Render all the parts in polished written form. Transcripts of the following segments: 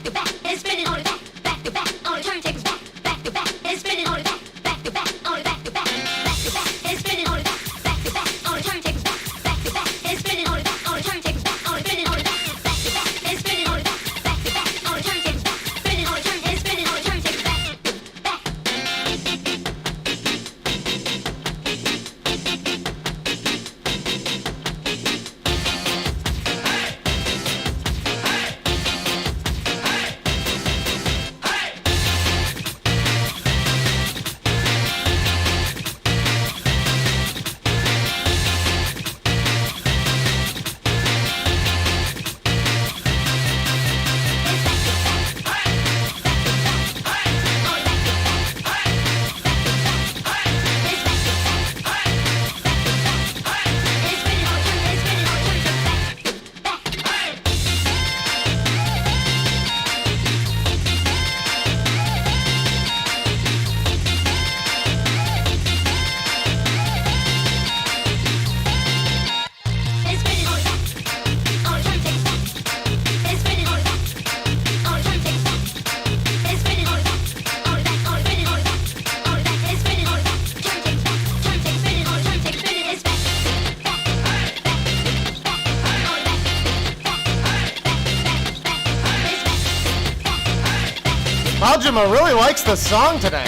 to back, and spinning on the back to back, on the turntables back to back, and spinning on the back to back, on the back to back, and spinning on the back to back, on the turntables back to back, and spinning on the back, on the turntables back, on the spinning on the back to back, and spinning on the back to back, on the turntables back, spinning on the turn, and spinning on the turntables back. Aljuma really likes the song today.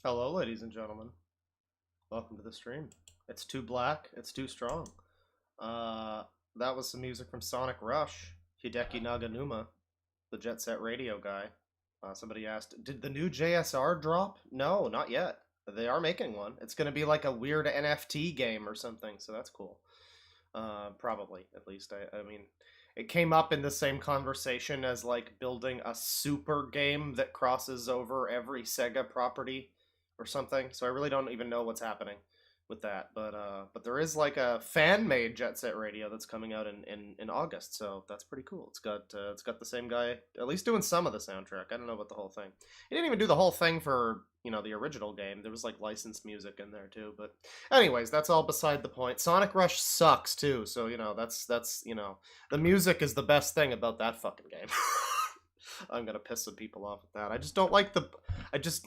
Hello, ladies and gentlemen. Welcome to the stream. It's too black, it's too strong. That was some music from Sonic Rush, Hideki Naganuma, the Jet Set Radio guy. Somebody asked, did the new JSR drop? No, not yet. They are making one. It's going to be like a weird NFT game or something, so that's cool. Probably, at least. I mean, it came up in the same conversation as, like, building a super game that crosses over every Sega property or something, so I really don't even know what's happening with that, but there is like a fan-made Jet Set Radio that's coming out in August, so that's pretty cool. It's got the same guy at least doing some of the soundtrack. I don't know about the whole thing. He didn't even do the whole thing for, you know, the original game. There was like licensed music in there too, but anyways, that's all beside the point. Sonic Rush sucks too, so you know, that's you know, the music is the best thing about that fucking game. I'm gonna piss some people off with that. I just don't like the... I just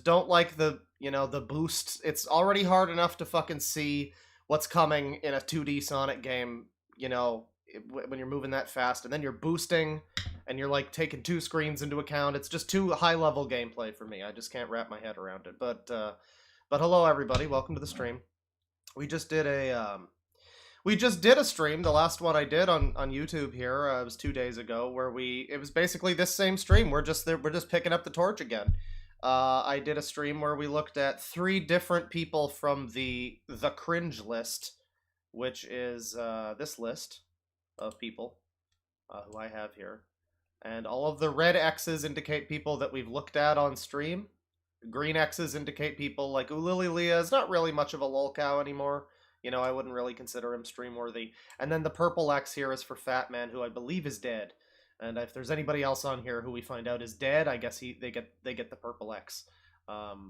don't like the, you know, the boost. It's already hard enough to fucking see what's coming in a 2D Sonic game, you know, when you're moving that fast, and then you're boosting, and you're, like, taking two screens into account. It's just too high-level gameplay for me. I just can't wrap my head around it. But hello, everybody. Welcome to the stream. We just did a stream, the last one I did on YouTube here, it was 2 days ago, where it was basically this same stream. We're just picking up the torch again. I did a stream where we looked at 3 different people from the Cringe list, which is this list of people who I have here. And all of the red X's indicate people that we've looked at on stream. Green X's indicate people like Ulili Leah is not really much of a lolcow anymore. You know, I wouldn't really consider him stream-worthy. And then the purple X here is for Fat Man, who I believe is dead. And if there's anybody else on here who we find out is dead, I guess they get the purple X.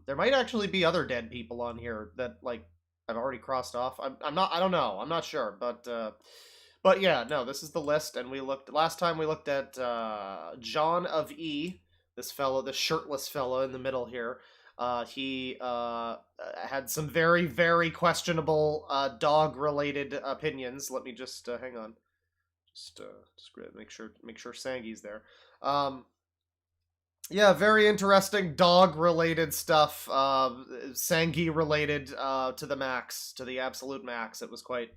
There might actually be other dead people on here that, like, I've already crossed off. I don't know. I'm not sure. But yeah, no, this is the list. And last time we looked at John of E, this shirtless fellow in the middle here. He had some very, very questionable dog-related opinions. Let me just hang on. Just make sure Sangi's there. Yeah, very interesting dog-related stuff. Sangi-related to the max, to the absolute max. It was quite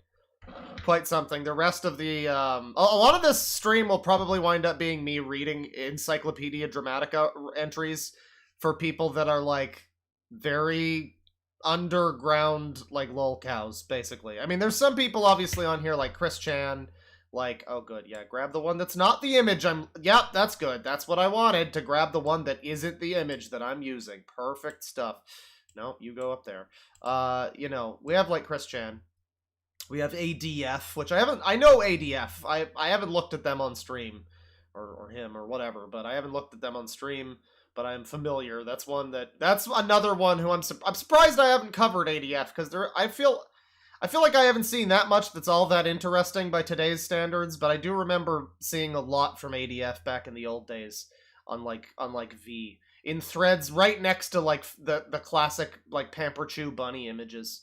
something. The rest of the a lot of this stream will probably wind up being me reading Encyclopedia Dramatica entries for people that are, like, very underground, like, lolcows, basically. I mean, there's some people, obviously, on here, like Chris Chan, like, oh, good, yeah, grab the one that's not the image yep, that's good, that's what I wanted, to grab the one that isn't the image that I'm using. Perfect stuff. No, you go up there. You know, we have, like, Chris Chan. We have ADF, which I know ADF. I haven't looked at them on stream, or him, or whatever, but I haven't looked at them on stream. But I'm familiar. That's another one who I'm surprised I haven't covered ADF, because I feel like I haven't seen that much that's all that interesting by today's standards, but I do remember seeing a lot from ADF back in the old days on like V in threads right next to, like, the classic, like, Pamper Chew bunny images.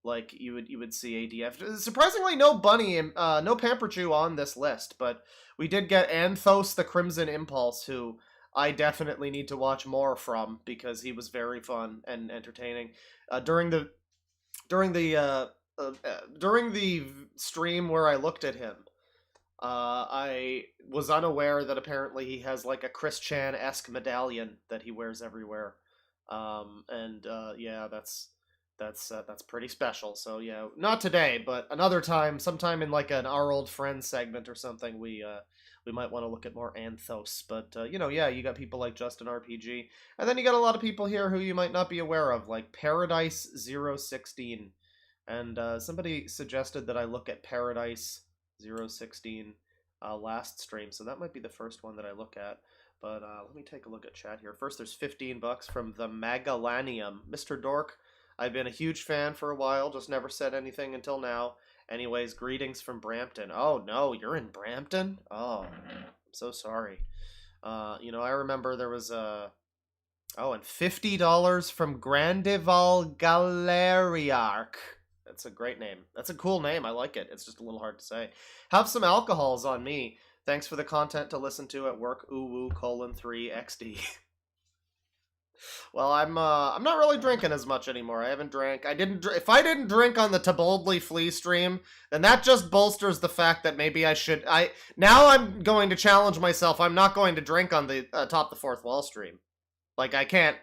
Like, you would see ADF. Surprisingly, no Pamper Chew on this list, but we did get Anthos the Crimson Impulse, who I definitely need to watch more from, because he was very fun and entertaining. During the stream where I looked at him, I was unaware that apparently he has, like, a Chris Chan-esque medallion that he wears everywhere. Yeah, that's pretty special. So yeah, not today, but another time, sometime in, like, an Our Old Friends segment or something, we might want to look at more Anthos. But, you know, yeah, you got people like Justin RPG. And then you got a lot of people here who you might not be aware of, like Paradise 016. And somebody suggested that I look at Paradise 016 last stream, so that might be the first one that I look at. But let me take a look at chat here. First, there's $15 from the Magalanium. Mr. Dork, I've been a huge fan for a while, just never said anything until now. Anyways, greetings from Brampton. Oh, no, you're in Brampton? Oh, I'm so sorry. You know, I remember there was a... Oh, and $50 from Grandival Galeriarch. That's a great name. That's a cool name. I like it. It's just a little hard to say. Have some alcohols on me. Thanks for the content to listen to at work. Uwu:3 XD. Well, I'm not really drinking as much anymore. I haven't drank. If I didn't drink on the To Boldly Flee stream, then that just bolsters the fact that maybe I should. Now I'm going to challenge myself. I'm not going to drink on the Top the Fourth Wall stream. Like, I can't,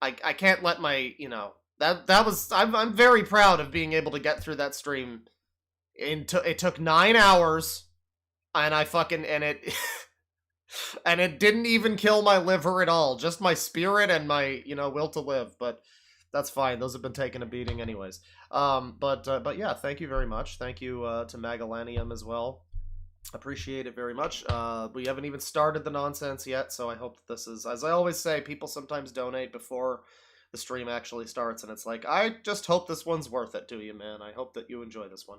I can't let my, that was. I'm very proud of being able to get through that stream. It took 9 hours, and it. And it didn't even kill my liver at all. Just my spirit and my, will to live. But that's fine. Those have been taking a beating anyways. But yeah, thank you very much. Thank you to Magalanium as well. Appreciate it very much. We haven't even started the nonsense yet, so I hope that this is, as I always say, people sometimes donate before the stream actually starts, and it's like, I just hope this one's worth it to you, man. I hope that you enjoy this one.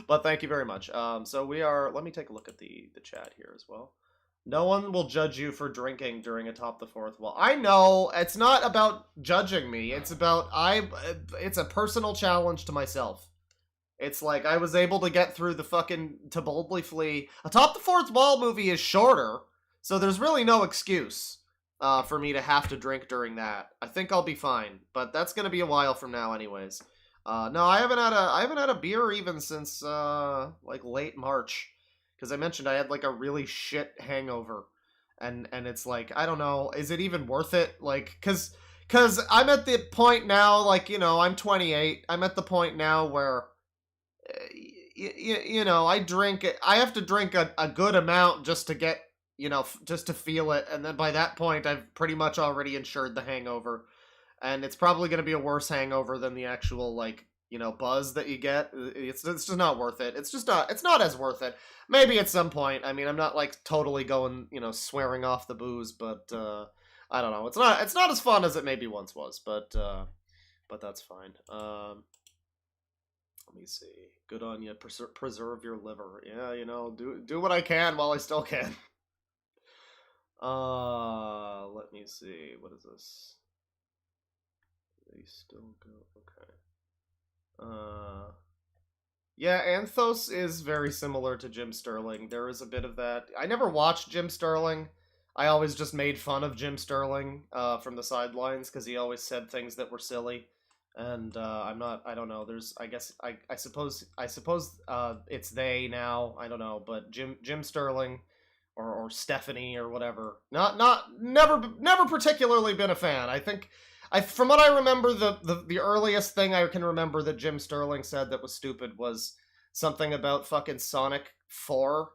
But thank you very much. So we are. Let me take a look at the chat here as well. No one will judge you for drinking during a Top the Fourth Wall. I know it's not about judging me. It's about It's a personal challenge to myself. It's like I was able to get through the fucking To Boldly Flee. A Top the Fourth Wall movie is shorter, so there's really no excuse for me to have to drink during that. I think I'll be fine, but that's gonna be a while from now, anyways. No, I haven't had a beer even since like late March, because I mentioned I had like a really shit hangover, and it's like, I don't know, is it even worth it? Like, cause I'm at the point now, like, I'm 28. I'm at the point now where I have to drink a good amount just to get, just to feel it, and then by that point I've pretty much already insured the hangover. And it's probably going to be a worse hangover than the actual, like, buzz that you get. It's just not worth it. It's not as worth it. Maybe at some point. I mean, I'm not, like, totally going, swearing off the booze, but, I don't know. It's not as fun as it maybe once was, but that's fine. Let me see. Good on you. Preserve your liver. Yeah, do what I can while I still can. Let me see. What is this? They still go. Okay. Yeah, Anthos is very similar to Jim Sterling. There is a bit of that. I never watched Jim Sterling. I always just made fun of Jim Sterling from the sidelines because he always said things that were silly. And I don't know. I suppose it's they now. I don't know, but Jim Sterling or Stephanie or whatever. Never particularly been a fan. I think. From what I remember, the earliest thing I can remember that Jim Sterling said that was stupid was something about fucking Sonic 4.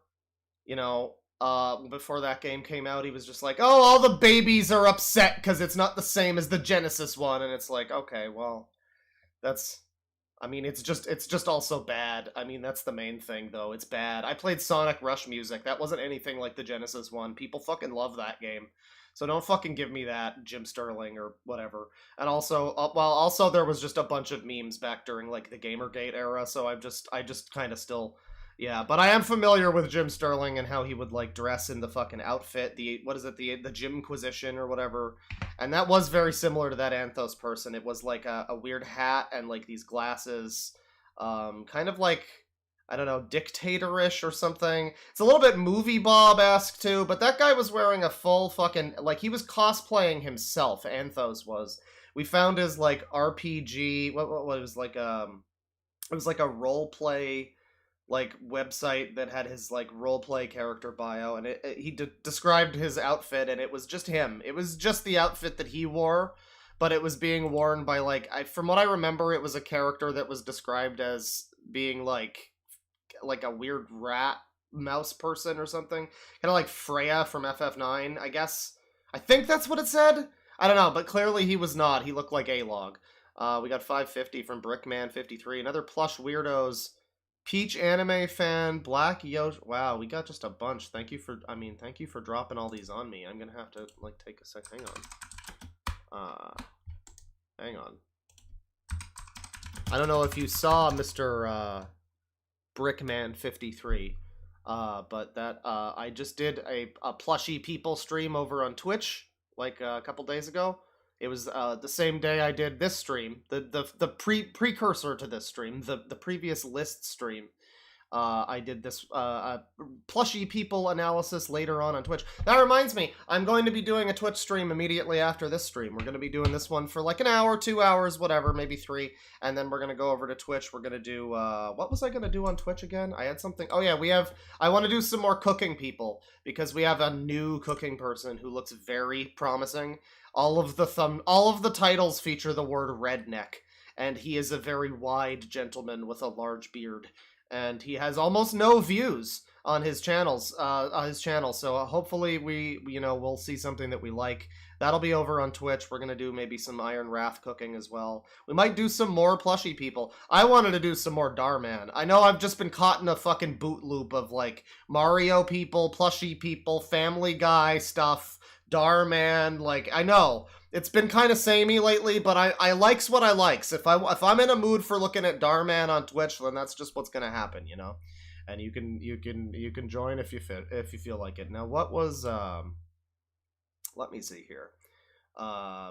Before that game came out, he was just like, oh, all the babies are upset because it's not the same as the Genesis one. And it's like, okay, well, it's just also bad. I mean, that's the main thing, though. It's bad. I played Sonic Rush music. That wasn't anything like the Genesis one. People fucking love that game. So don't fucking give me that, Jim Sterling or whatever. And also there was just a bunch of memes back during like the Gamergate era, so I just kind of still, yeah. But I am familiar with Jim Sterling and how he would like dress in the fucking outfit, the Jimquisition or whatever. And that was very similar to that Anthos person. It was like a weird hat and like these glasses, kind of like, I don't know, dictatorish or something. It's a little bit Movie Bob-esque too, but that guy was wearing a full fucking, like, he was cosplaying himself, Anthos was. We found his, like, RPG, what it was like, it was like a roleplay, like, website that had his, like, roleplay character bio, and he described his outfit, and it was just him. It was just the outfit that he wore, but it was being worn by, like, from what I remember, it was a character that was described as being, like a weird rat mouse person or something. Kind of like Freya from FF9, I guess. I think that's what it said. I don't know, but clearly he was not. He looked like A-Log. We got 550 from Brickman53. Another plush weirdos. Peach anime fan, Black Yoshi. Wow, we got just a bunch. Thank you for dropping all these on me. I'm gonna have to, like, take a sec. Hang on. I don't know if you saw Mr. Brickman53, but that I just did a plushy people stream over on Twitch like a couple days ago. It was the same day I did this stream, the precursor to this stream, the previous list stream. I did this plushy people analysis later on Twitch. That reminds me, I'm going to be doing a Twitch stream immediately after this stream. We're going to be doing this one for like an hour, 2 hours, whatever, maybe 3. And then we're going to go over to Twitch. We're going to do, what was I going to do on Twitch again? I had something. Oh yeah, I want to do some more cooking people because we have a new cooking person who looks very promising. All of the titles feature the word redneck. And he is a very wide gentleman with a large beard. And he has almost no views on his channels, so hopefully we'll see something that we like. That'll be over on Twitch. We're gonna do maybe some Iron Wrath cooking as well. We might do some more plushy people. I wanted to do some more Darman. I know I've just been caught in a fucking boot loop of, like, Mario people, plushy people, Family Guy stuff, Darman, like, I know. It's been kind of samey lately, but I likes what I likes. If I'm in a mood for looking at Darman on Twitch, then that's just what's gonna happen, you know. And you can join if you feel like it. Now, what was let me see here.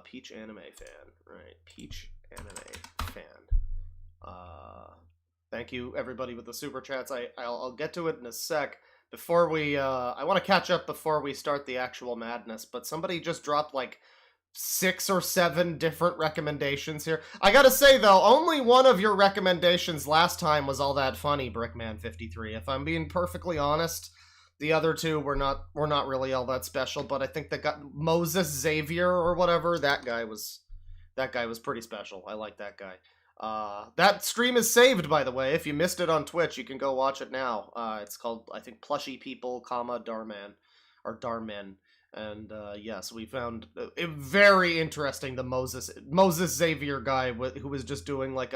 Peach Anime Fan, right? Peach Anime Fan. Thank you everybody with the super chats. I'll get to it in a sec. Before we I want to catch up before we start the actual madness. But somebody just dropped like 6 or 7 different recommendations here. I gotta say, though, only one of your recommendations last time was all that funny, Brickman53. If I'm being perfectly honest, the other two were not really all that special, but I think that Moses Xavier or whatever, that guy was pretty special. I like that guy. That stream is saved, by the way. If you missed it on Twitch, you can go watch it now. It's called, I think, Plushy People, Darman, or Darmen. And, yes, we found it very interesting, the Moses Xavier guy who was just doing, like,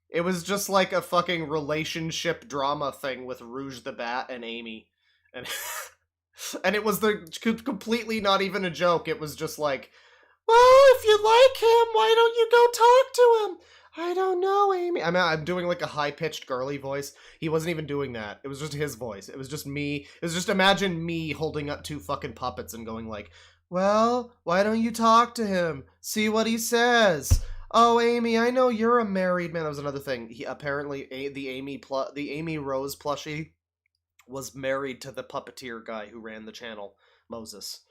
it was just like a fucking relationship drama thing with Rouge the Bat and Amy. And, and it was completely not even a joke. It was just like, well, if you like him, why don't you go talk to him? I don't know, Amy. I'm doing like a high-pitched girly voice. He wasn't even doing that. It was just his voice. It was just me. It was just imagine me holding up 2 fucking puppets and going like, well, why don't you talk to him? See what he says. Oh, Amy, I know you're a married man. That was another thing. Apparently, the Amy Rose plushie was married to the puppeteer guy who ran the channel, Moses.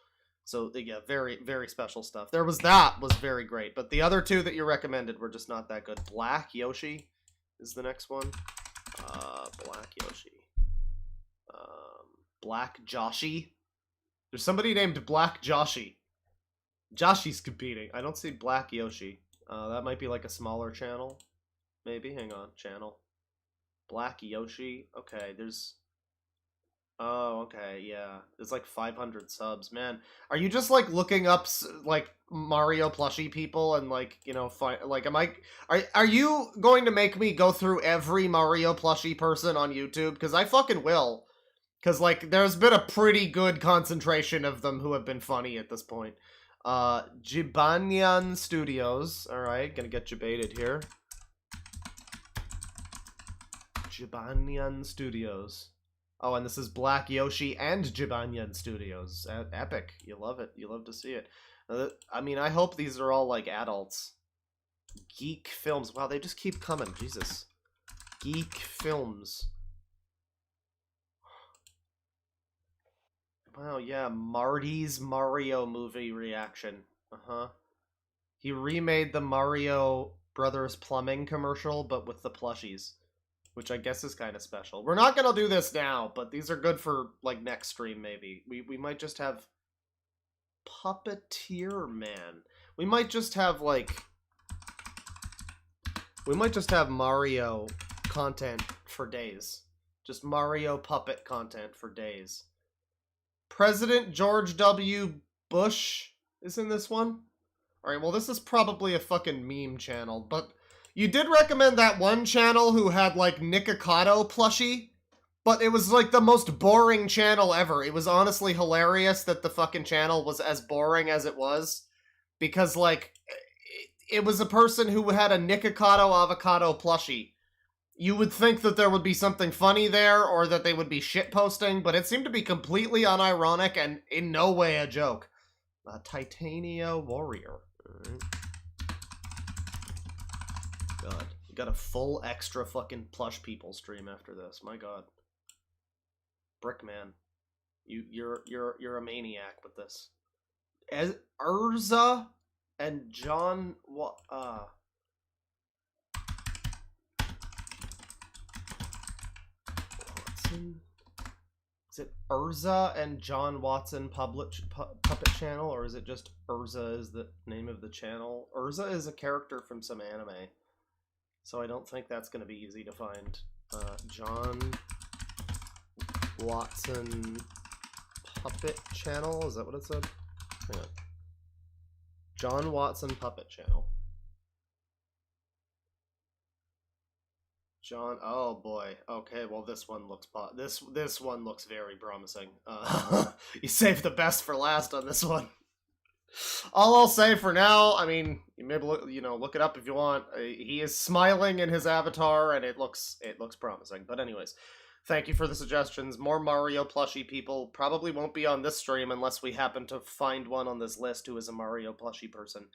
So, yeah, very, very special stuff. Was very great. But the other 2 that you recommended were just not that good. Black Yoshi is the next one. Black Yoshi. Black Joshi. There's somebody named Black Joshi. Joshi's competing. I don't see Black Yoshi. That might be like a smaller channel. Maybe. Hang on. Channel. Black Yoshi. Okay, there's... Oh, okay, yeah. There's like 500 subs, man. Are you just like looking up like Mario plushie people and like, you know, like are you going to make me go through every Mario plushie person on YouTube? Because I fucking will. Because like there's been a pretty good concentration of them who have been funny at this point. Jibanyan Studios. All right, gonna get jebaited here. Jibanyan Studios. Oh, and this is Black Yoshi and Jibanyan Studios. Epic. You love it. You love to see it. I mean, I hope these are all, like, adults. Geek Films. Wow, they just keep coming. Jesus. Geek Films. Wow, yeah. Marty's Mario movie reaction. Uh-huh. He remade the Mario Brothers plumbing commercial, but with the plushies. Which I guess is kind of special. We're not gonna do this now, but these are good for, like, next stream, maybe. We might just have... Puppeteer Man. We might just have, like... We might just have Mario content for days. Just Mario puppet content for days. President George W. Bush is in this one? Alright, well, this is probably a fucking meme channel, but... You did recommend that one channel who had, like, Nicoskywalker plushie, but it was, like, the most boring channel ever. It was honestly hilarious that the fucking channel was as boring as it was, because, like, it was a person who had a Nicoskywalker avocado plushie. You would think that there would be something funny there, or that they would be shitposting, but it seemed to be completely unironic and in no way a joke. Titania Warrior. Alright. God. got a full extra fucking plush people stream after this. My god. Brickman. You're a maniac with this. As Urza and John Watson? Is it Urza and John Watson puppet channel, or is it just Urza is the name of the channel? Urza is a character from some anime, so I don't think that's going to be easy to find. John Watson puppet channel, is that what it said? Hang on. John Watson puppet channel. John, oh boy. Okay, well this one looks this one looks very promising. You saved the best for last on this one. All I'll say for now, I mean, you maybe look it up if you want. He is smiling in his avatar, and it looks promising. But anyways, thank you for the suggestions. More Mario plushie people probably won't be on this stream unless we happen to find one on this list who is a Mario plushie person.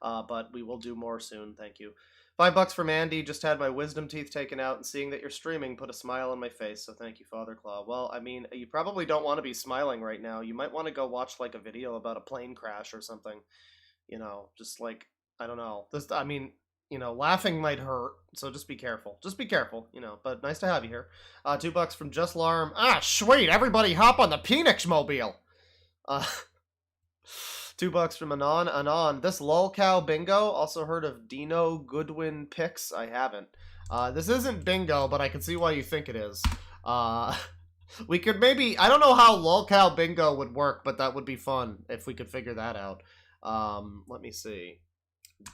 But we will do more soon. Thank you. $5 from Andy. Just had my wisdom teeth taken out, and seeing that you're streaming put a smile on my face, so thank you, Father Claw. Well, I mean, you probably don't want to be smiling right now. You might want to go watch, like, a video about a plane crash or something. You know, just, like, I don't know. I mean, you know, laughing might hurt, so just be careful. Just be careful, you know, but nice to have you here. $2 from Just Larm. Ah, sweet! Everybody hop on the Phoenix Mobile! $2 from Anon. Anon. This lolcow bingo. Also heard of Dino Goodwin picks. I haven't. This isn't bingo, but I can see why you think it is. We could maybe... I don't know how lolcow bingo would work, but that would be fun if we could figure that out. Let me see.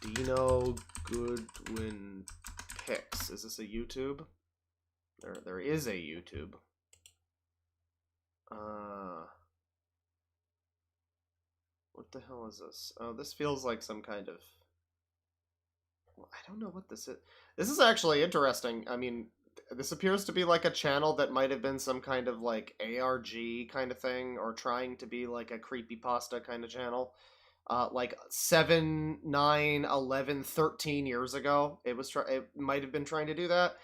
Dino Goodwin picks. Is this a YouTube? There is a YouTube. What the hell is this? Oh, this feels like some kind of... Well, I don't know what this is. This is actually interesting. I mean, this appears to be like a channel that might have been some kind of like ARG kind of thing, or trying to be like a creepypasta kind of channel. Like 7, 9, 11, 13 years ago, it might have been trying to do that.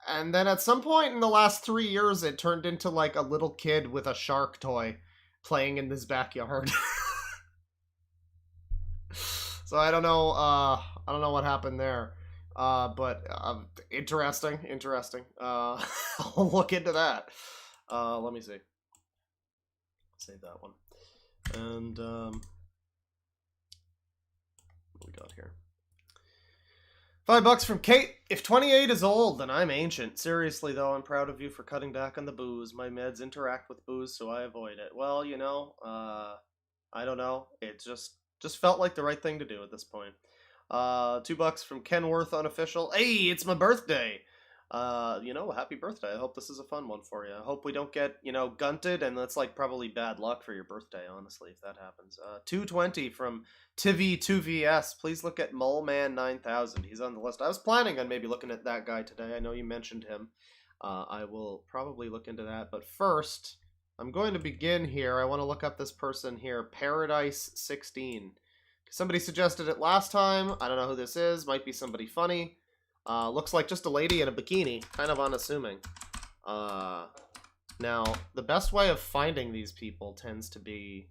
And then at some point in the last 3 years, it turned into like a little kid with a shark toy playing in his backyard. So I don't know what happened there. But interesting. I'll look into that. Let me see. Save that one. And what we got here? $5 from Kate. If 28 is old, then I'm ancient. Seriously, though, I'm proud of you for cutting back on the booze. My meds interact with booze, so I avoid it. Well, you know, I don't know. It just felt like the right thing to do at this point. $2 from Kenworth Unofficial. Hey, it's my birthday! You know, happy birthday. I hope this is a fun one for you. I hope we don't get, you know, gunted, and that's, like, probably bad luck for your birthday, honestly, if that happens. $2.20 from Tivy2VS. Please look at Moleman9000. He's on the list. I was planning on maybe looking at that guy today. I know you mentioned him. I will probably look into that, but first... I'm going to begin here. I want to look up this person here, Paradise16. Somebody suggested it last time. I don't know who this is. Might be somebody funny. Looks like just a lady in a bikini. Kind of unassuming. Now, the best way of finding these people tends to be...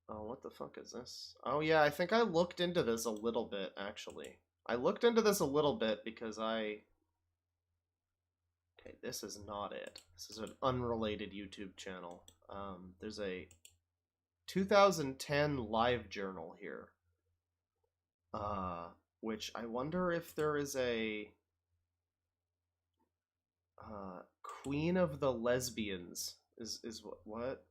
Oh, what the fuck is this? Oh, yeah, I think I looked into this a little bit, actually. I looked into this a little bit because Okay, this is not it. This is an unrelated YouTube channel. There's a 2010 live journal here. Which I wonder if there is a... Queen of the Lesbians. Is what?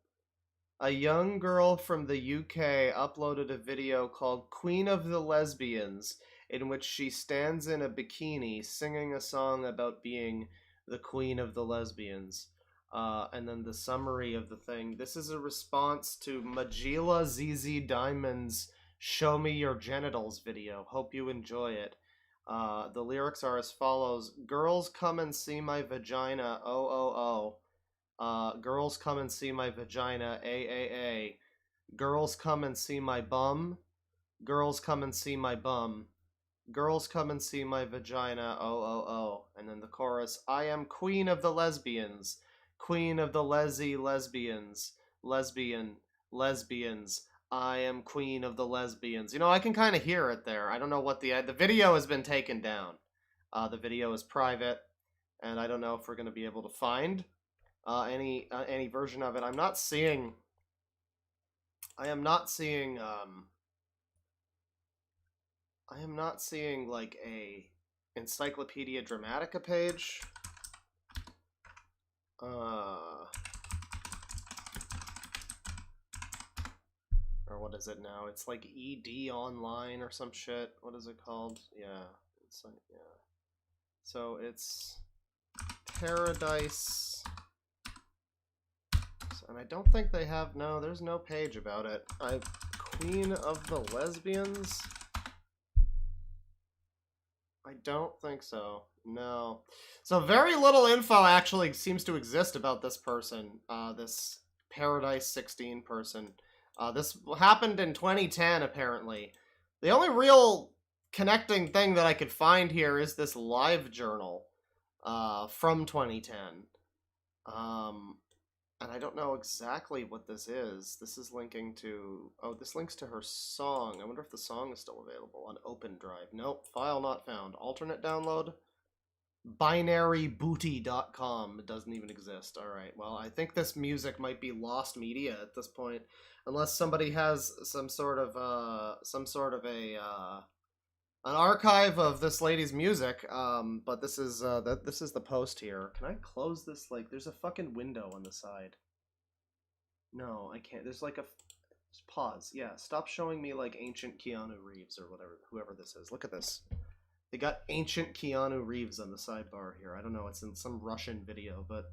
A young girl from the UK uploaded a video called Queen of the Lesbians, in which she stands in a bikini singing a song about being... the Queen of the Lesbians. And then the summary of the thing. This is a response to Majila ZZ Diamond's Show Me Your Genitals video. Hope you enjoy it. The lyrics are as follows. Girls come and see my vagina, oh. Girls come and see my vagina, a. Girls come and see my bum. Girls come and see my bum. Girls come and see my vagina, oh, oh, oh. And then the chorus, I am queen of the lesbians. Queen of the lesbians. Lesbians. I am queen of the lesbians. You know, I can kind of hear it there. I don't know what the video has been taken down. The video is private, and I don't know if we're going to be able to find any version of it. I am not seeing like a Encyclopedia Dramatica page. Or what is it now? It's like ED Online or some shit. What is it called? Yeah. It's like, yeah. So it's Paradise. And I don't think they have, no, there's no page about it. Queen of the Lesbians? I don't think so. No. So very little info actually seems to exist about this person. This Paradise 16 person. This happened in 2010, apparently. The only real connecting thing that I could find here is this live journal from 2010. And I don't know exactly what this is. This is linking to... Oh, this links to her song. I wonder if the song is still available on Open Drive. Nope. File not found. Alternate download? Binarybooty.com. It doesn't even exist. Alright, well, I think this music might be lost media at this point. Unless somebody has some sort of an archive of this lady's music. But this is the post here. Can I close this? Like, there's a fucking window on the side. No, I can't. There's like a... Just pause. Yeah, stop showing me like ancient Keanu Reeves or whatever, whoever this is. Look at this. They got ancient Keanu Reeves on the sidebar here. I don't know. It's in some Russian video, but...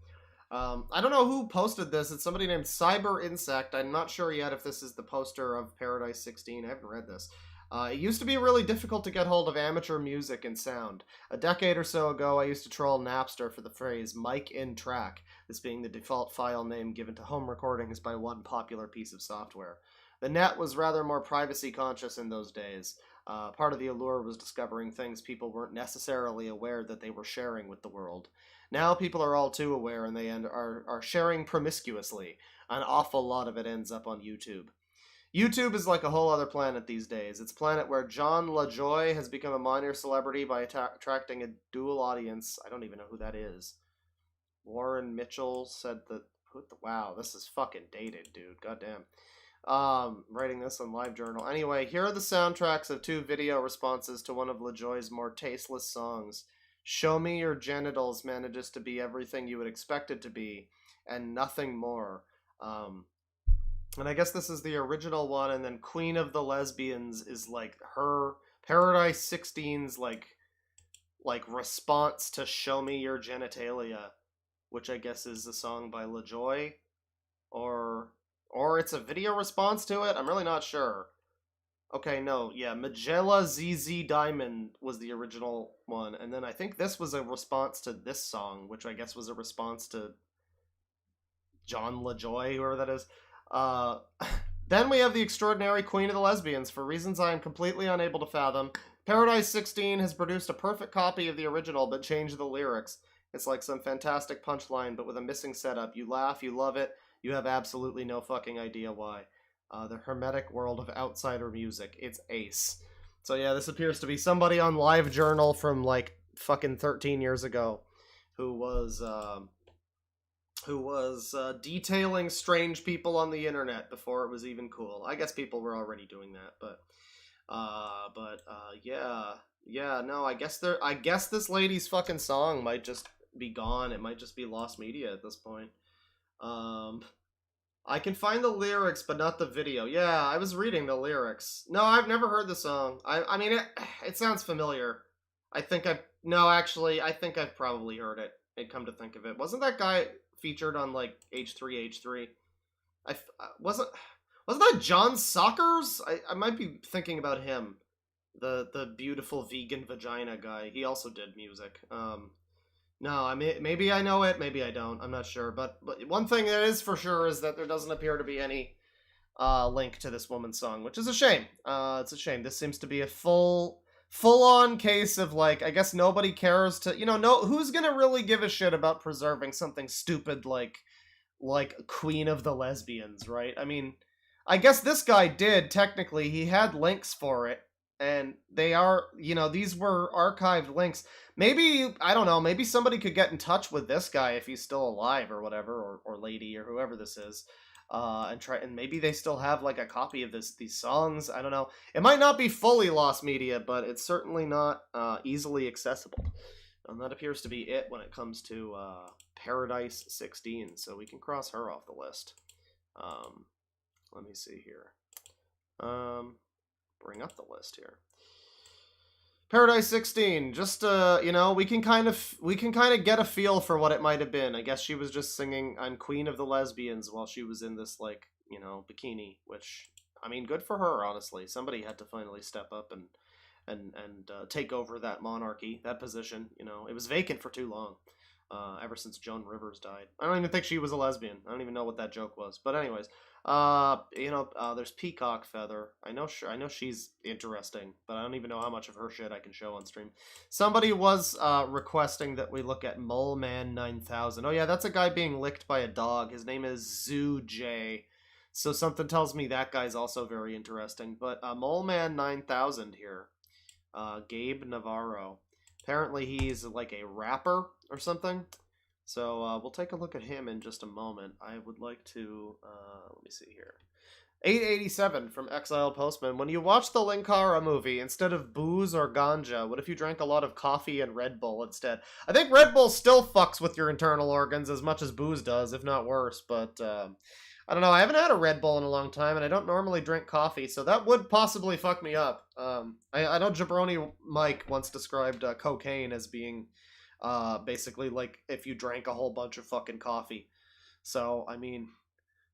I don't know who posted this. It's somebody named Cyber Insect. I'm not sure yet if this is the poster of Paradise 16. I haven't read this. It used to be really difficult to get hold of amateur music and sound. A decade or so ago, I used to troll Napster for the phrase mic in track, this being the default file name given to home recordings by one popular piece of software. The net was rather more privacy conscious in those days. Part of the allure was discovering things people weren't necessarily aware that they were sharing with the world. Now people are all too aware, and they are sharing promiscuously. An awful lot of it ends up on YouTube. YouTube is like a whole other planet these days. It's a planet where John LaJoy has become a minor celebrity by attracting a dual audience. I don't even know who that is. Warren Mitchell said that... Wow, this is fucking dated, dude. Goddamn. Writing this on LiveJournal. Anyway, here are the soundtracks of 2 video responses to one of LaJoy's more tasteless songs. Show Me Your Genitals manages to be everything you would expect it to be, and nothing more. And I guess this is the original one, and then Queen of the Lesbians is like her Paradise 16's like response to Show Me Your Genitalia, which I guess is a song by LaJoy, or it's a video response to it. I'm really not sure. Okay, no, yeah, Magella ZZ Diamond was the original one, and then I think this was a response to this song, which I guess was a response to John LaJoy, whoever that is. Then we have the extraordinary Queen of the Lesbians. For reasons I am completely unable to fathom, Paradise 16 has produced a perfect copy of the original, but changed the lyrics. It's like some fantastic punchline, but with a missing setup. You laugh, you love it, you have absolutely no fucking idea why. The hermetic world of outsider music. It's ace. So yeah, this appears to be somebody on LiveJournal from like fucking 13 years ago who was detailing strange people on the internet before it was even cool. I guess people were already doing that, but yeah, no, I guess this lady's fucking song might just be gone. It might just be lost media at this point. I can find the lyrics, but not the video. Yeah, I was reading the lyrics. No, I've never heard the song. I mean, it sounds familiar. I think I've probably heard it. I'd come to think of it. Wasn't that guy featured on, like, H3H3? Wasn't that John Sockers? I might be thinking about him. The beautiful vegan vagina guy. He also did music. No, I mean, maybe I know it, maybe I don't. I'm not sure. But one thing that is for sure is that there doesn't appear to be any link to this woman's song, which is a shame. It's a shame. This seems to be a full full-on case of, like, I guess nobody cares to, no, who's gonna really give a shit about preserving something stupid like Queen of the Lesbians, right? I mean, I guess this guy did, technically. He had links for it, and they are, these were archived links. Maybe, I don't know, maybe somebody could get in touch with this guy if he's still alive or whatever, or lady, or whoever this is, and maybe they still have, like, a copy of these songs. I don't know. It might not be fully lost media, but it's certainly not easily accessible. And that appears to be it when it comes to Paradise 16, so we can cross her off the list. Let me see here. Bring up the list here. Paradise 16, just we can kind of get a feel for what it might have been. I guess she was just singing "I'm Queen of the Lesbians" while she was in this, like, bikini, which, I mean, good for her, honestly. Somebody had to finally step up and take over that monarchy, that position. It was vacant for too long, ever since Joan Rivers died. I don't even think she was a lesbian. I don't even know what that joke was. But anyways, there's Peacock Feather. I know she's interesting, but I don't even know how much of her shit I can show on stream. Somebody was requesting that we look at Moleman 9000. Oh yeah, that's a guy being licked by a dog. His name is Zoo J. So something tells me that guy's also very interesting. But Moleman 9000 here. Gabe Navarro. Apparently he's like a rapper or something. So we'll take a look at him in just a moment. I would like to, let me see here. 887 from Exiled Postman. When you watch the Linkara movie, instead of booze or ganja, what if you drank a lot of coffee and Red Bull instead? I think Red Bull still fucks with your internal organs as much as booze does, if not worse, but I don't know. I haven't had a Red Bull in a long time, and I don't normally drink coffee, so that would possibly fuck me up. I know Jabroni Mike once described cocaine as being basically like if you drank a whole bunch of fucking coffee. So, I mean,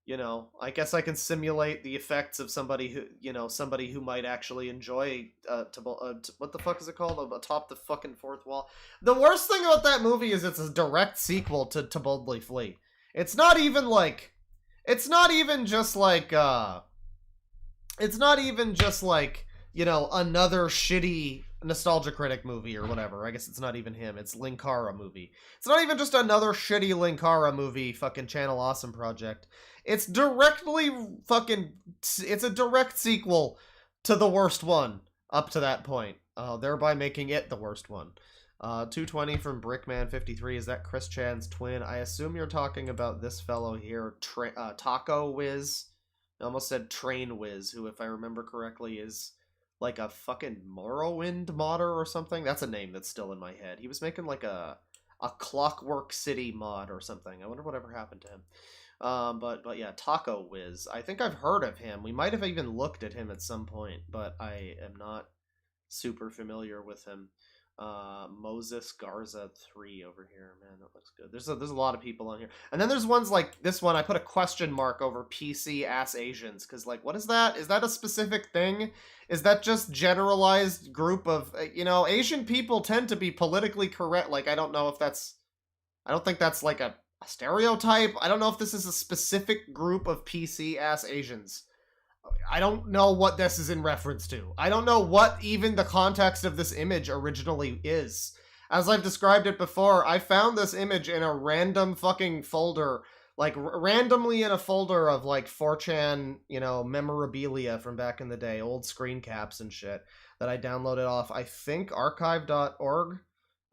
I guess I can simulate the effects of somebody who might actually enjoy what the fuck is it called? Atop the fucking fourth wall. The worst thing about that movie is it's a direct sequel to Boldly Flee. It's not even just like another shitty Nostalgia Critic movie or whatever. I guess it's not even him. It's Linkara movie. It's not even just another shitty Linkara movie, fucking Channel Awesome project. It's it's a direct sequel to the worst one up to that point, thereby making it the worst one. 220 from Brickman53. Is that Chris Chan's twin? I assume you're talking about this fellow here, Taco Wiz. I almost said Train Wiz, who, if I remember correctly, is like a fucking Morrowind modder or something. That's a name that's still in my head. He was making like a Clockwork City mod or something. I wonder whatever happened to him. But yeah, Taco Wiz. I think I've heard of him. We might have even looked at him at some point, but I am not super familiar with him. Moses Garza 3 over here. Man, that looks good. There's a lot of people on here. And then there's ones like this one. I put a question mark over PC ass Asians, because, like, what is that? Is that a specific thing? Is that just generalized group of, Asian people tend to be politically correct. Like, I don't think that's like a stereotype. I don't know if this is a specific group of PC ass Asians. I don't know what this is in reference to. I don't know what even the context of this image originally is. As I've described it before, I found this image in a random fucking folder, like randomly in a folder of like 4chan, memorabilia from back in the day, old screen caps and shit that I downloaded off, I think, archive.org.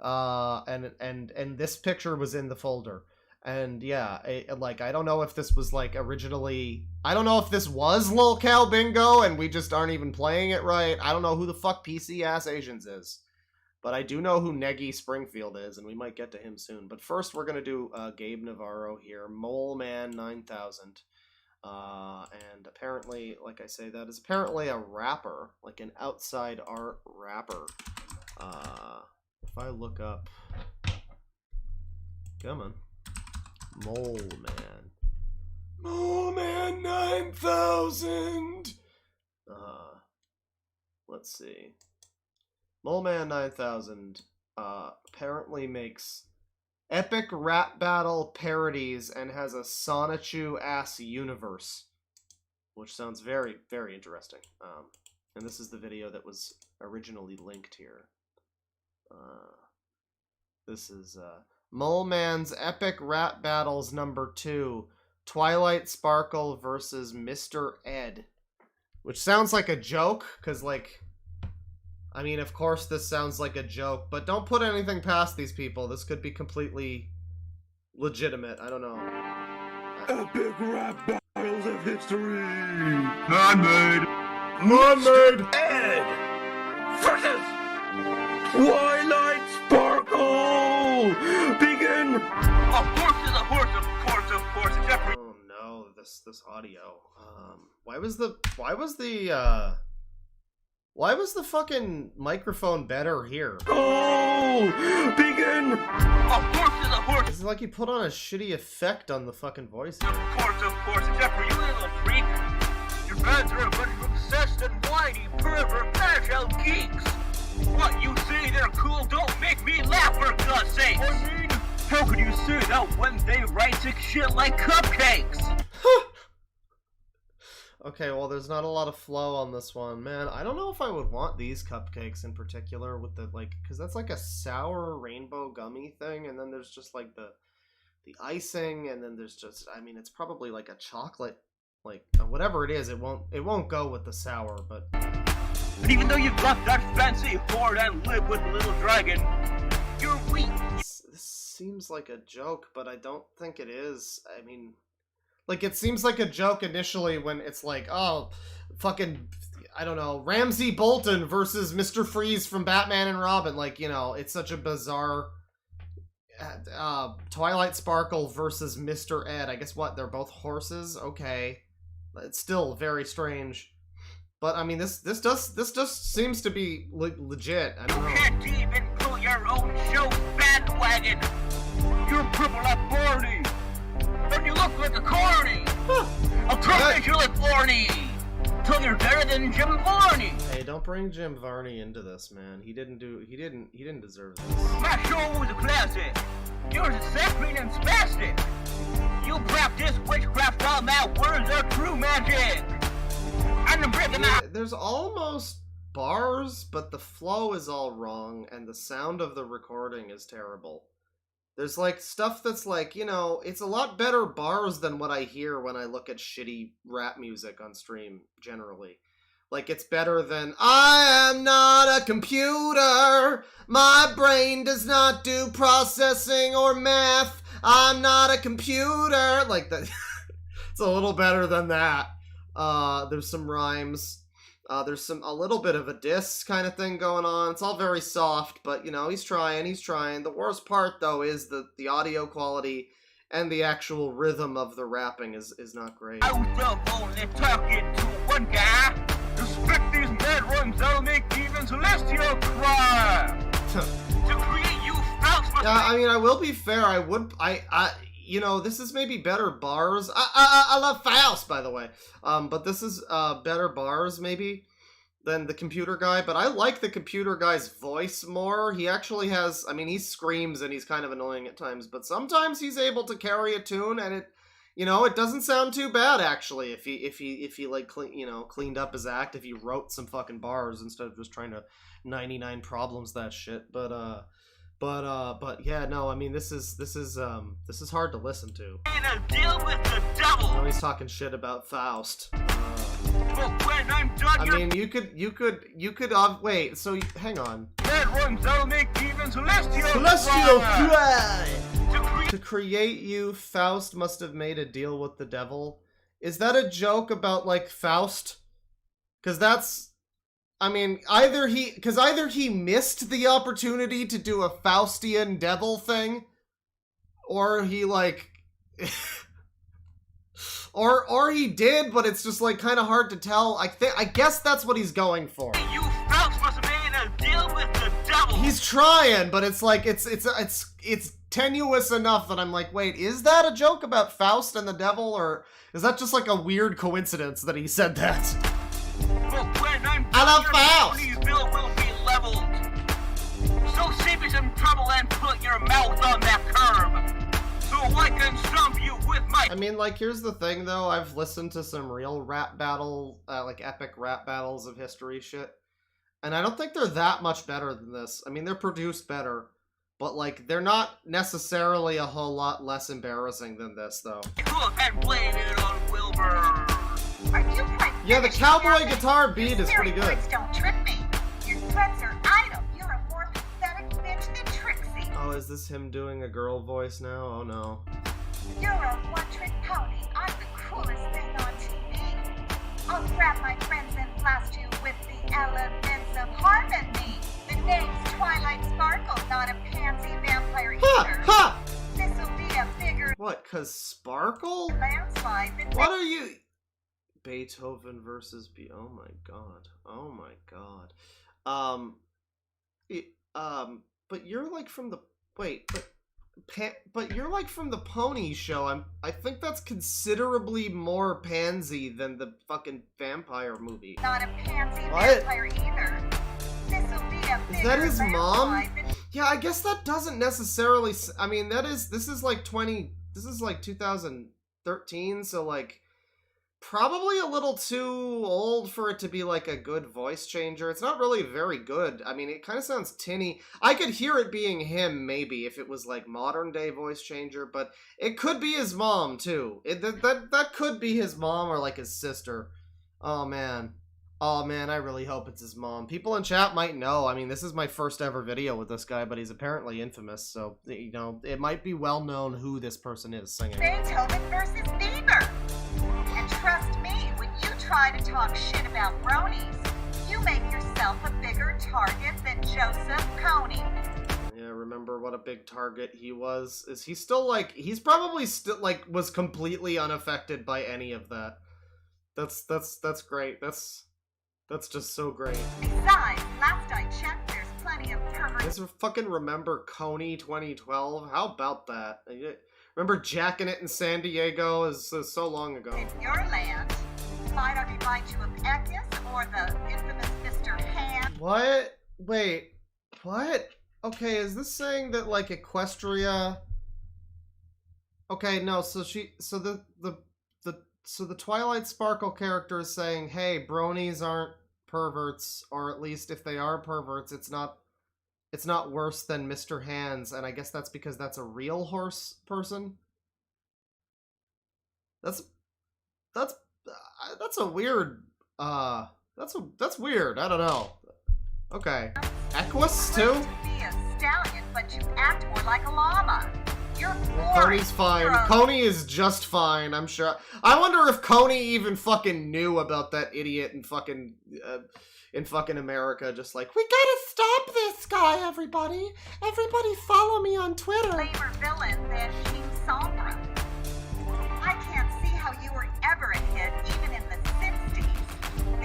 And this picture was in the folder. And yeah, I don't know if this was like originally, I don't know if this was Lil Cal Bingo and we just aren't even playing it right. I don't know who the fuck PC ass Asians is, but I do know who Negi Springfield is, and we might get to him soon. But first we're gonna do Gabe Navarro here, Moleman 9000, and apparently, like I say, that is apparently a rapper, like an outside art rapper. If I look up, come on. Moleman 9000. Let's see. Moleman 9000 apparently makes epic rap battle parodies and has a Sonichu ass universe, which sounds very, very interesting. And this is the video that was originally linked here. This is Moleman's Epic Rap Battles #2, Twilight Sparkle versus Mr. Ed. Which sounds like a joke, because, like, I mean, of course this sounds like a joke, but don't put anything past these people. This could be completely legitimate. I don't know. Epic rap battles of history! Man-made! Ed versus Twilight Sparkle! Begin! A horse is a horse, of course, except for... Oh no, this audio. Why was the fucking microphone better here? Go! Begin! A horse is a horse, It's like you put on a shitty effect on the fucking voice. of course, except for you little freak. Your fans are a bunch of obsessed and whiny, pervert, bash-out geeks. What, you say they're cool? Don't make me laugh, for God's sake! I mean, how could you say that when they write sick shit like cupcakes? Okay, well, there's not a lot of flow on this one. Man, I don't know if I would want these cupcakes in particular with the, like, because that's like a sour rainbow gummy thing, and then there's just, like, the icing, and then there's just, I mean, it's probably like a chocolate, like, whatever it is, it won't go with the sour, but... And even though you've got that fancy hoard and live with the little dragon, you're weak. This seems like a joke, but I don't think it is. I mean... Like, it seems like a joke initially when it's like, oh, fucking, I don't know, Ramsay Bolton versus Mr. Freeze from Batman and Robin. Like, you know, it's such a bizarre... Twilight Sparkle versus Mr. Ed. I guess what? They're both horses? Okay. It's still very strange. But, I mean, this just seems to be legit. I don't know. You can't even pull your own show bandwagon. You're purple like Barney. And you look like a corny! I'll turn you like Barney! Till you're better than Jim Varney! Hey, don't bring Jim Varney into this, man. He didn't deserve this. My show was a classic! Yours is saccharine and spastic! You practice witchcraft while my words are true magic! And I'm breaking out! There's almost bars, but the flow is all wrong, and the sound of the recording is terrible. There's, like, stuff that's, like, you know, it's a lot better bars than what I hear when I look at shitty rap music on stream, generally. Like, it's better than, I am not a computer, my brain does not do processing or math, I'm not a computer, like, that. It's a little better than that. There's some rhymes. There's a little bit of a diss kind of thing going on. It's all very soft, but, you know, he's trying. The worst part, though, is the audio quality and the actual rhythm of the rapping is not great. I was only talking to one guy. Respect these mad rhymes, that'll make even celestial cry. To create you Faust. Yeah, I mean, I will be fair. You know, this is maybe better bars. I love Faust, by the way. But this is better bars, maybe, than the computer guy. But I like the computer guy's voice more. He actually has, I mean, he screams and he's kind of annoying at times. But sometimes he's able to carry a tune and it, you know, it doesn't sound too bad, actually. If he like, cleaned up his act, if he wrote some fucking bars instead of just trying to 99 problems that shit. But yeah, no, I mean, this is hard to listen to. Deal with the devil. I know he's talking shit about Faust. But when I'm done, I mean, you could, wait, so, hang on. mad rhymes, that'll make even celestial cry! cry. To create you, Faust must have made a deal with the devil. Is that a joke about, like, Faust? Because that's... I mean, either he missed the opportunity to do a Faustian devil thing, or he, like, or he did, but it's just, like, kind of hard to tell. I guess that's what he's going for. You Faust must have made a deal with the devil. He's trying, but it's like, it's tenuous enough that I'm like, wait, is that a joke about Faust and the devil, or is that just, like, a weird coincidence that he said that? But when I'm I love done, Faust! your bill will be leveled. So save me some trouble and put your mouth on that curb, so I can stomp you with my... I mean, like, here's the thing, though. I've listened to some real rap battle, like, epic rap battles of history shit. And I don't think they're that much better than this. I mean, they're produced better, but like they're not necessarily a whole lot less embarrassing than this, though. Cook and blame it on Wilbur. Are you quite Yeah, the finished cowboy yet? guitar beat Your is pretty scary good. words don't trick me. Your threats are idle. You're a more pathetic bitch than Trixie. Oh, is this him doing a girl voice now? Oh no. You're a one-trick pony. I'm the coolest thing on TV. I'll grab my friends and blast you with the elements of harmony. The name's Twilight Sparkle, not a pansy vampire Ha! either. Ha! This'll be a bigger What, cause Sparkle? landslide than What are you... Beethoven versus oh my god. Oh my god. But you're like from the... Wait, but you're like from the Pony Show. I think that's considerably more pansy than the fucking vampire movie. not a pansy What? vampire either. This'll be a Is bigger that his mom? landslide than Yeah, I guess that doesn't necessarily... I mean, this is like 2013, so like... Probably a little too old for it to be like a good voice changer. It's not really very good. I mean, it kind of sounds tinny. I could hear it being him, maybe, if it was like modern day voice changer, but it could be his mom, too. That could be his mom or like his sister. Oh, man. Oh, man, I really hope it's his mom. People in chat might know. I mean, this is my first ever video with this guy, but he's apparently infamous, so, you know, it might be well known who this person is singing. Beethoven versus Bieber. And trust me, when you try to talk shit about bronies, you make yourself a bigger target than Joseph Kony. Yeah, remember what a big target he was? Is he still like... He's probably still like was completely unaffected by any of that. That's great. That's just so great. Besides, last I checked, there's plenty of You perverts guys fucking remember Coney 2012? How about that? Remember jacking it in San Diego? Is so long ago. in your land. Might I remind you of Ekis or the infamous Mr. Hand? What? Wait. What? Okay, is this saying that like Equestria... Okay, no, so the Twilight Sparkle character is saying, hey, bronies aren't perverts, or at least if they are perverts, it's not worse than Mr. Hands, and I guess that's because that's a real horse person. That's a weird, that's weird, I don't know. Okay. Equus, too? To be a stallion, but you act more like a llama. You're boring. Coney's fine. You're a- Coney is just fine, I'm sure. I wonder if Coney even fucking knew about that idiot in fucking America, just like, we gotta stop this guy, everybody. Everybody follow me on Twitter. lamer villain than King Sombra. I can't see how you were ever a hit, even in the 60s.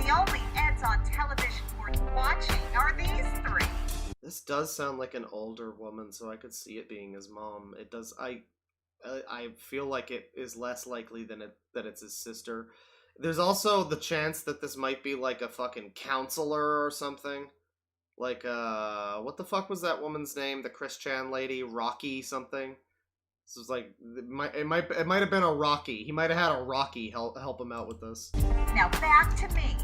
The only ads on television worth watching are these three. This does sound like an older woman, so I could see it being his mom. It does. I feel like it is less likely that it's his sister. There's also the chance that this might be like a fucking counselor or something. Like, what the fuck was that woman's name? The Chris Chan lady, Rocky something. This was like, it might have been a Rocky. He might have had a Rocky help him out with this. Now back to me.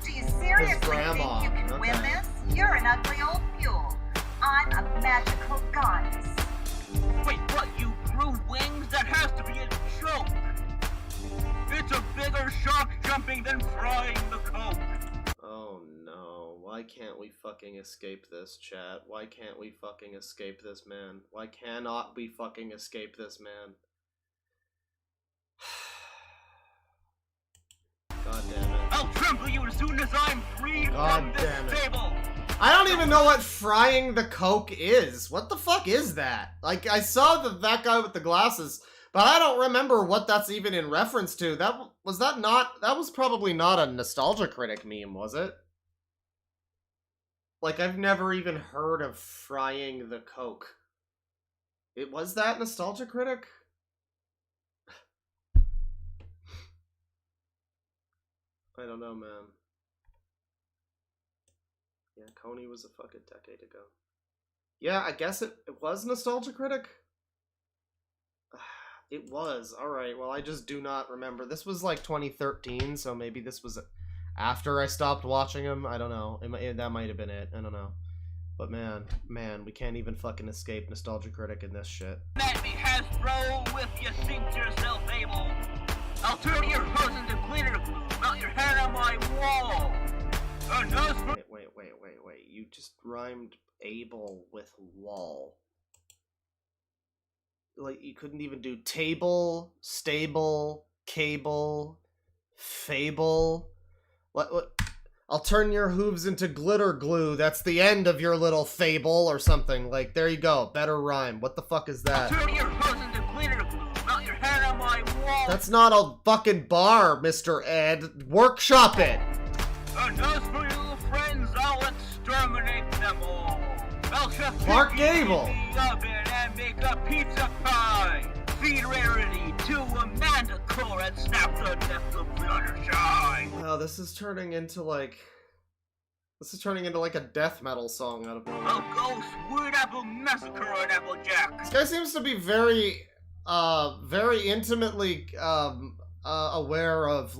Do you seriously grandma. think you can win Okay. this? You're an ugly old mule. I'm a magical goddess. Wait, what? You grew wings? That has to be a joke. It's a bigger shark jumping than frying the Coke. Oh no, why can't we fucking escape this, chat? Why can't we fucking escape this man? Why cannot we fucking escape this man? God damn it. I'll trample you as soon as I'm freed God from damn this it. table. I don't even know what frying the Coke is. What the fuck is that? Like, I saw that guy with the glasses, but I don't remember what that's even in reference to. That was probably not a Nostalgia Critic meme, was it? Like, I've never even heard of frying the Coke. It was that Nostalgia Critic? I don't know, man. Yeah, Coney was a fucking decade ago. Yeah, I guess it was Nostalgia Critic? It was. Alright, well, I just do not remember. This was like 2013, so maybe this was after I stopped watching him. I don't know. That might have been it. I don't know. But man, we can't even fucking escape Nostalgia Critic in this shit. Let me Hasbro with you think yourself able. I'll turn your hose into glitter glue, melt your hair on my wall. Wait. You just rhymed able with wall. Like, you couldn't even do table, stable, cable, fable. What? I'll turn your hooves into glitter glue. That's the end of your little fable or something. Like, there you go. Better rhyme. What the fuck is that? I'll turn your hose into glitter glue, melt your hair on my wall. That's not a fucking bar, Mr. Ed. Workshop it. And as for your little friends, I'll exterminate them all. I'll just Clark Gable. in the oven and make a pizza pie. Feed rarity to Amanda Core and snap the neck of Fluttershy. Wow, this is turning into like a death metal song out of nowhere. I'll go Squid Apple Massacre on Applejack. This guy seems to be very intimately aware of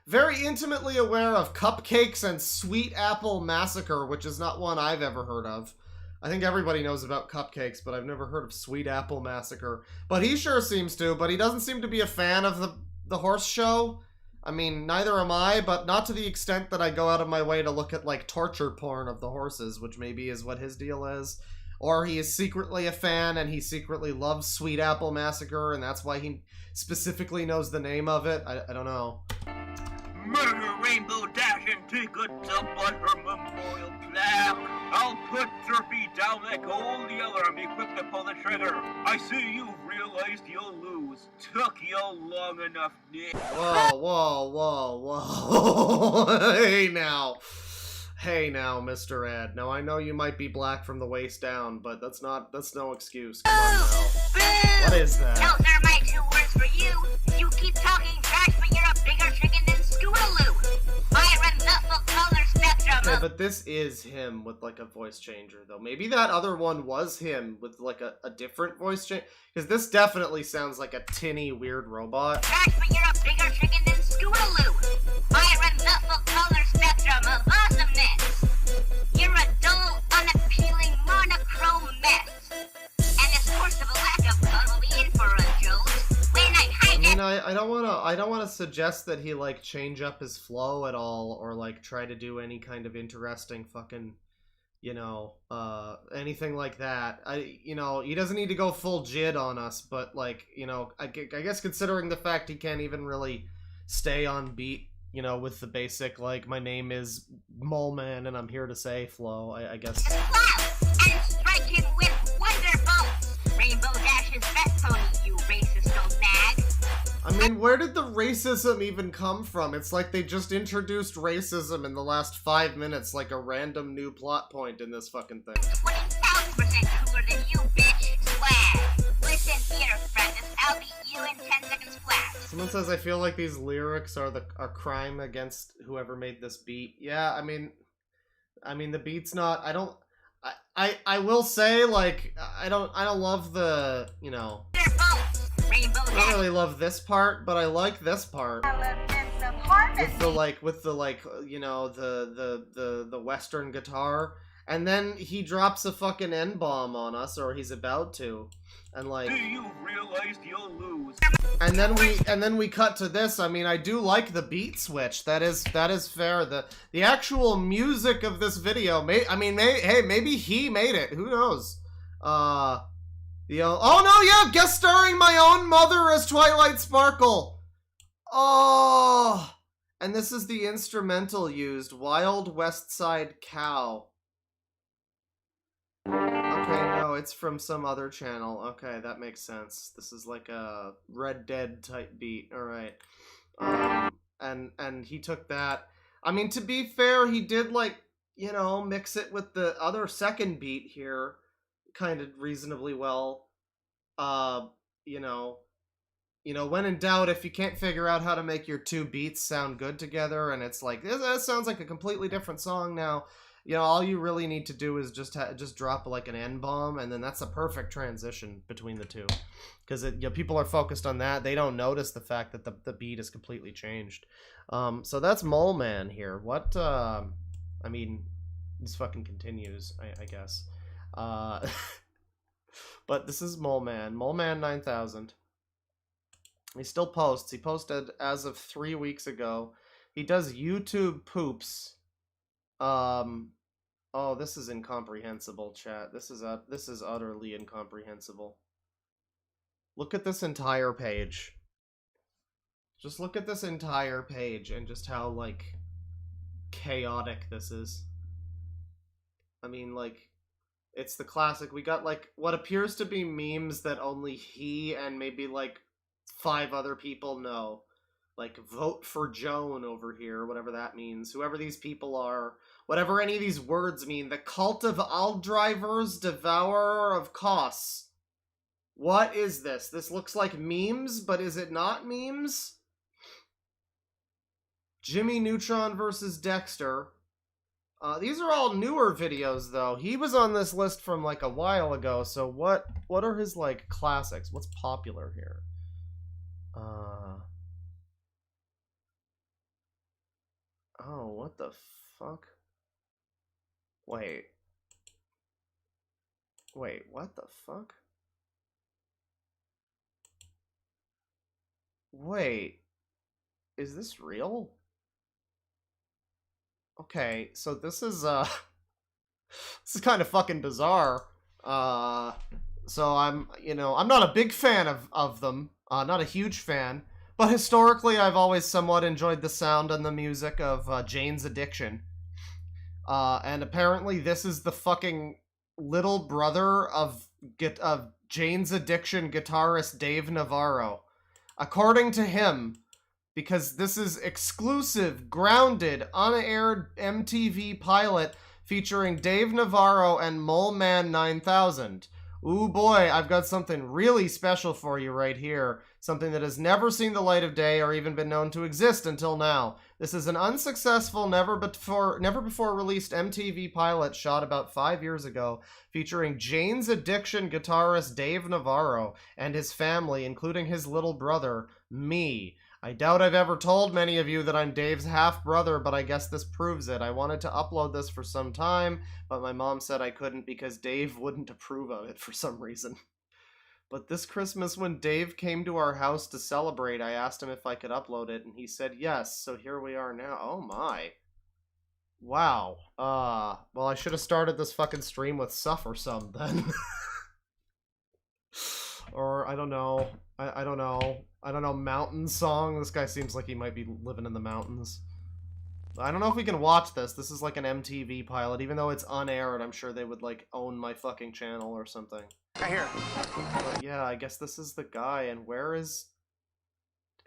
very intimately aware of Cupcakes and Sweet Apple Massacre, which is not one I've ever heard of. I think everybody knows about Cupcakes, but I've never heard of Sweet Apple Massacre. But he sure seems to, but he doesn't seem to be a fan of the horse show. I mean, neither am I, but not to the extent that I go out of my way to look at, like, torture porn of the horses, which maybe is what his deal is. Or he is secretly a fan, and he secretly loves Sweet Apple Massacre, and that's why he specifically knows the name of it. I don't know. Murder Rainbow Dash and take a dump on her memorial plaque. I'll put Derpy down like old Yeller and be quick to pull the trigger. I see you've realized you'll lose. Took you long enough, Nick. Whoa. Hey now, Mr. Ed. Now, I know you might be black from the waist down, but that's no excuse. Come on now. What is that? Those are my 2 words for you. You keep talking trash, but you're a bigger chicken than Scootaloo. Byron Nuffle color spectrum. Okay, but this is him with, like, a voice changer, though. Maybe that other one was him with, like, a different voice change. Because this definitely sounds like a tinny, weird robot. Trash, but you're a bigger chicken than Scootaloo. Byron Nuffle color spectrum of awesomeness. You're a dull, unappealing, monochrome mess. And this course of a lack of fun will be in for a jolt. When I mean, I don't wanna suggest that he, like, change up his flow at all, or, like, try to do any kind of interesting fucking, you know, anything like that. You know, he doesn't need to go full Jid on us, but, like, you know, I guess considering the fact he can't even really stay on beat, you know, with the basic, like, my name is Moleman and I'm here to say flow, I guess. and strike him with wonderful Rainbow Dash's best pony, you racist old nag. I mean, where did the racism even come from? It's like they just introduced racism in the last 5 minutes, like a random new plot point in this fucking thing. 20,000% cooler than you, bitch. Swag. Listen here, friends. I'll beat you in 10 seconds flat. Someone says, I feel like these lyrics are crime against whoever made this beat. Yeah, I mean, the beat's not, I will say, like, I don't love the, you know, I don't really love this part, but I like this part. Elements of harmony. With the like, you know, the Western guitar. And then he drops a fucking N-bomb on us, or he's about to. And like, Do you realize you'll lose? and then we cut to this. I mean, I do like the beat switch. That is fair. The actual music of this video, hey, maybe he made it. Who knows? You know, oh no, yeah, guest starring my own mother as Twilight Sparkle. Oh, and this is the instrumental used, Wild West Side Cow. Okay, no, it's from some other channel. Okay, that makes sense. This is like a Red Dead type beat. All right. And he took that. I mean, to be fair, he did, like, you know, mix it with the other second beat here kind of reasonably well. You know, when in doubt, if you can't figure out how to make your 2 beats sound good together, and it's like, this sounds like a completely different song now, you know, all you really need to do is just drop like an N-bomb, and then that's a perfect transition between the two. Because you know, people are focused on that. They don't notice the fact that the beat is completely changed. So that's Mole Man here. What, I mean, this fucking continues, I guess. But this is Mole Man. Mole Man 9000. He still posts. He posted as of 3 weeks ago. He does YouTube poops. Oh, this is incomprehensible, chat. This is utterly incomprehensible. Look at this entire page. Just look at this entire page and just how, like, chaotic this is. I mean, like, it's the classic. We got, like, what appears to be memes that only he and maybe, like, 5 other people know. Like, vote for Joan over here, whatever that means. Whoever these people are. Whatever any of these words mean. The cult of Aldrivers, devourer of costs. What is this? This looks like memes, but is it not memes? Jimmy Neutron versus Dexter. These are all newer videos, though. He was on this list from, like, a while ago, so what are his, like, classics? What's popular here? Oh, what the fuck? Wait, what the fuck? Wait, is this real? Okay, so this is, this is kind of fucking bizarre. So I'm not a big fan of them, not a huge fan. But historically, I've always somewhat enjoyed the sound and the music of Jane's Addiction. And apparently this is the fucking little brother of Jane's Addiction guitarist Dave Navarro. According to him, because this is exclusive, grounded, unaired MTV pilot featuring Dave Navarro and Mole Man 9000. Ooh boy, I've got something really special for you right here. Something that has never seen the light of day or even been known to exist until now. This is an unsuccessful, never before released MTV pilot shot about 5 years ago, featuring Jane's Addiction guitarist Dave Navarro and his family, including his little brother, me. I doubt I've ever told many of you that I'm Dave's half-brother, but I guess this proves it. I wanted to upload this for some time, but my mom said I couldn't because Dave wouldn't approve of it for some reason. But this Christmas, when Dave came to our house to celebrate, I asked him if I could upload it, and he said yes, so here we are now. Oh my. Wow. Well, I should have started this fucking stream with Suffer Some, then. Or, I don't know. I don't know. I don't know, mountain song? This guy seems like he might be living in the mountains. I don't know if we can watch this. This is like an MTV pilot. Even though it's unaired, I'm sure they would, like, own my fucking channel or something. Right here. But yeah, I guess this is the guy, and where is...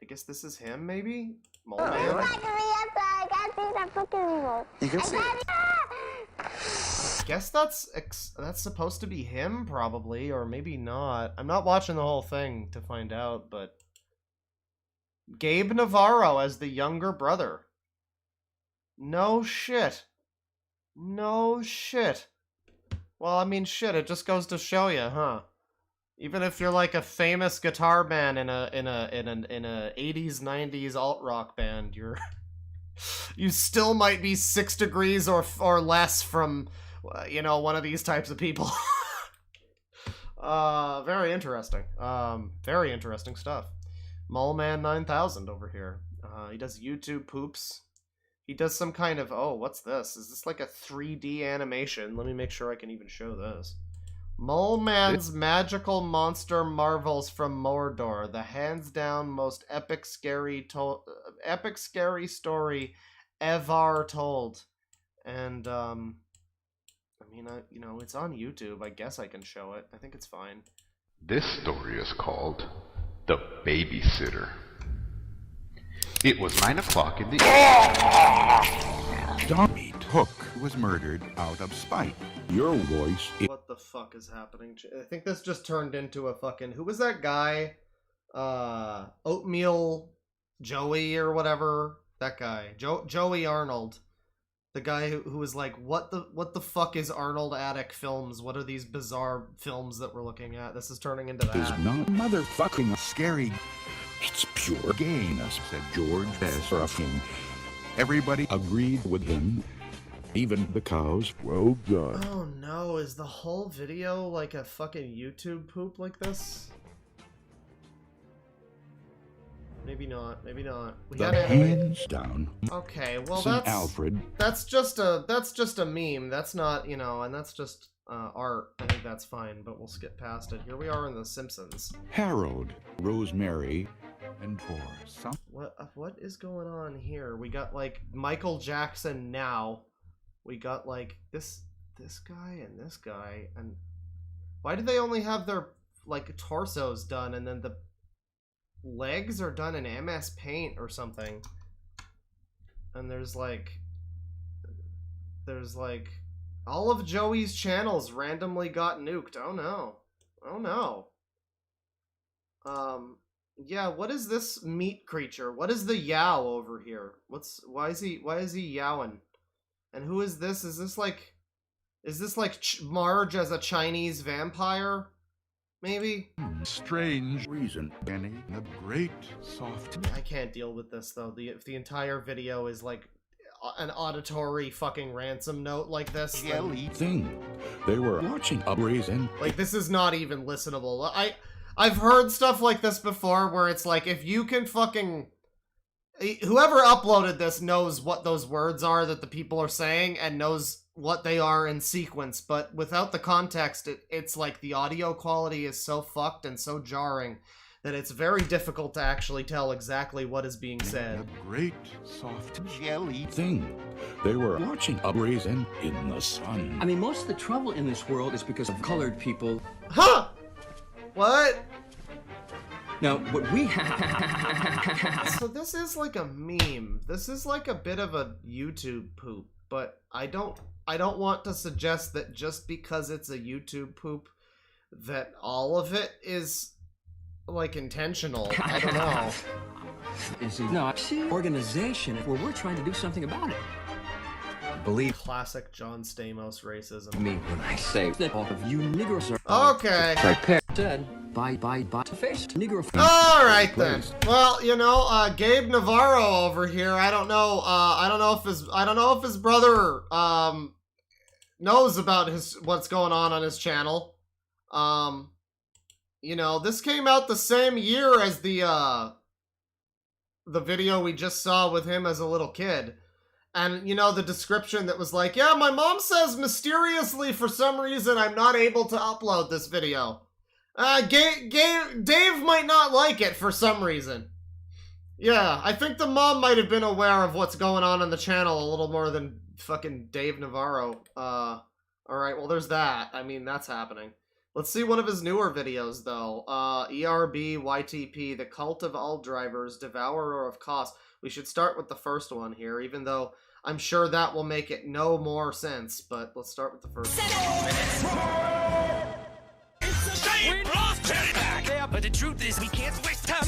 I guess this is him, maybe? Mole Man? You can see it. I guess that's supposed to be him, probably, or maybe not. I'm not watching the whole thing to find out, but... Gabe Navarro as the younger brother. No shit. No shit. Well, I mean, shit, it just goes to show you, huh? Even if you're like a famous guitar band in a 80s, 90s alt-rock band, you still might be 6 degrees or less from, you know, one of these types of people. Very interesting. Very interesting stuff. Mole Man 9000 over here. He does YouTube poops. He does some kind of... Oh, what's this? Is this like a 3D animation? Let me make sure I can even show this. Mole Man's Magical Monster Marvels from Mordor. The hands-down most epic scary story ever told. And, I mean, you know, it's on YouTube. I guess I can show it. I think it's fine. This story is called The Babysitter. It was 9 o'clock in the Dummy Hook was murdered out of spite. Your voice. What the fuck is happening? I think this just turned into a fucking... Who was that guy? Oatmeal Joey or whatever. That guy. Joey Arnold. The guy who was like, what the fuck is Arnold Attic Films? What are these bizarre films that we're looking at? This is turning into Is that. not motherfucking scary. It's pure gayness, said George King. Everybody agreed with him. Even the cows. Well done. Oh no, is the whole video like a fucking YouTube poop like this? Maybe not, maybe not. We The gotta... hands down. Okay, well St. that's... Alfred. That's just a meme. That's not, you know, and that's just art. I think that's fine, but we'll skip past it. Here we are in The Simpsons. Harold. Rosemary. And for some... What is going on here? We got like Michael Jackson now. We got like this guy and this guy, and why do they only have their like torsos done and then the legs are done in MS Paint or something? And there's like all of Joey's channels randomly got nuked. Oh no. Oh no. Yeah, what is this meat creature? What is the yow over here? Why is he yowing? And who is this? Is this like Marge as a Chinese vampire? Maybe? Strange reason. Benny, the great soft... I can't deal with this though. If the entire video is like an auditory fucking ransom note like this, then... thing. They were watching a brazen... Like, this is not even listenable. I've heard stuff like this before where it's like, if you can fucking... Whoever uploaded this knows what those words are that the people are saying and knows what they are in sequence, but without the context, it's like the audio quality is so fucked and so jarring that it's very difficult to actually tell exactly what is being said. The great soft jelly thing. They were watching a brazen in the sun. I mean, most of the trouble in this world is because of colored people. Huh? What? Now, what we have... So this is like a meme. This is like a bit of a YouTube poop, but I don't want to suggest that just because it's a YouTube poop that all of it is like intentional. I don't know. No, see, organization where we're trying to do something about it. Believe Classic John Stamos racism. me when I say that all of you niggers are... Okay. Prepared. Said, bye, to face Negro... Alright then. Well, you know, Gabe Navarro over here, I don't know if his brother, knows about what's going on his channel. You know, this came out the same year as the video we just saw with him as a little kid. And, you know, the description that was like, yeah, my mom says mysteriously for some reason I'm not able to upload this video. Dave might not like it for some reason. Yeah, I think the mom might have been aware of what's going on the channel a little more than fucking Dave Navarro. Alright, well there's that. I mean, that's happening. Let's see one of his newer videos, though. ERB, YTP, The Cult of All Drivers, Devourer of Cost. We should start with the first one here, even though I'm sure that will make it no more sense, but let's start with the first one. Yeah, but the truth is we can't waste time.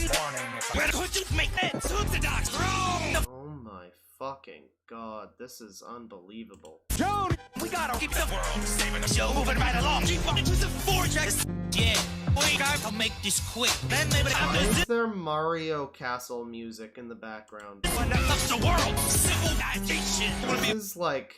Oh my fucking god, this is unbelievable. Dude, we gotta keep the world saving the show moving right along. Keep up with the vortex. Yeah, we gotta make this quick. Then maybe Is there Mario Castle music in the background? when that loves the world, civilization. This is like...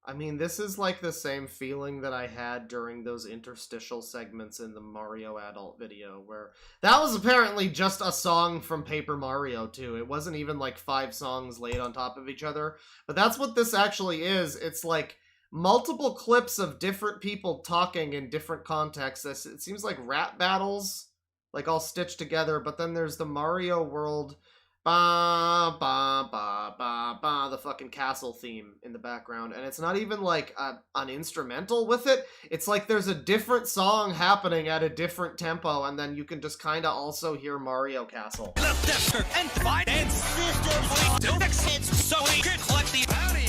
I mean, this is like the same feeling that I had during those interstitial segments in the Mario adult video, where that was apparently just a song from Paper Mario 2. It wasn't even like 5 songs laid on top of each other, but that's what this actually is. It's like multiple clips of different people talking in different contexts. It seems like rap battles, like all stitched together, but then there's the Mario World... Ba ba ba ba ba, the fucking castle theme in the background, and it's not even like an instrumental with it. It's like there's a different song happening at a different tempo, and then you can just kind of also hear Mario Castle. And finance systems. Don't accept so we can collect the bounty.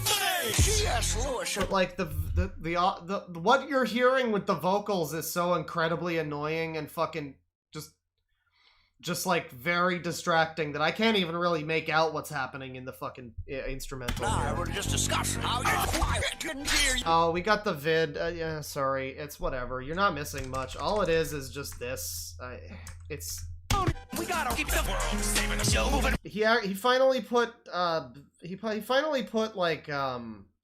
Yes, Lewis. But like the what you're hearing with the vocals is so incredibly annoying and fucking just like very distracting that I can't even really make out what's happening in the fucking instrumental. We're just discussing how you couldn't hear you. Oh, we got the vid. Yeah, sorry. It's whatever. You're not missing much. All it is just this. It's. We gotta keep the world saving the show moving. He finally put he finally put like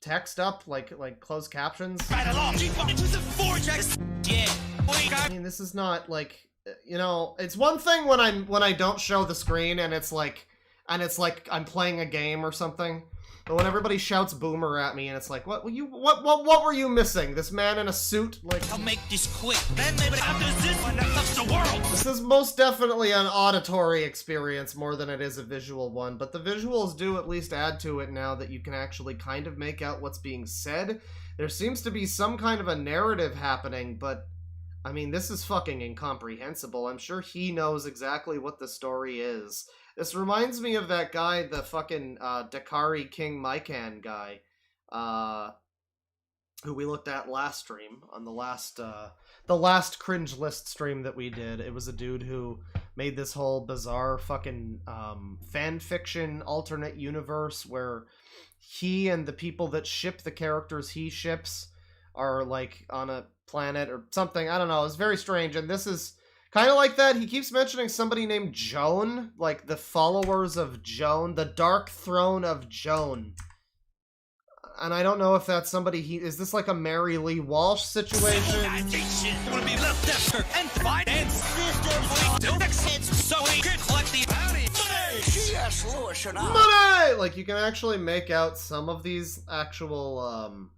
text up like closed captions. Right along. Keep up to the vortex. Yeah. I mean, this is not like, you know, it's one thing when I don't show the screen and it's like I'm playing a game or something. But when everybody shouts boomer at me and it's like, what were you missing? This man in a suit, like. I'll make this quick. Then maybe after this one that touch the world. This is most definitely an auditory experience more than it is a visual one, but the visuals do at least add to it now that you can actually kind of make out what's being said. There seems to be some kind of a narrative happening, but I mean, this is fucking incomprehensible. I'm sure he knows exactly what the story is. This reminds me of that guy, the fucking Dakari King Mycan guy, who we looked at last stream, on the last cringe list stream that we did. It was a dude who made this whole bizarre fucking fan fiction alternate universe where he and the people that ship the characters he ships are like on a planet or something. I don't know. It's very strange, and this is kind of like that. He keeps mentioning somebody named Joan, like the followers of Joan, the Dark Throne of Joan. And I don't know if that's somebody is this like a Mary Lee Walsh situation? Money! Like, you can actually make out some of these actual,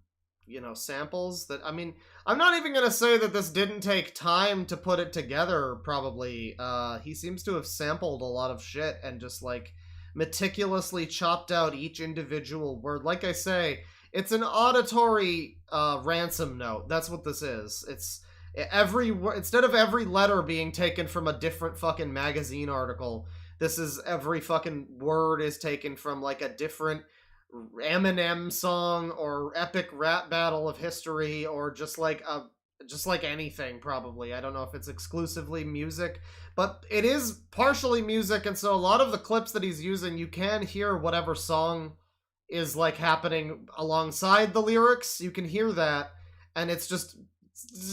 you know, samples that, I mean, I'm not even gonna say that this didn't take time to put it together, probably. He seems to have sampled a lot of shit and just, like, meticulously chopped out each individual word. Like I say, it's an auditory, ransom note. That's what this is. It's instead of every letter being taken from a different fucking magazine article, this is every fucking word is taken from, like, a different Eminem song or epic rap battle of history, or just like anything, probably. I don't know if it's exclusively music, but it is partially music, and so a lot of the clips that he's using, you can hear whatever song is like happening alongside the lyrics. You can hear that, and it's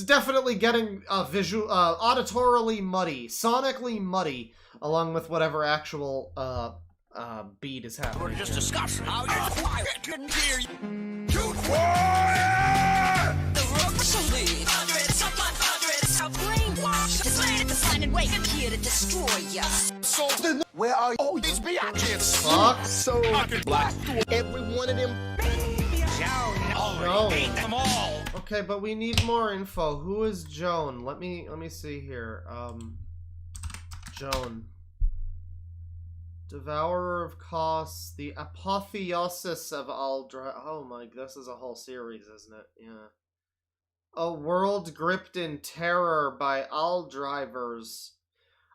definitely getting visual, auditorily muddy, sonically muddy, along with whatever actual beat is happening. We're just discussing how you couldn't hear you. The hundreds upon hundreds of brainwash. This land is finding way here to destroy us. So where are all these biatches? Fuck. So fucking black. Every one of them. Already ate them all. Okay, but we need more info. Who is Joan? Let me see here. Joan. Devourer of Costs, the apotheosis of all oh my, this is a whole series, isn't it? Yeah. A world gripped in terror by all drivers.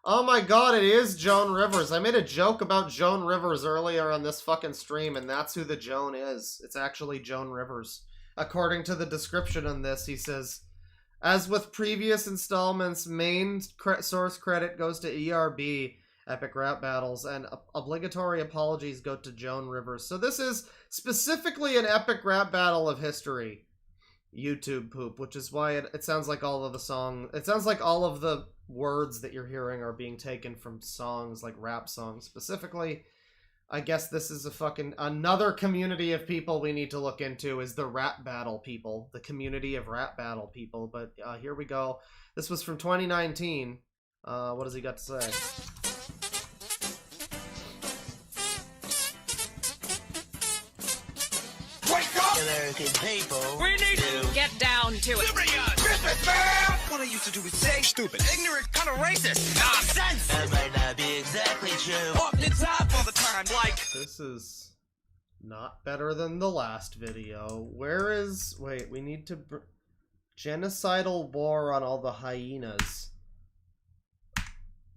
Oh my god, it is Joan Rivers. I made a joke about Joan Rivers earlier on this fucking stream, and that's who the Joan is. It's actually Joan Rivers. According to the description on this, he says, as with previous installments, main source credit goes to ERB, Epic Rap Battles, and obligatory apologies go to Joan Rivers. So this is specifically an epic rap battle of history. YouTube poop, which is why it sounds like all of the song, it sounds like all of the words that you're hearing are being taken from songs, like rap songs specifically. I guess this is another community of people we need to look into, is the rap battle people, the community of rap battle people. But here we go. This was from 2019. What does he got to say? American people. We need to get down to it. Christmas, man! What I used to do is say stupid, ignorant, kind of racist. Nonsense! That might not be exactly true. Up the top all the time, like. This is not better than the last video. Where is... Wait, we need to... Genocidal war on all the hyenas.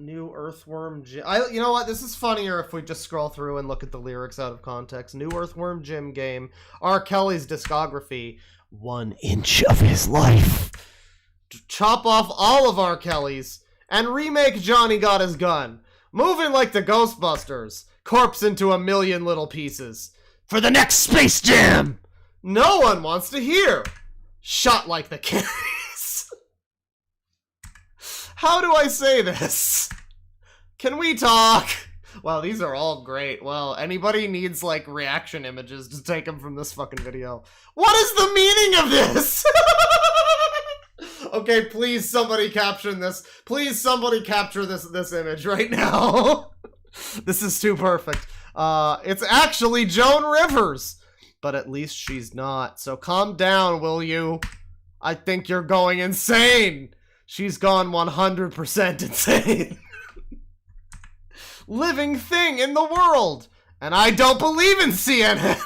New Earthworm Jim. You know what? This is funnier if we just scroll through and look at the lyrics out of context. New Earthworm Jim game. R. Kelly's discography. 1 inch of his life. Chop off all of R. Kelly's and remake Johnny Got His Gun. Moving like the Ghostbusters. Corpse into a million little pieces. For the next Space Jam! No one wants to hear. Shot like the Kennedys. How do I say this? Can we talk? Wow, these are all great. Well, anybody needs, like, reaction images to take them from this fucking video. What is the meaning of this? Okay, please somebody caption this. Please somebody capture this image right now. This is too perfect. It's actually Joan Rivers. But at least she's not. So calm down, will you? I think you're going insane. She's gone 100% insane. Living thing in the world. And I don't believe in CNN.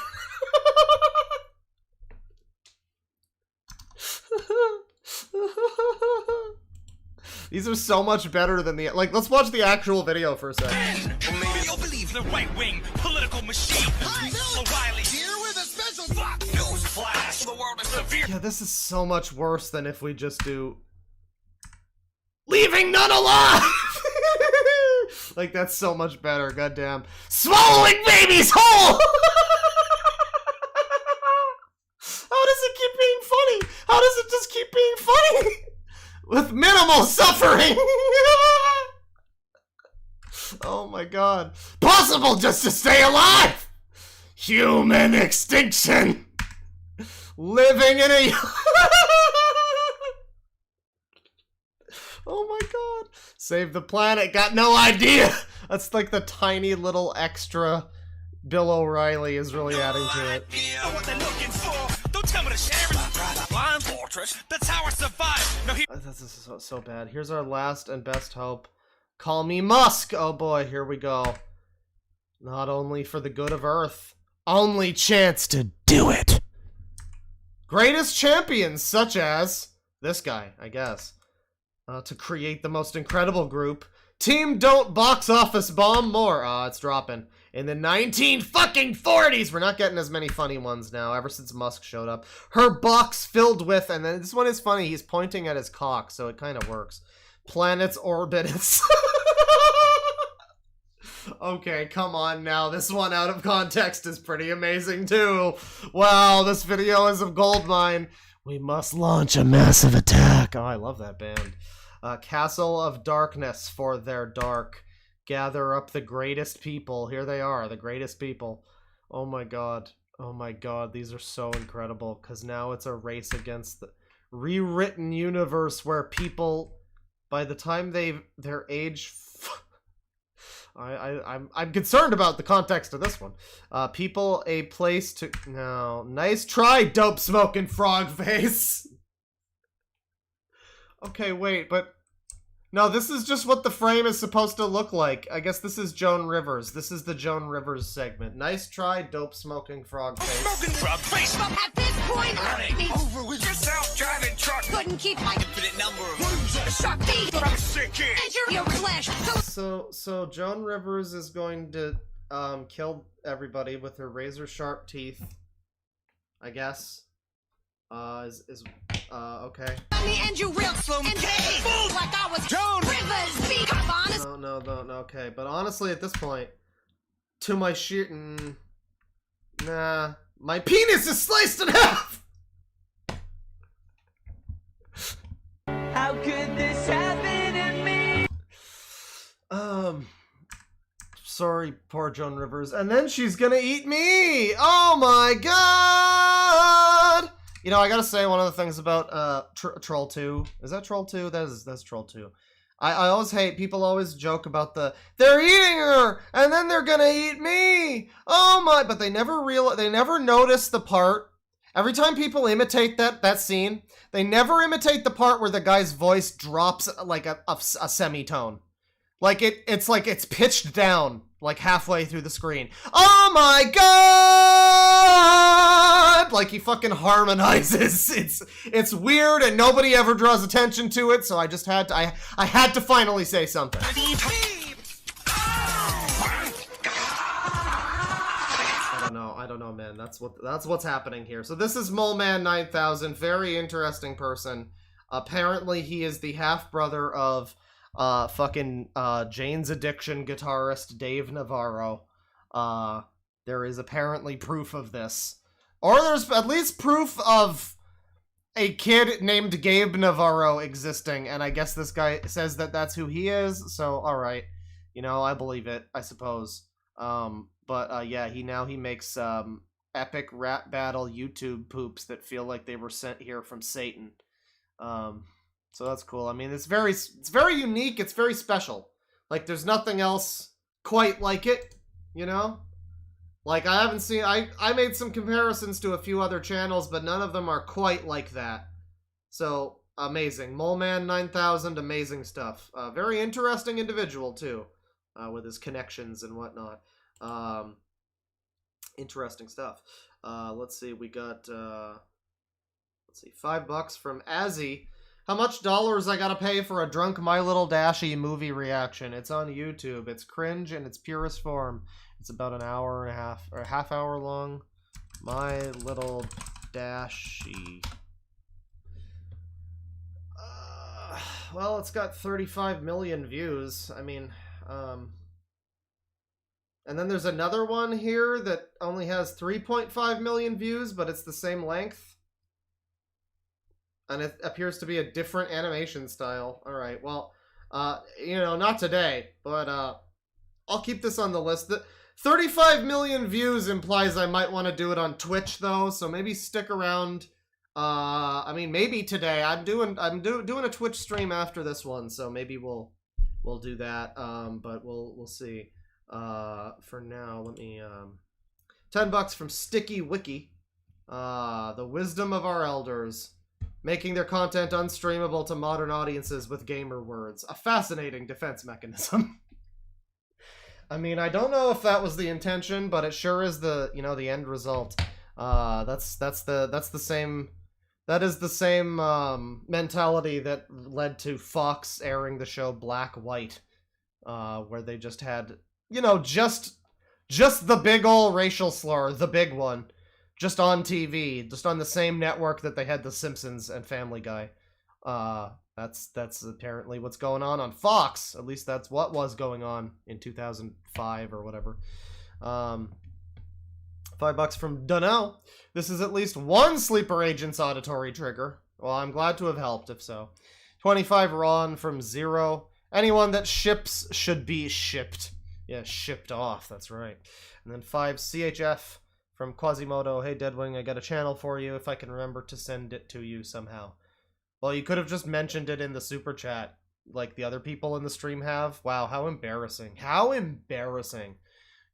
These are so much better than the, like, let's watch the actual video for a second. Or maybe you'll believe the right-wing political machine. O'Reilly here with a special news flash. The world is severe. Yeah, this is so much worse than if we just do leaving none alive. Like, that's so much better. Goddamn. Swallowing babies whole. How does it keep being funny? How does it just keep being funny? With minimal suffering! Oh my god. Possible just to stay alive! Human extinction! Living in a... Oh my god. Save the planet, got no idea! That's like the tiny little extra Bill O'Reilly is really adding to it. What they're looking for. Don't tell me to share it. Lion Fortress, the tower survived. No, This is so bad. Here's our last and best hope. Call me Musk. Oh boy, here we go. Not only for the good of Earth, only chance to do it. Greatest champions, such as this guy, I guess. To create the most incredible group. Team Don't Box Office Bomb more. It's dropping. In the 1940s, we're not getting as many funny ones now, ever since Musk showed up. Her box filled with, and then this one is funny, he's pointing at his cock, so it kind of works. Planets orbits. Okay, come on now, this one out of context is pretty amazing too. Wow, this video is of goldmine. We must launch a massive attack. Oh, I love that band. Castle of Darkness for their dark. Gather up the greatest people. Here they are, the greatest people. Oh my god. Oh my god, these are so incredible. Because now it's a race against the rewritten universe where people, by the time their age... I'm concerned about the context of this one. People a place to... No. Nice try, dope smoking frog face. Okay, wait, but... No, this is just what the frame is supposed to look like. I guess this is Joan Rivers. This is the Joan Rivers segment. Nice try, dope smoking frog face. smoking frog face. At this point, Running over with your self-driving truck. couldn't keep my Infinite number of losers. sharp teeth I'm sick here. enter your flesh. So Joan Rivers is going to kill everybody with her razor sharp teeth. I guess. Okay. Let me end you real slow and move like I was Joan Rivers. Be honest. No, okay. But honestly, at this point, to my sheer... Nah. My penis is sliced in half! How could this happen to me? Sorry, poor Joan Rivers. And then she's gonna eat me! Oh my god! You know, I gotta say one of the things about Troll 2. Is that Troll 2? That's Troll 2. I always hate, people always joke about they're eating her and then they're gonna eat me. Oh my, but they never notice the part. Every time people imitate that scene, they never imitate the part where the guy's voice drops like a semitone. Like it's like it's pitched down like halfway through the screen. Oh my god! Like he fucking harmonizes. It's weird and nobody ever draws attention to it, so I just had to I had to finally say something. I don't know, man. That's what's happening here. So this is Moleman 9000, very interesting person. Apparently he is the half brother of fucking Jane's Addiction guitarist Dave Navarro. There is apparently proof of this. Or there's at least proof of a kid named Gabe Navarro existing, and I guess this guy says that that's who he is, so alright. You know, I believe it, I suppose. Yeah, he makes epic rap battle YouTube poops that feel like they were sent here from Satan. So that's cool. I mean, it's very unique, it's very special. Like, there's nothing else quite like it, you know? Like, I haven't seen... I made some comparisons to a few other channels, but none of them are quite like that. So, amazing. Moleman 9000, amazing stuff. Very interesting individual, too. With his connections and whatnot. Interesting stuff. Let's see, we got... $5 from Azzy. How much dollars I gotta pay for a drunk My Little Dashie movie reaction? It's on YouTube. It's cringe in its purest form. It's about an hour and a half, or a half hour long. My Little Dashie. Well, it's got 35 million views. I mean, and then there's another one here that only has 3.5 million views, but it's the same length. And it appears to be a different animation style. Alright, well, you know, not today, but I'll keep this on the list. 35 million views implies I might want to do it on Twitch, though, so maybe stick around. I mean, maybe today. I'm doing a Twitch stream after this one, so maybe we'll do that. But we'll see. For now, let me $10 from Sticky Wiki. The wisdom of our elders, making their content unstreamable to modern audiences with gamer words. A fascinating defense mechanism. I mean, I don't know if that was the intention, but it sure is the, you know, the end result. That is the same mentality that led to Fox airing the show Black White, where they just had, you know, just the big ol' racial slur, the big one, just on TV, just on the same network that they had The Simpsons and Family Guy. That's apparently what's going on Fox. At least that's what was going on in 2005 or whatever. $5 from Dunno. This is at least one Sleeper Agent's auditory trigger. Well, I'm glad to have helped, if so. 25 Ron from Zero. Anyone that ships should be shipped. Yeah, shipped off, that's right. And then 5 CHF from Quasimodo. Hey, Deadwing, I got a channel for you if I can remember to send it to you somehow. Well, you could have just mentioned it in the super chat, like the other people in the stream have. Wow, how embarrassing. How embarrassing.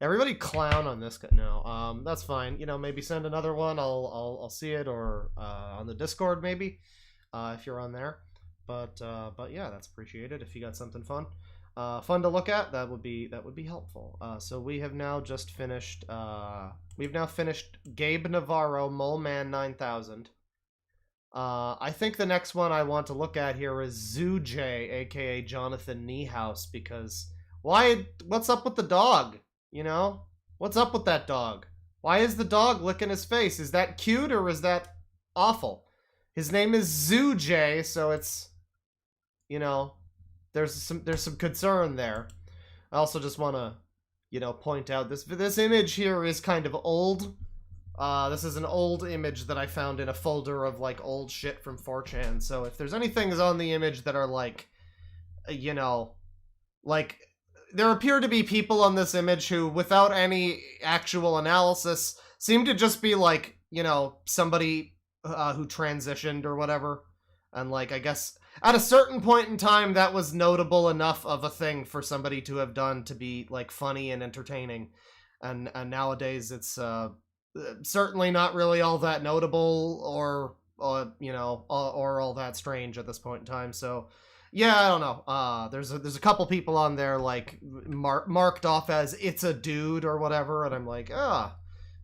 Everybody clown on this guy. No, that's fine. You know, maybe send another one. I'll see it, or on the Discord maybe, if you're on there. But yeah, that's appreciated. If you got something fun to look at, that would be helpful. So we have now just finished. We've now finished Gabe Navarro, Moleman 9000. I think the next one I want to look at here is Zoo J, aka Jonathan Niehaus, because what's up with the dog? You know? What's up with that dog? Why is the dog licking his face? Is that cute or is that awful? His name is Zoo J, so it's, you know, there's some concern there. I also just want to, you know, point out this image here is kind of old. This is an old image that I found in a folder of, like, old shit from 4chan, so if there's any things on the image that are, like, you know, like, there appear to be people on this image who, without any actual analysis, seem to just be, like, you know, somebody who transitioned or whatever, and, like, I guess, at a certain point in time, that was notable enough of a thing for somebody to have done to be, like, funny and entertaining, and nowadays it's, certainly not really all that notable or you know, or all that strange at this point in time. So yeah, I don't know. There's a couple people on there like marked off as it's a dude or whatever, and I'm like,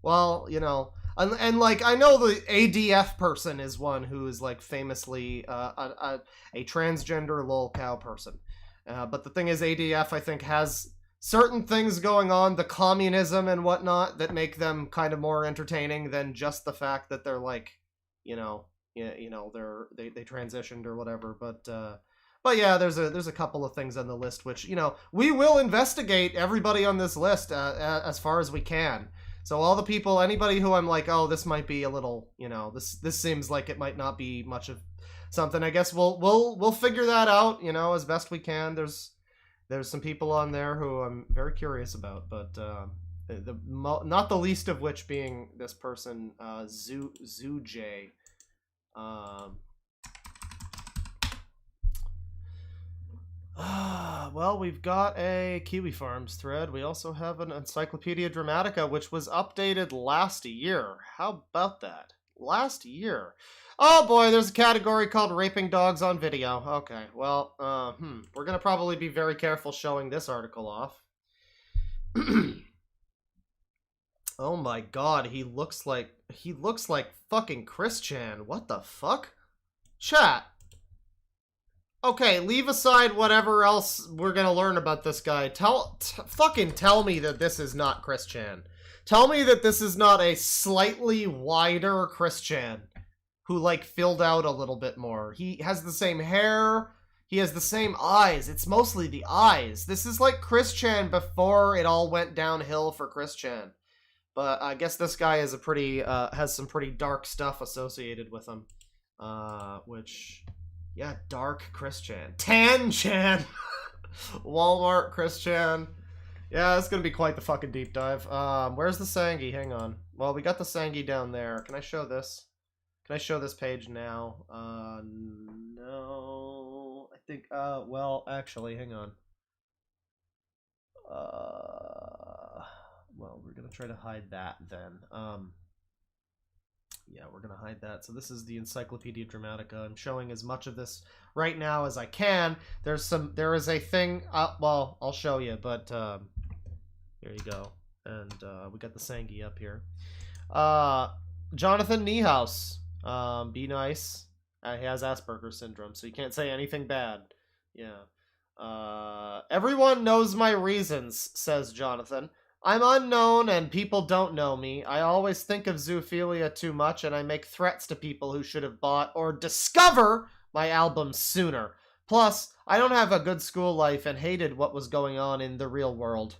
well, you know, and like I know the ADF person is one who is like famously a transgender lol cow person, but the thing is, ADF I think has certain things going on, the communism and whatnot, that make them kind of more entertaining than just the fact that they're like, you know, they transitioned or whatever. But But yeah, there's a couple of things on the list which, you know, we will investigate everybody on this list as far as we can. So all the people, anybody who I'm like, oh, this might be a little, you know, this seems like it might not be much of something. I guess we'll figure that out, you know, as best we can. There's some people on there who I'm very curious about, but not the least of which being this person, Zoo-J. Well, we've got a Kiwi Farms thread. We also have an Encyclopedia Dramatica, which was updated last year. How about that? Last year. Oh boy, there's a category called Raping Dogs on Video. Okay, well, we're gonna probably be very careful showing this article off. Oh my god, he looks like fucking Chris Chan. What the fuck? Chat. Okay, leave aside whatever else we're gonna learn about this guy. Fucking tell me that this is not Chris Chan. Tell me that this is not a slightly wider Chris Chan who, like, filled out a little bit more. He has the same hair. He has the same eyes. It's mostly the eyes. This is like Chris Chan before it all went downhill for Chris Chan. But I guess this guy is has some pretty dark stuff associated with him. Which... yeah, dark Chris Chan. Tan Chan! Walmart Chris Chan. Yeah, it's gonna be quite the fucking deep dive. Where's the Sangi? Hang on. Well, we got the Sangi down there. Can I show this? Can I show this page now? No. I think, well, actually, hang on. Well, we're gonna try to hide that then. Yeah, we're gonna hide that. So this is the Encyclopedia Dramatica. I'm showing as much of this right now as I can. There is a thing, well, I'll show you, but, here you go. And, we got the Sangi up here. Jonathan Niehaus. Be nice. He has Asperger's syndrome, so you can't say anything bad. Yeah. Everyone knows my reasons, says Jonathan. I'm unknown and people don't know me. I always think of zoophilia too much and I make threats to people who should have bought or discover my album sooner. Plus, I don't have a good school life and hated what was going on in the real world.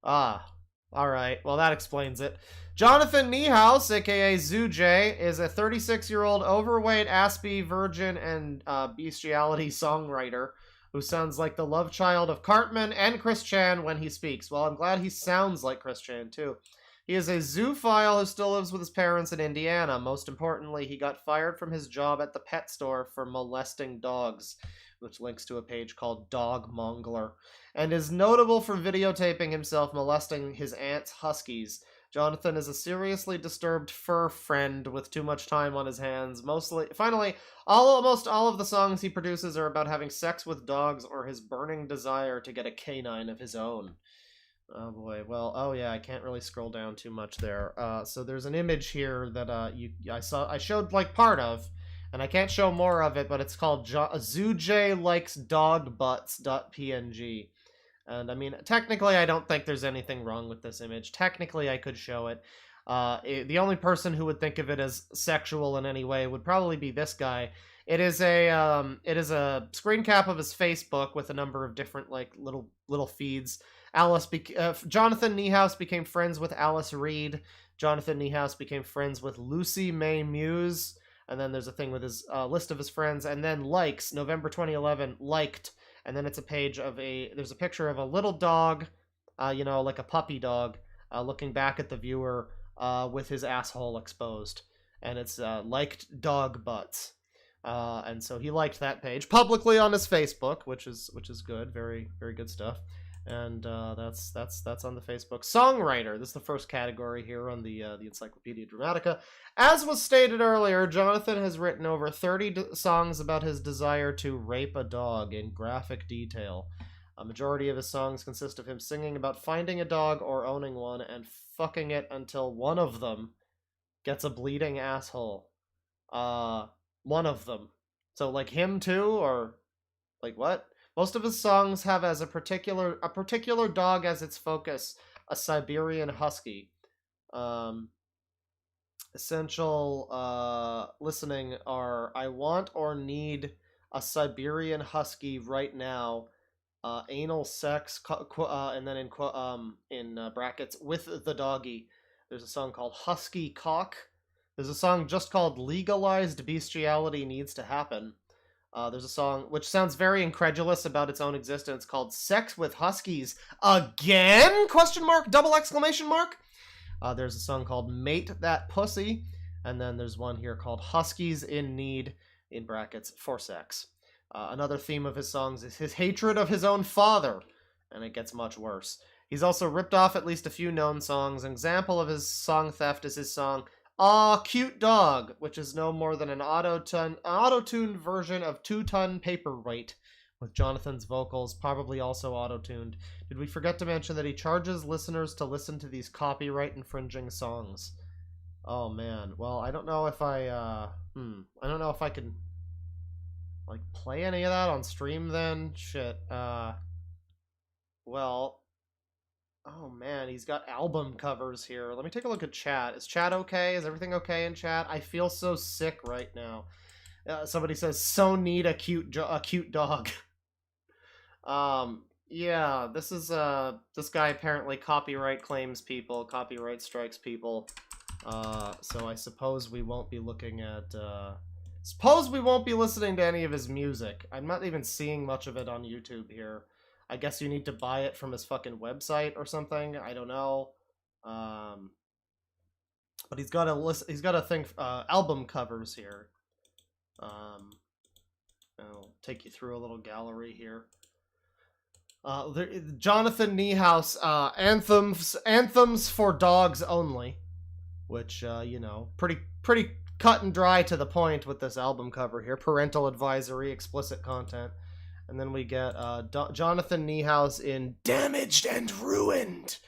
Ah, alright. Well, that explains it. Jonathan Niehaus, aka Zoo-J, is a 36-year-old overweight, aspie, virgin, and bestiality songwriter who sounds like the love child of Cartman and Chris Chan when he speaks. Well, I'm glad he sounds like Chris Chan, too. He is a zoophile who still lives with his parents in Indiana. Most importantly, he got fired from his job at the pet store for molesting dogs, which links to a page called Dog Mongler, and is notable for videotaping himself molesting his aunt's huskies. Jonathan is a seriously disturbed fur friend with too much time on his hands. Finally, almost all of the songs he produces are about having sex with dogs or his burning desire to get a canine of his own. Oh boy, well, oh yeah, I can't really scroll down too much there. So there's an image here that I showed like part of, and I can't show more of it, but it's called Zoo-J Likes Dog Butts.png. And I mean, technically, I don't think there's anything wrong with this image. Technically, I could show it. The only person who would think of it as sexual in any way would probably be this guy. It is a screen cap of his Facebook with a number of different like little feeds. Jonathan Niehaus became friends with Alice Reed. Jonathan Niehaus became friends with Lucy May Muse. And then there's a thing with his list of his friends. And then likes, November 2011, liked. And then it's a page of there's a picture of a little dog, you know, like a puppy dog, looking back at the viewer with his asshole exposed. And it's liked dog butts. And so he liked that page publicly on his Facebook, which is good. Very, very good stuff. And that's on the Facebook. Songwriter. This is the first category here on the Encyclopedia Dramatica. As was stated earlier, Jonathan has written over 30 songs about his desire to rape a dog in graphic detail. A majority of his songs consist of him singing about finding a dog or owning one and fucking it until one of them gets a bleeding asshole. One of them. So like him too, or like what? Most of his songs have as a particular dog as its focus, a Siberian Husky. Essential listening are I want or need a Siberian Husky right now, anal sex, and then in brackets, with the doggy. There's a song called Husky Cock. There's a song just called Legalized Bestiality Needs to Happen. There's a song which sounds very incredulous about its own existence called Sex with Huskies Again? Question mark, double exclamation mark. There's a song called Mate That Pussy. And then there's one here called Huskies in Need, in brackets, for sex. Another theme of his songs is his hatred of his own father, and it gets much worse. He's also ripped off at least a few known songs. An example of his song theft is his song, Aw, Cute Dog, which is no more than an auto-tuned version of 2-Ton Paperweight, with Jonathan's vocals probably also auto-tuned. Did we forget to mention that he charges listeners to listen to these copyright-infringing songs? Oh, man. Well, I don't know if I don't know if I can, like, play any of that on stream then? Shit. Well... Oh, man, he's got album covers here. Let me take a look at chat. Is chat okay? Is everything okay in chat? I feel so sick right now. Somebody says, so need a cute dog. Yeah, this is, this guy apparently copyright claims people, copyright strikes people. So I suppose we won't be looking at, suppose we won't be listening to any of his music. I'm not even seeing much of it on YouTube here. I guess you need to buy it from his fucking website or something. I don't know. But he's got a list. He's got a thing. Album covers here. I'll take you through a little gallery here. Jonathan Niehaus, anthems for dogs only, which you know, pretty cut and dry to the point with this album cover here. Parental advisory, explicit content. And then we get Jonathan Niehaus in Damaged and Ruined.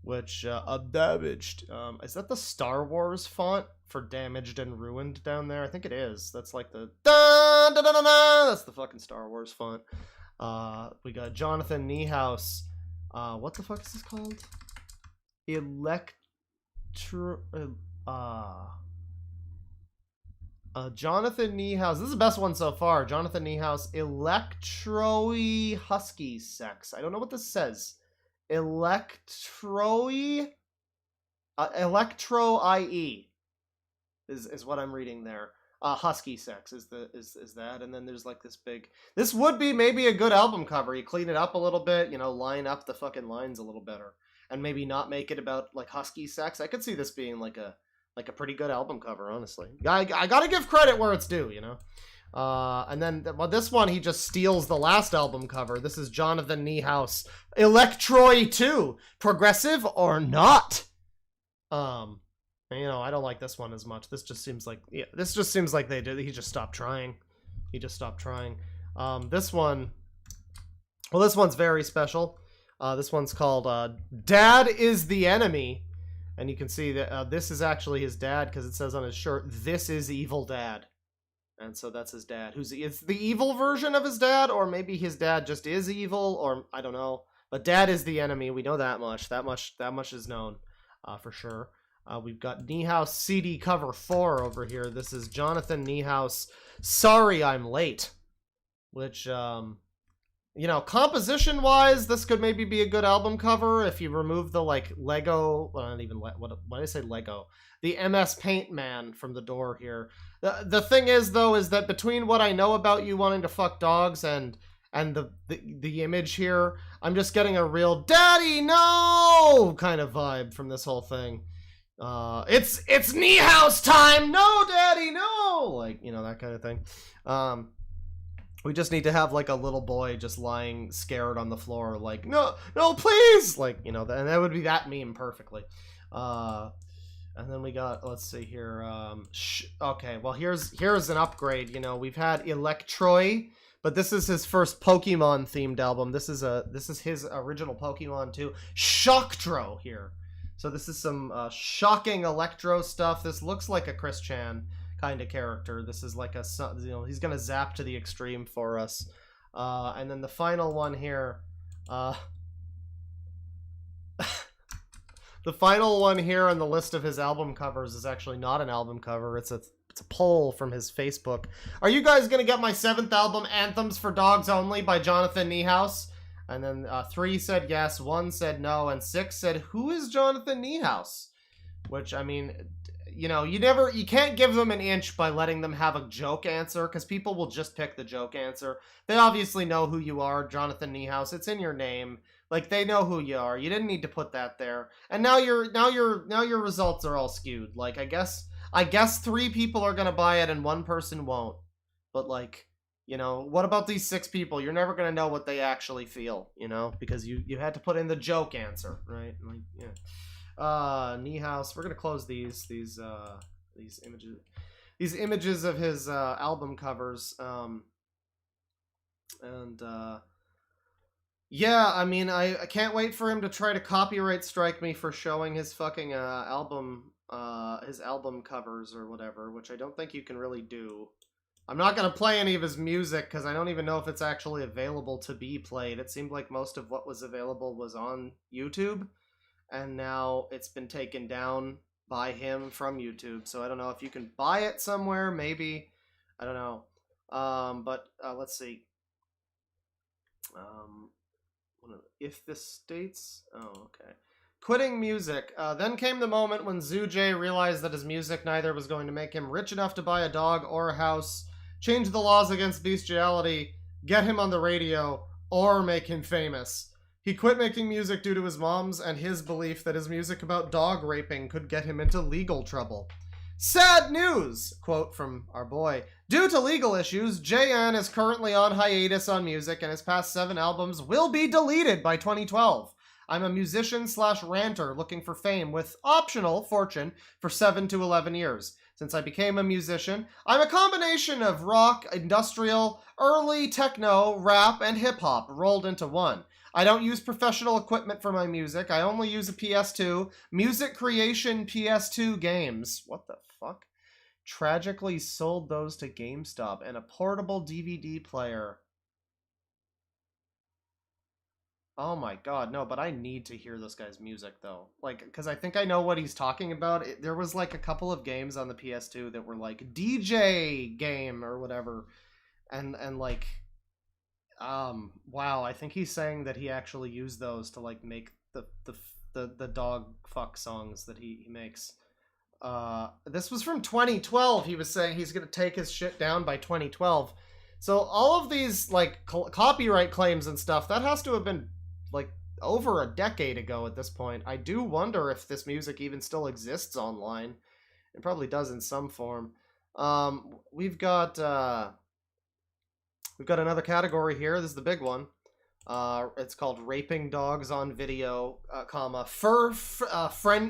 Which, Damaged. Is that the Star Wars font for Damaged and Ruined down there? I think it is. That's like the... That's the fucking Star Wars font. We got Jonathan Niehaus. What the fuck is this called? Jonathan Niehaus. This is the best one so far. Jonathan Niehaus, Electro-y Husky Sex. I don't know what this says. Electro-y? Electro-IE is what I'm reading there. Husky Sex is that. And then there's like this big... This would be maybe a good album cover. You clean it up a little bit, you know, line up the fucking lines a little better. And maybe not make it about, like, husky sex. I could see this being like a pretty good album cover, honestly. I gotta give credit where it's due, you know? And then, well, this one, he just steals the last album cover. This is Jonathan Niehaus, Electroy 2, Progressive or Not? You know, I don't like this one as much. This just seems like, he just stopped trying. This one, well, this one's very special. This one's called, Dad is the Enemy. And you can see that this is actually his dad, because it says on his shirt, "This is Evil Dad." And so that's his dad. It's the evil version of his dad, or maybe his dad just is evil, or I don't know. But Dad is the Enemy. We know that much. That much is known, for sure. We've got Niehaus CD cover 4 over here. This is Jonathan Niehaus, Sorry I'm Late. Which, you know, composition-wise, this could maybe be a good album cover if you remove the, like, Lego... Well, not even... What did I say Lego? The MS Paint Man from the door here. The thing is, though, is that between what I know about you wanting to fuck dogs and the image here, I'm just getting a real Daddy, no! kind of vibe from this whole thing. It's Niehaus time! No, Daddy, no! Like, you know, that kind of thing. We just need to have, like, a little boy just lying scared on the floor, like, no, please! Like, you know, and that would be that meme perfectly. And then we got, let's see here, okay, well, here's an upgrade, you know, we've had Electroy, but this is his first Pokemon-themed album. This is his original Pokemon, too. Shocktro here. So this is some, shocking Electro stuff. This looks like a Chris Chan kind of character. This is like a, you know, he's gonna zap to the extreme for us. And then the final one here, the final one here on the list of his album covers is actually not an album cover. It's It's a poll from his Facebook. Are you guys gonna get my 7th album, Anthems for Dogs Only by Jonathan Niehaus? And then 3 said yes, 1 said no, and 6 said, who is Jonathan Niehaus? Which, I mean, you know, you can't give them an inch by letting them have a joke answer, because people will just pick the joke answer. They obviously know who you are, Jonathan Niehaus. It's in your name. Like, they know who you are. You didn't need to put that there. And now your results are all skewed. Like, I guess 3 people are gonna buy it and 1 person won't. But, like, you know, what about these 6 people? You're never gonna know what they actually feel, you know, because you had to put in the joke answer, right? Like, yeah. Niehaus. We're gonna close these images of his album covers. Yeah, I mean, I can't wait for him to try to copyright strike me for showing his fucking his album covers or whatever, which I don't think you can really do. I'm not gonna play any of his music because I don't even know if it's actually available to be played. It seemed like most of what was available was on YouTube, and now it's been taken down by him from YouTube. So I don't know if you can buy it somewhere, maybe. I don't know. But let's see. If this states... Oh, okay. Quitting music. Then came the moment when Zoo-J realized that his music neither was going to make him rich enough to buy a dog or a house, change the laws against bestiality, get him on the radio, or make him famous. He quit making music due to his mom's and his belief that his music about dog raping could get him into legal trouble. Sad news! Quote from our boy. Due to legal issues, JN is currently on hiatus on music, and his past 7 albums will be deleted by 2012. I'm a musician/ranter looking for fame with optional fortune for 7 to 11 years. Since I became a musician, I'm a combination of rock, industrial, early techno, rap, and hip-hop rolled into one. I don't use professional equipment for my music. I only use a PS2, music creation PS2 games. What the fuck? Tragically sold those to GameStop, and a portable DVD player. Oh my god, no, but I need to hear this guy's music, though. Like, because I think I know what he's talking about. There was, like, a couple of games on the PS2 that were, like, DJ game or whatever. And like, wow, I think he's saying that he actually used those to, like, make the dog fuck songs that he makes. This was from 2012. He was saying he's gonna take his shit down by 2012. So all of these, like, copyright claims and stuff, that has to have been, like, over a decade ago at this point. I do wonder if this music even still exists online. It probably does in some form. We've got another category here. This is the big one. It's called Raping Dogs on Video,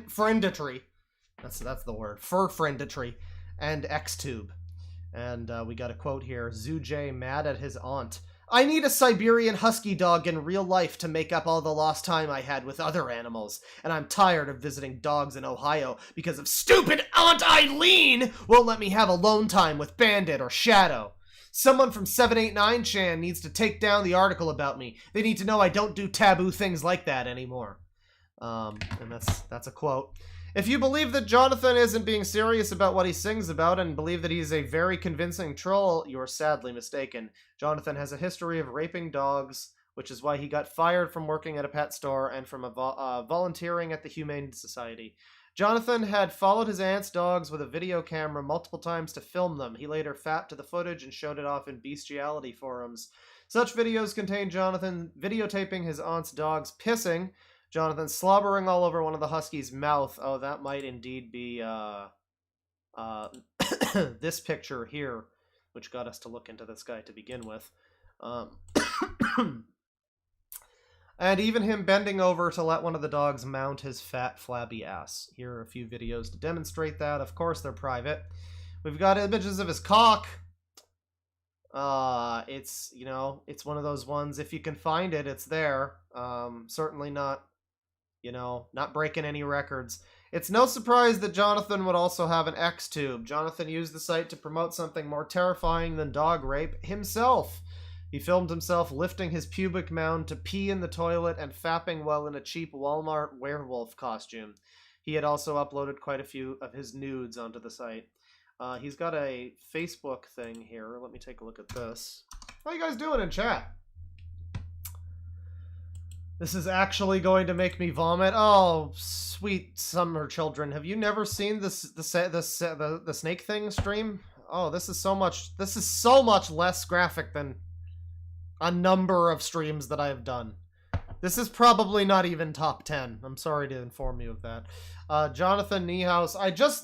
frienditry. That's the word. Fur frienditry and Xtube. And we got a quote here. Zoo-J mad at his aunt. I need a Siberian husky dog in real life to make up all the lost time I had with other animals. And I'm tired of visiting dogs in Ohio because of stupid Aunt Eileen won't let me have alone time with Bandit or Shadow. Someone from 789chan needs to take down the article about me. They need to know I don't do taboo things like that anymore. And that's a quote. If you believe that Jonathan isn't being serious about what he sings about and believe that he's a very convincing troll, you're sadly mistaken. Jonathan has a history of raping dogs, which is why he got fired from working at a pet store and from volunteering at the Humane Society. Jonathan had followed his aunt's dogs with a video camera multiple times to film them. He later fapped to the footage and showed it off in bestiality forums. Such videos contain Jonathan videotaping his aunt's dogs pissing, Jonathan slobbering all over one of the huskies' mouth. Oh, that might indeed be this picture here, which got us to look into this guy to begin with. And even him bending over to let one of the dogs mount his fat, flabby ass. Here are a few videos to demonstrate that. Of course, they're private. We've got images of his cock. It's, you know, it's one of those ones, if you can find it, it's there. Certainly not, you know, not breaking any records. It's no surprise that Jonathan would also have an Xtube. Jonathan used the site to promote something more terrifying than dog rape, himself. He filmed himself lifting his pubic mound to pee in the toilet and fapping while in a cheap Walmart werewolf costume. He had also uploaded quite a few of his nudes onto the site. He's got a Facebook thing here. Let me take a look at this. How you guys doing in chat? This is actually going to make me vomit. Oh, sweet summer children. Have you never seen the snake thing stream? Oh, this is so much less graphic than a number of streams that I've done. This is probably not even top 10. I'm sorry to inform you of that. Jonathan Niehaus.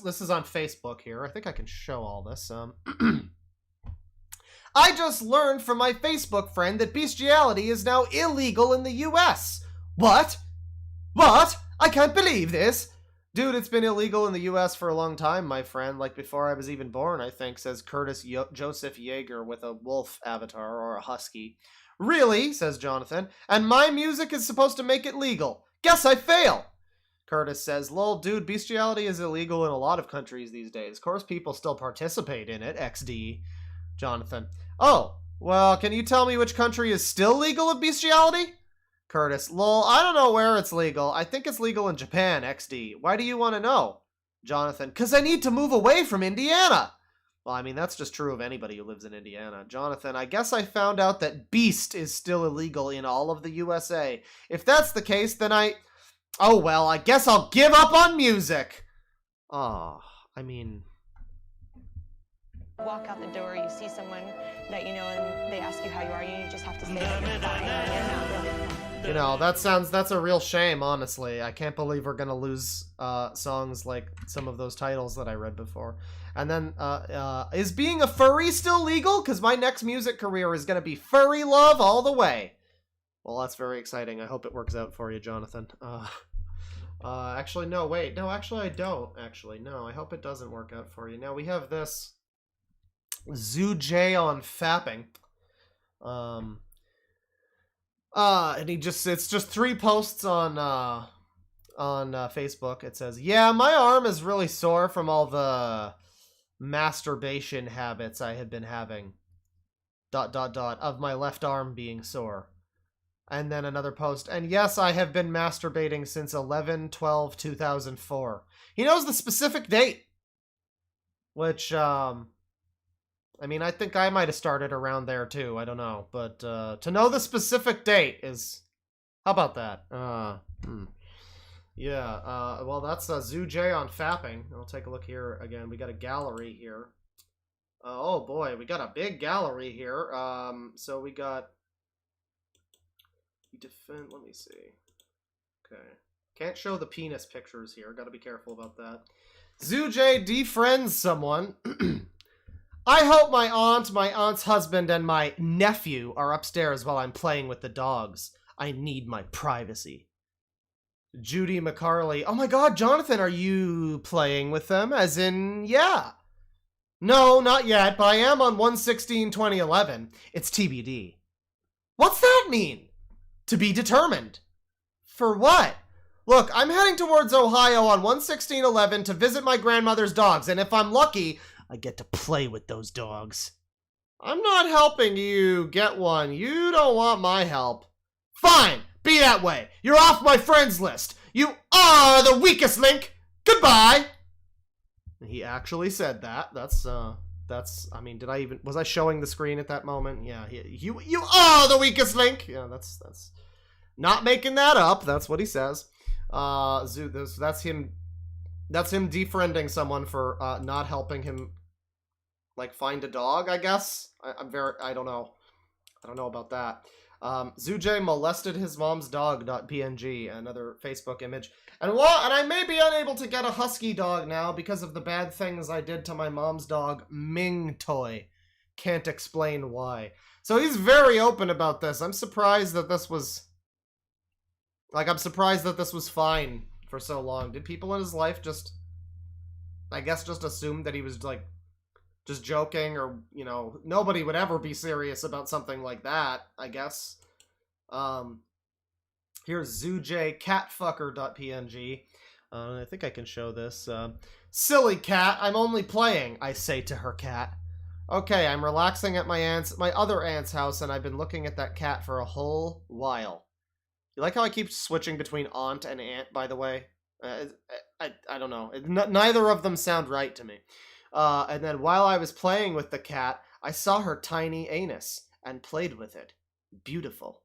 This is on Facebook here. I think I can show all this. I just learned from my Facebook friend that bestiality is now illegal in the US. What? What? I can't believe this. Dude, it's been illegal in the US for a long time, my friend. Like before I was even born, I think, says Curtis Joseph Yeager with a wolf avatar or a husky. Really, says Jonathan, and my music is supposed to make it legal. Guess I fail. Curtis says, lol, dude, bestiality is illegal in a lot of countries these days. Of course, people still participate in it, XD. Jonathan, oh, well, can you tell me which country is still legal of bestiality? Curtis, lol, I don't know where it's legal. I think it's legal in Japan, XD. Why do you want to know? Jonathan, because I need to move away from Indiana. Well, I mean, that's just true of anybody who lives in Indiana. Jonathan, I guess I found out that beast is still illegal in all of the USA. If that's the case, then oh, well, I guess I'll give up on music. Oh, I mean... Walk out the door, you see someone that you know, and they ask you how you are, you just have to say that you're fine. You know, that's a real shame, honestly. I can't believe we're gonna lose songs like some of those titles that I read before. And then, is being a furry still legal? Because my next music career is gonna be furry love all the way. Well, that's very exciting. I hope it works out for you, Jonathan. Actually, no, wait. No, actually, I don't. Actually, no, I hope it doesn't work out for you. Now, we have this Zoo-J on fapping. And it's just 3 posts on Facebook. It says, yeah, my arm is really sore from all the masturbation habits I have been having. ... of my left arm being sore. And then another post, and yes, I have been masturbating since 11/12/2004. He knows the specific date. Which, I mean, I think I might have started around there too. I don't know. But to know the specific date is... How about that? Yeah, well, that's Zoo-J on fapping. I'll take a look here again. We got a gallery here. Oh boy, we got a big gallery here. So we got... Let me see. Okay. Can't show the penis pictures here. Gotta be careful about that. Zoo-J defriends someone. I hope my aunt, my aunt's husband, and my nephew are upstairs while I'm playing with the dogs. I need my privacy. Judy McCarley. Oh my god, Jonathan, are you playing with them? As in, yeah. No, not yet, but I am on 1/16/2011. It's TBD. What's that mean? To be determined. For what? Look, I'm heading towards Ohio on 1/16/11 to visit my grandmother's dogs, and if I'm lucky, I get to play with those dogs. I'm not helping you get one. You don't want my help. Fine, be that way. You're off my friends list. You are the weakest link. Goodbye. He actually said that. That's, I mean, was I showing the screen at that moment? Yeah, you are the weakest link. Yeah, that's not making that up. That's what he says. That's him defriending someone for not helping him, like, find a dog, I guess. I don't know. I don't know about that. Zoo-J molested his mom's dog.png, another Facebook image. And I may be unable to get a husky dog now because of the bad things I did to my mom's dog, Ming Toy. Can't explain why. So he's very open about this. I'm surprised that this was... I'm surprised that this was fine for so long. Did people in his life just... I guess just assume that he was, like, just joking, or, you know, nobody would ever be serious about something like that, I guess. Here's Zoo-J catfucker.png. I think I can show this. Silly cat, I'm only playing, I say to her cat. Okay, I'm relaxing at my other aunt's house, and I've been looking at that cat for a whole while. You like how I keep switching between aunt and aunt, by the way? I don't know. Neither of them sound right to me. And then while I was playing with the cat, I saw her tiny anus and played with it. Beautiful.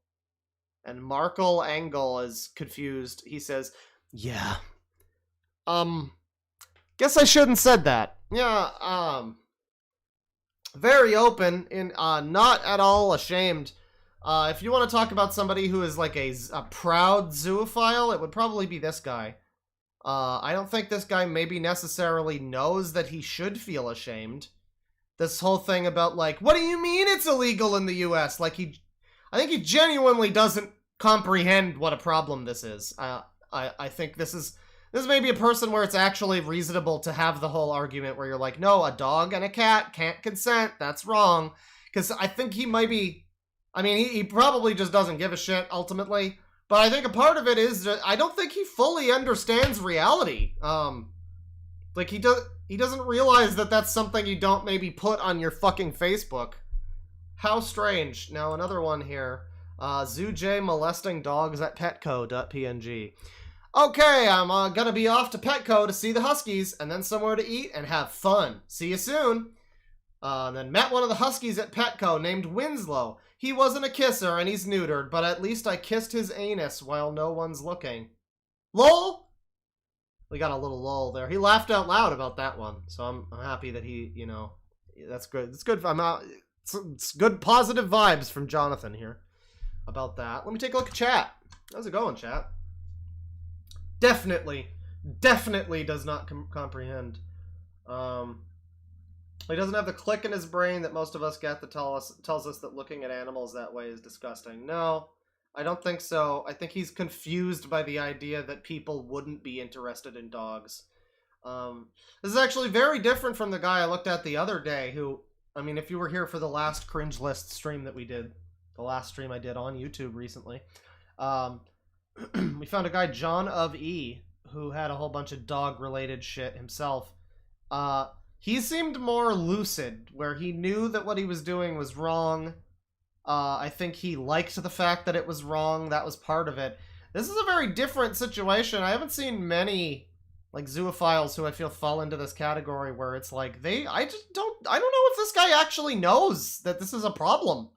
And Markle Angle is confused. He says, yeah. Guess I shouldn't said that. Yeah, very open and not at all ashamed. If you want to talk about somebody who is like a proud zoophile, it would probably be this guy. I don't think this guy maybe necessarily knows that he should feel ashamed. This whole thing about like, what do you mean it's illegal in the US? Like I think he genuinely doesn't comprehend what a problem this is. I think this is maybe a person where it's actually reasonable to have the whole argument where you're like, no, a dog and a cat can't consent. That's wrong. Because I think he might be, I mean, he probably just doesn't give a shit ultimately. But I think a part of it is that I don't think he fully understands reality. Like he doesn't realize that that's something you don't maybe put on your fucking Facebook. How strange. Now another one here. ZooJ molesting dogs at Petco.png. Okay, I'm gonna be off to Petco to see the Huskies, and then somewhere to eat and have fun. See you soon. Then met one of the Huskies at Petco named Winslow. He wasn't a kisser and he's neutered, but at least I kissed his anus while no one's looking. LOL? We got a little lol there. He laughed out loud about that one, so I'm happy that he, you know, that's good. It's good. It's good positive vibes from Jonathan here about that. Let me take a look at chat. How's it going, chat? Definitely does not comprehend. He doesn't have the click in his brain that most of us get that tells us that looking at animals that way is disgusting. No, I don't think so. I think he's confused by the idea that people wouldn't be interested in dogs. This is actually very different from the guy I looked at the other day who, I mean, if you were here for the last Cringe List stream that we did, the last stream I did on YouTube recently, we found a guy, John of E, who had a whole bunch of dog-related shit himself. He seemed more lucid, where he knew that what he was doing was wrong. I think he liked the fact that it was wrong. That was part of it. This is a very different situation. I haven't seen many, like, zoophiles who I feel fall into this category where it's like, I don't know if this guy actually knows that this is a problem.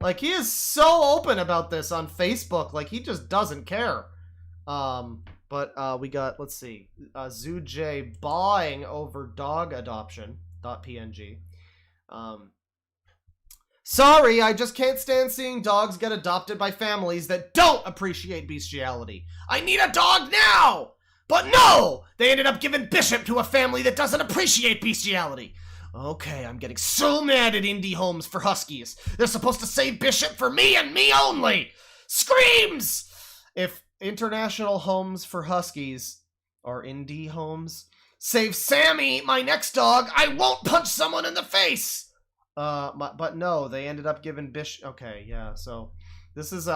Like, he is so open about this on Facebook, like, he just doesn't care. But we got, let's see, ZooJ bawing over dog adoption.png. Sorry, I just can't stand seeing dogs get adopted by families that don't appreciate bestiality. I need a dog now! But no! They ended up giving Bishop to a family that doesn't appreciate bestiality. Okay, I'm getting so mad at indie homes for Huskies. They're supposed to save Bishop for me and me only! Screams! If International Homes for Huskies, or indie homes, save Sammy, my next dog, I won't punch someone in the face! But no, they ended up giving Bishop... Okay, yeah, so this is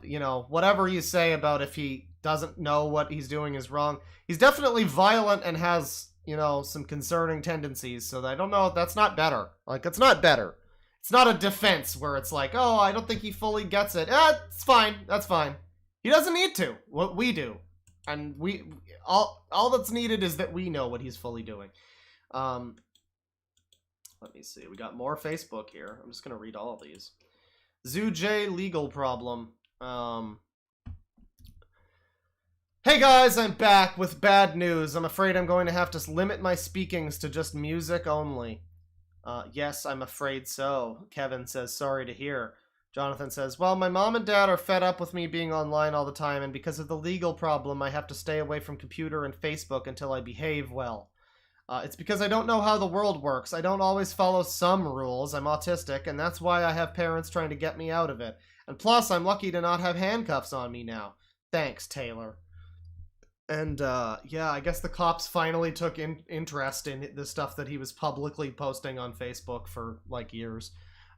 you know, whatever you say about if he doesn't know what he's doing is wrong, he's definitely violent and has, you know, some concerning tendencies, so I don't know, that's not better. Like, it's not better. It's not a defense where it's like, oh, I don't think he fully gets it. It's fine, that's fine. He doesn't need to. What we do. And all that's needed is that we know what he's fully doing. Let me see. We got more Facebook here. I'm just going to read all of these. ZooJ legal problem. Hey guys, I'm back with bad news. I'm afraid I'm going to have to limit my speakings to just music only. Yes, I'm afraid so. Kevin says, sorry to hear. Jonathan says, well, my mom and dad are fed up with me being online all the time, and because of the legal problem, I have to stay away from computer and Facebook until I behave well. It's because I don't know how the world works. I don't always follow some rules. I'm autistic, and that's why I have parents trying to get me out of it. And plus, I'm lucky to not have handcuffs on me now. Thanks, Taylor. And, yeah, I guess the cops finally took interest in the stuff that he was publicly posting on Facebook for, like, years.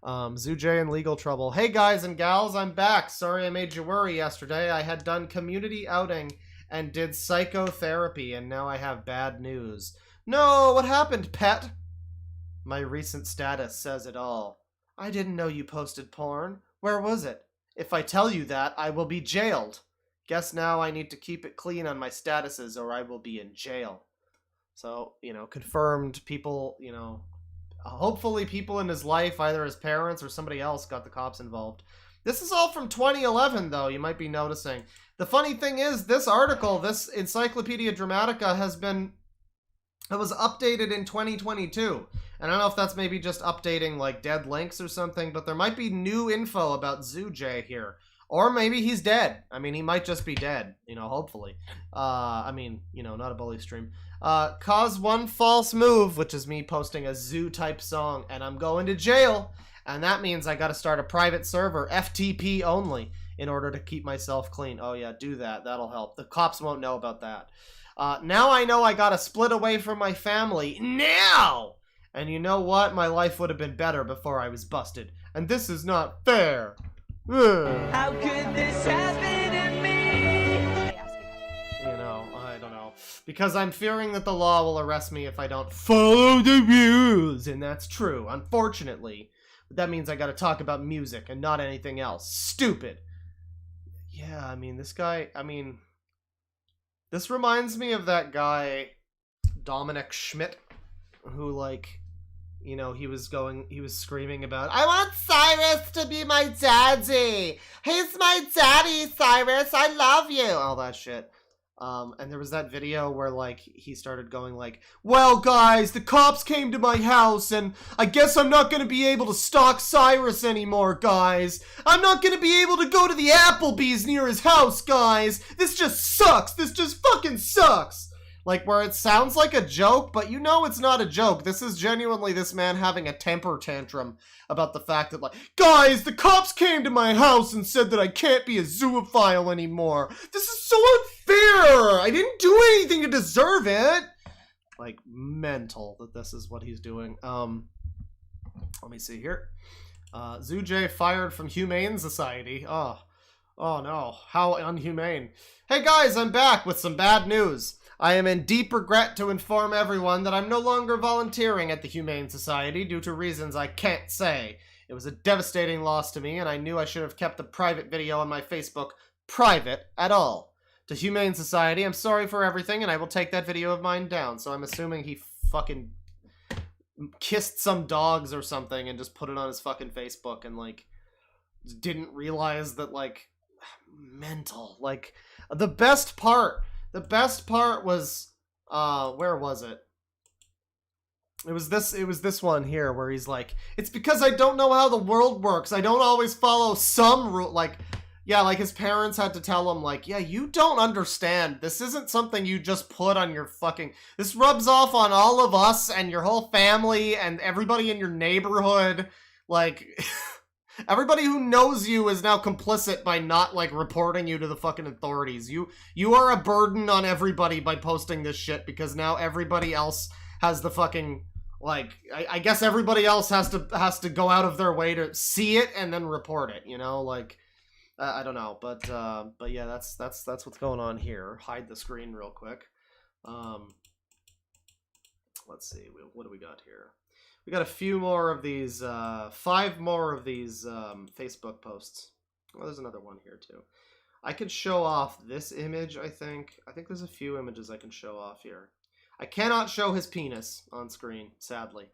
ZooJ in legal trouble. Hey guys and gals, I'm back. Sorry I made you worry yesterday. I had done community outing and did psychotherapy, and now I have bad news. No, what happened, pet? My recent status says it all. I didn't know you posted porn. Where was it? If I tell you that, I will be jailed. Guess now I need to keep it clean on my statuses or I will be in jail. So, you know, confirmed people, you know, hopefully people in his life, either his parents or somebody else, got the cops involved. This is all from 2011, though, you might be noticing. The funny thing is, this article, this Encyclopedia Dramatica it was updated in 2022. And I don't know if that's maybe just updating, like, dead links or something, but there might be new info about Zoo-J here. Or maybe he's dead. I mean, he might just be dead, you know, hopefully. I mean, you know, not a bully stream. Cause one false move, which is me posting a zoo-type song, and I'm going to jail. And that means I gotta start a private server, FTP only, in order to keep myself clean. Oh yeah, do that. That'll help. The cops won't know about that. Now I know I gotta split away from my family. Now! And you know what? My life would have been better before I was busted. And this is not fair. How could this happen to me? You know, I don't know. Because I'm fearing that the law will arrest me if I don't follow the rules. And that's true, unfortunately. But that means I gotta talk about music and not anything else. Stupid. Yeah, I mean, this guy, this reminds me of that guy, Dominic Schmidt, who, like, you know, he was screaming about, I want Cyrus to be my daddy. He's my daddy, Cyrus. I love you. All that shit. And there was that video where, like, he started going like, well, guys, the cops came to my house, and I guess I'm not gonna be able to stalk Cyrus anymore, guys. I'm not gonna be able to go to the Applebee's near his house, guys. This just sucks. This just fucking sucks. Like, where it sounds like a joke, but you know it's not a joke. This is genuinely this man having a temper tantrum about the fact that, like, guys, the cops came to my house and said that I can't be a zoophile anymore. This is so unfair. I didn't do anything to deserve it. Like, mental that this is what he's doing. Let me see here. Zoo-J fired from Humane Society. Oh no, how unhumane. Hey guys, I'm back with some bad news. I am in deep regret to inform everyone that I'm no longer volunteering at the Humane Society due to reasons I can't say. It was a devastating loss to me, and I knew I should have kept the private video on my Facebook private at all. To Humane Society, I'm sorry for everything, and I will take that video of mine down. So I'm assuming he fucking kissed some dogs or something and just put it on his fucking Facebook and, like, didn't realize that, like, mental. Like, the best part was, where was it? It was this one here where he's like, it's because I don't know how the world works. I don't always follow some rule. Like, yeah, like his parents had to tell him, like, yeah, you don't understand. This isn't something you just put on your fucking, this rubs off on all of us and your whole family and everybody in your neighborhood. Like, everybody who knows you is now complicit by not, like, reporting you to the fucking authorities. You are a burden on everybody by posting this shit because now everybody else has the fucking, like, I guess everybody else has to go out of their way to see it and then report it, you know? Like, I don't know, but yeah, that's what's going on here. Hide the screen real quick. Let's see, what do we got here? We got a few more of these, 5 more of these Facebook posts. Oh, there's another one here too. I could show off this image, I think. I think there's a few images I can show off here. I cannot show his penis on screen, sadly.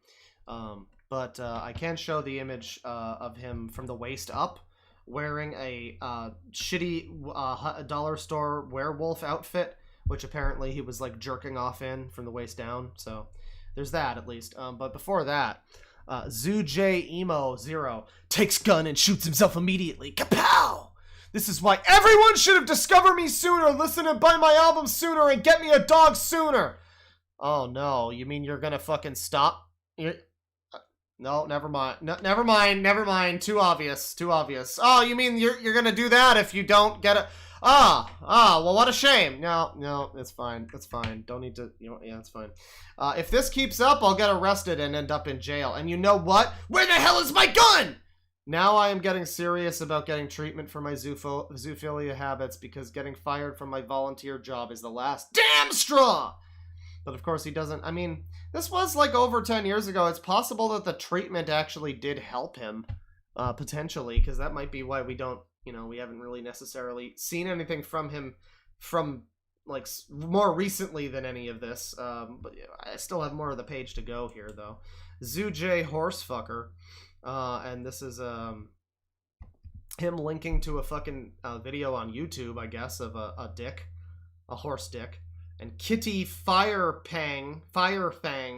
But I can show the image of him from the waist up, wearing a shitty dollar store werewolf outfit, which apparently he was, like, jerking off in from the waist down, so there's that, at least. But before that, Zoo-J Emo 0 takes gun and shoots himself immediately. Kapow! This is why everyone should have discovered me sooner, listen and buy my album sooner, and get me a dog sooner! Oh no, you mean you're gonna fucking stop? No, never mind. No, never mind. Too obvious. Oh, you mean you're gonna do that if you don't get a... well, what a shame. No, it's fine. Don't need to, yeah, it's fine. If this keeps up, I'll get arrested and end up in jail. And you know what? Where the hell is my gun? Now I am getting serious about getting treatment for my zoophilia habits because getting fired from my volunteer job is the last damn straw. But of course he doesn't, I mean, this was like over 10 years ago. It's possible that the treatment actually did help him, potentially, because that might be why we don't, we haven't really necessarily seen anything from him from like more recently than any of this. But I still have more of the page to go here though. Zoo-J Horsefucker, and this is him linking to a fucking video on YouTube, I guess, of a dick, a horse dick. And Kitty Firefang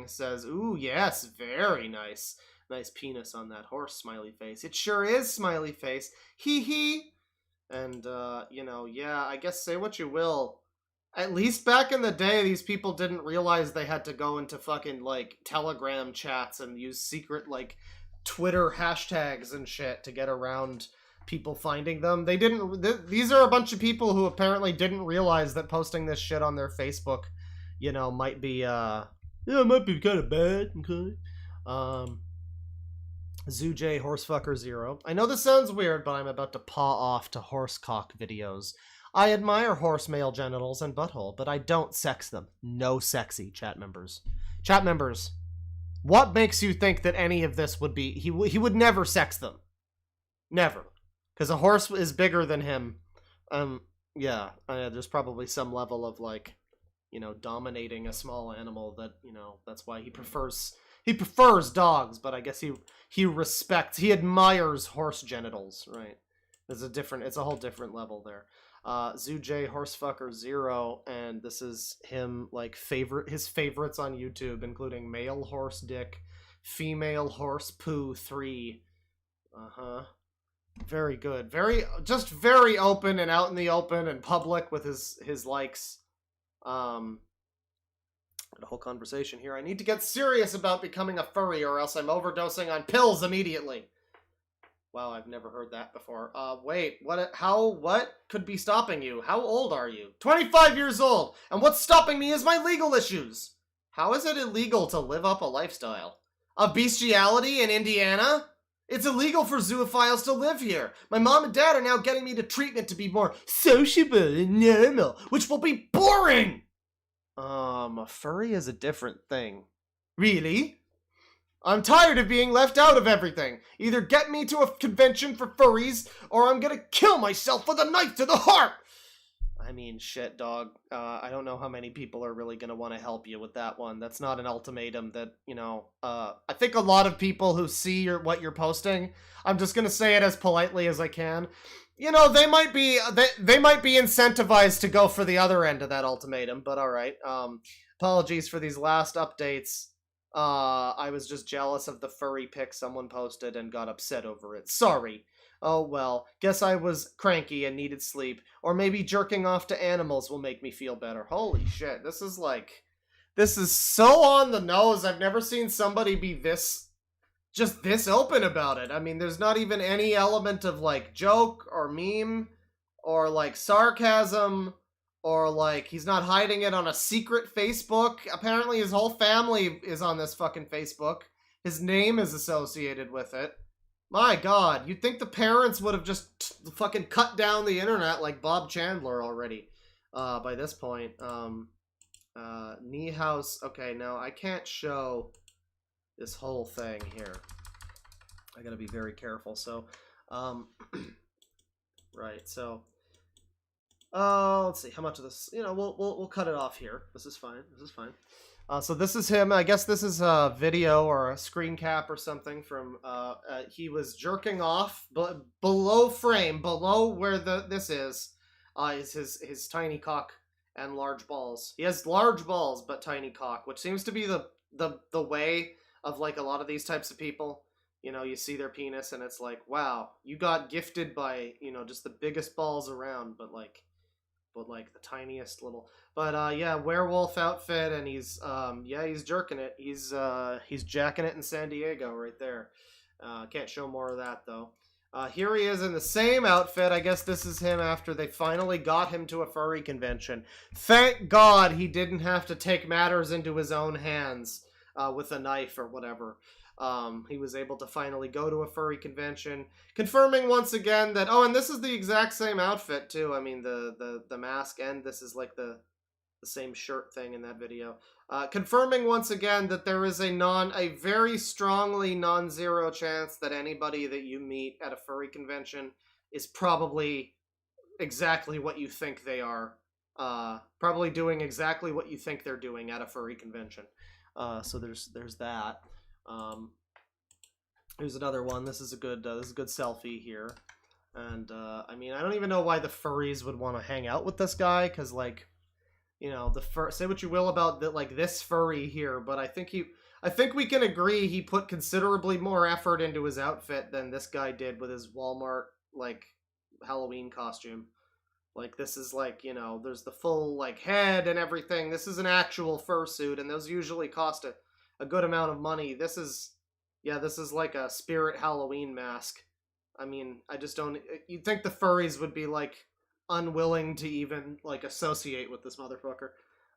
says, "Ooh, yes, very nice. Nice penis on that horse, smiley face. It sure is, smiley face. Hee hee." And, you know, yeah, I guess say what you will. At least back in the day, these people didn't realize they had to go into fucking, like, Telegram chats and use secret, like, Twitter hashtags and shit to get around people finding them. They didn't, these are a bunch of people who apparently didn't realize that posting this shit on their Facebook, you know, might be, yeah, it might be kind of bad, okay? Zoo-J Horsefucker 0. I know this sounds weird, but I'm about to paw off to horsecock videos. I admire horse male genitals and butthole, but I don't sex them. No sexy, chat members. Chat members, what makes you think that any of this would be... He would never sex them. Never. Because a horse is bigger than him. Yeah, there's probably some level of, like, you know, dominating a small animal that, you know, that's why he prefers dogs, but I guess he admires horse genitals, right? It's a whole different level there. Zoo-J Horsefucker 0, and this is him, like, his favorites on YouTube, including male horse dick, female horse poo 3. Very good. Just very open and out in the open and public with his likes. A whole conversation here. I need to get serious about becoming a furry or else I'm overdosing on pills immediately. Wow, I've never heard that before. Wait, what could be stopping you? How old are you? 25 years old! And what's stopping me is my legal issues! How is it illegal to live up a lifestyle of bestiality in Indiana? It's illegal for zoophiles to live here. My mom and dad are now getting me to treatment to be more sociable and normal, which will be boring! A furry is a different thing. Really? I'm tired of being left out of everything. Either get me to a convention for furries, or I'm gonna kill myself with a knife to the heart! I mean, shit, dog. I don't know how many people are really gonna want to help you with that one. That's not an ultimatum that, you know, I think a lot of people who see what you're posting, I'm just gonna say it as politely as I can, you know, they might be incentivized to go for the other end of that ultimatum, but alright. Apologies for these last updates. I was just jealous of the furry pic someone posted and got upset over it. Sorry. Oh well, guess I was cranky and needed sleep. Or maybe jerking off to animals will make me feel better. Holy shit, this is so on the nose. I've never seen somebody be just this open about it. I mean, there's not even any element of, like, joke or meme or, like, sarcasm or, like, he's not hiding it on a secret Facebook. Apparently his whole family is on this fucking Facebook. His name is associated with it. My god, you'd think the parents would have just fucking cut down the internet like Bob Chandler already by this point. Knee House. Okay, no, I can't show this whole thing here. I gotta be very careful. So, right, so... let's see, how much of this, you know, we'll cut it off here. This is fine, so this is him. I guess this is a video or a screen cap or something from, he was jerking off, below frame, below where this is his tiny cock and large balls. He has large balls, but tiny cock, which seems to be the way of, like, a lot of these types of people. You know, you see their penis and it's like, wow, you got gifted by, you know, just the biggest balls around, but like the tiniest little, but yeah, werewolf outfit, and he's jerking it. He's jacking it in San Diego right there. Can't show more of that though. Here he is in the same outfit. I guess this is him after they finally got him to a furry convention. Thank God he didn't have to take matters into his own hands with a knife or whatever. He was able to finally go to a furry convention, confirming once again that, oh, and this is the exact same outfit too. I mean, the mask, and this is like the same shirt thing in that video. Confirming once again that there is a very strongly non-zero chance that anybody that you meet at a furry convention is probably exactly what you think they are. Probably doing exactly what you think they're doing at a furry convention. So there's that. Here's another one. This is a good selfie here. And I mean, I don't even know why the furries would want to hang out with this guy, because like, you know, say what you will about this furry here, but I think we can agree he put considerably more effort into his outfit than this guy did with his Walmart like Halloween costume. Like, this is like, you know, there's the full like head and everything. This is an actual fursuit, and those usually cost a good amount of money. This is like a spirit Halloween mask. I mean, I just don't... You'd think the furries would be, like, unwilling to even, like, associate with this motherfucker.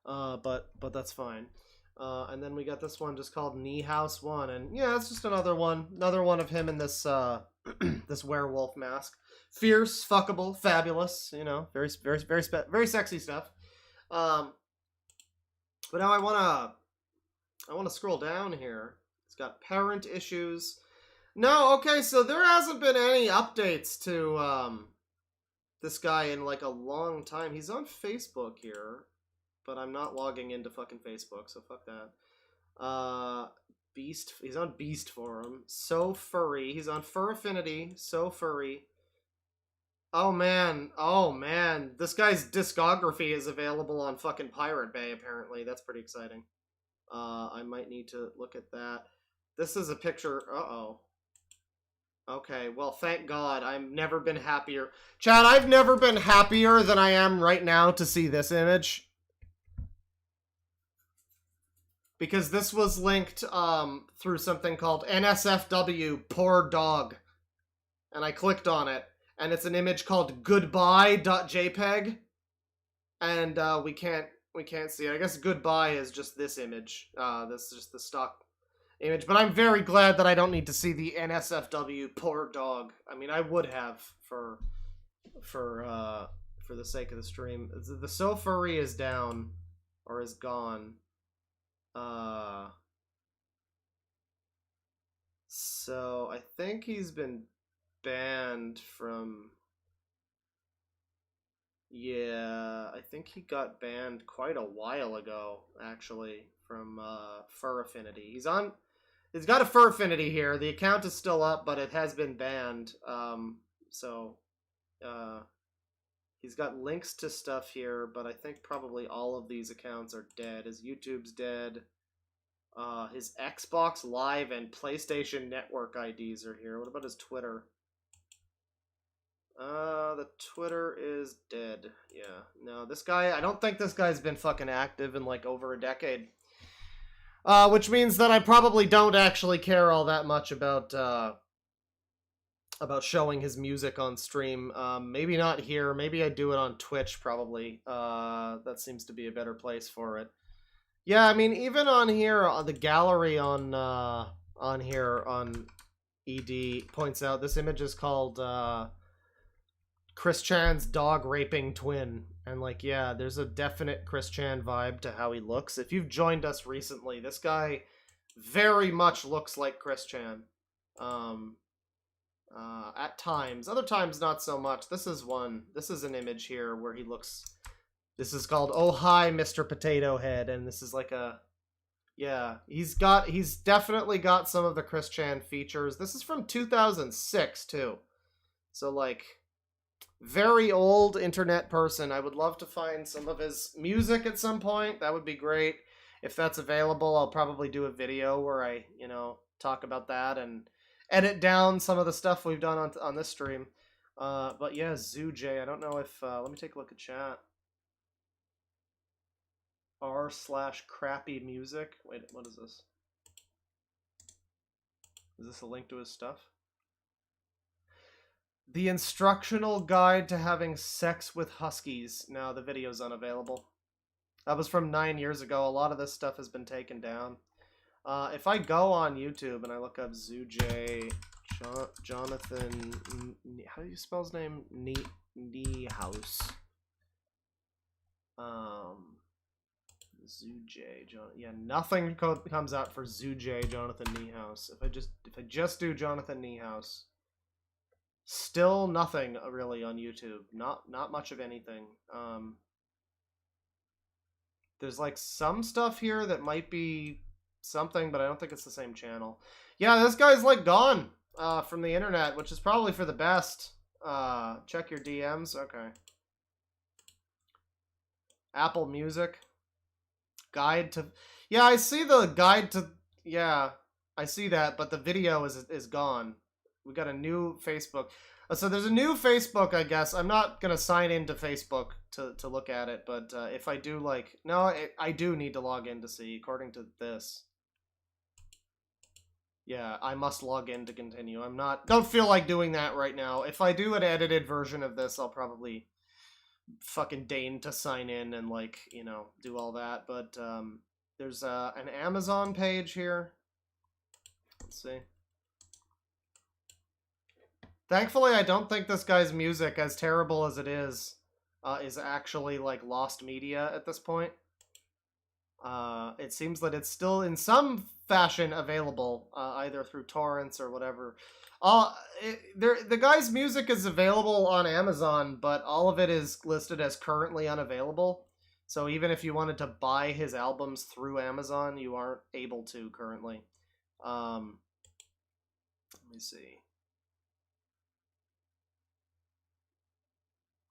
But that's fine. And then we got this one just called Knee House 1. And, yeah, it's just another one of him in this, this werewolf mask. Fierce, fuckable, fabulous, you know, very sexy stuff. But now I wanna scroll down here. It's got parent issues... No, okay, so there hasn't been any updates to this guy in like a long time. He's on Facebook here, but I'm not logging into fucking Facebook, so fuck that. Beast, he's on Beast Forum. So Furry, he's on Fur Affinity. So Furry. Oh man, this guy's discography is available on fucking Pirate Bay apparently. That's pretty exciting. I might need to look at that. This is a picture. Uh-oh. Okay, well, thank God. I've never been happier. Chad, I've never been happier than I am right now to see this image. Because this was linked through something called NSFW, Poor Dog. And I clicked on it. And it's an image called goodbye.jpg. And we can't see it. I guess goodbye is just this image. This is just the stock image, but I'm very glad that I don't need to see the NSFW Poor Dog. I mean, I would have for the sake of the stream. The So Furry is down or is gone. So I think he's been banned from. Yeah, I think he got banned quite a while ago, actually, from Fur Affinity. He's got a Fur Affinity here. The account is still up, but it has been banned. He's got links to stuff here, but I think probably all of these accounts are dead. His YouTube's dead. His Xbox Live and PlayStation Network IDs are here. What about his Twitter? The Twitter is dead. Yeah. No, this guy, I don't think this guy's been fucking active in like over a decade. Which means that I probably don't actually care all that much about showing his music on stream. Maybe not here. Maybe I do it on Twitch, probably. That seems to be a better place for it. Yeah, I mean, even on here, the gallery on here, on ED, points out this image is called, Chris Chan's dog raping twin. And like, yeah, there's a definite Chris Chan vibe to how he looks. If you've joined us recently, this guy very much looks like Chris Chan. At times. Other times, not so much. This is an image here where he looks... This is called Oh Hi, Mr. Potato Head. And this is like a... Yeah, he's definitely got some of the Chris Chan features. This is from 2006, too. So, like... Very old internet person. I would love to find some of his music at some point. That would be great. If that's available, I'll probably do a video where I, you know, talk about that and edit down some of the stuff we've done on this stream. But yeah, ZooJ. I don't know if... let me take a look at chat. r/crappy music. Wait, what is this? Is this a link to his stuff? The instructional guide to having sex with huskies. No, the video's unavailable. That was from 9 years ago. A lot of this stuff has been taken down. If I go on YouTube and I look up ZooJ, Jonathan, how do you spell his name? Niehaus. ZooJ, yeah, nothing comes out for ZooJ, Jonathan Niehaus. If I just do Jonathan Niehaus. Still nothing really on YouTube. Not much of anything. There's like some stuff here that might be something, but I don't think it's the same channel. Yeah, this guy's like gone from the internet, which is probably for the best. Check your DMs. Okay. Apple Music. Guide to... Yeah, I see the guide to... Yeah, I see that, but the video is gone. We got a new Facebook. So there's a new Facebook, I guess. I'm not going to sign into Facebook to look at it, but if I do, like... No, I do need to log in to see, according to this. Yeah, I must log in to continue. I'm not... Don't feel like doing that right now. If I do an edited version of this, I'll probably fucking deign to sign in and, like, you know, do all that. But there's an Amazon page here. Let's see. Thankfully, I don't think this guy's music, as terrible as it is actually, like, lost media at this point. It seems that it's still in some fashion available, either through torrents or whatever. The guy's music is available on Amazon, but all of it is listed as currently unavailable. So even if you wanted to buy his albums through Amazon, you aren't able to currently. Let me see.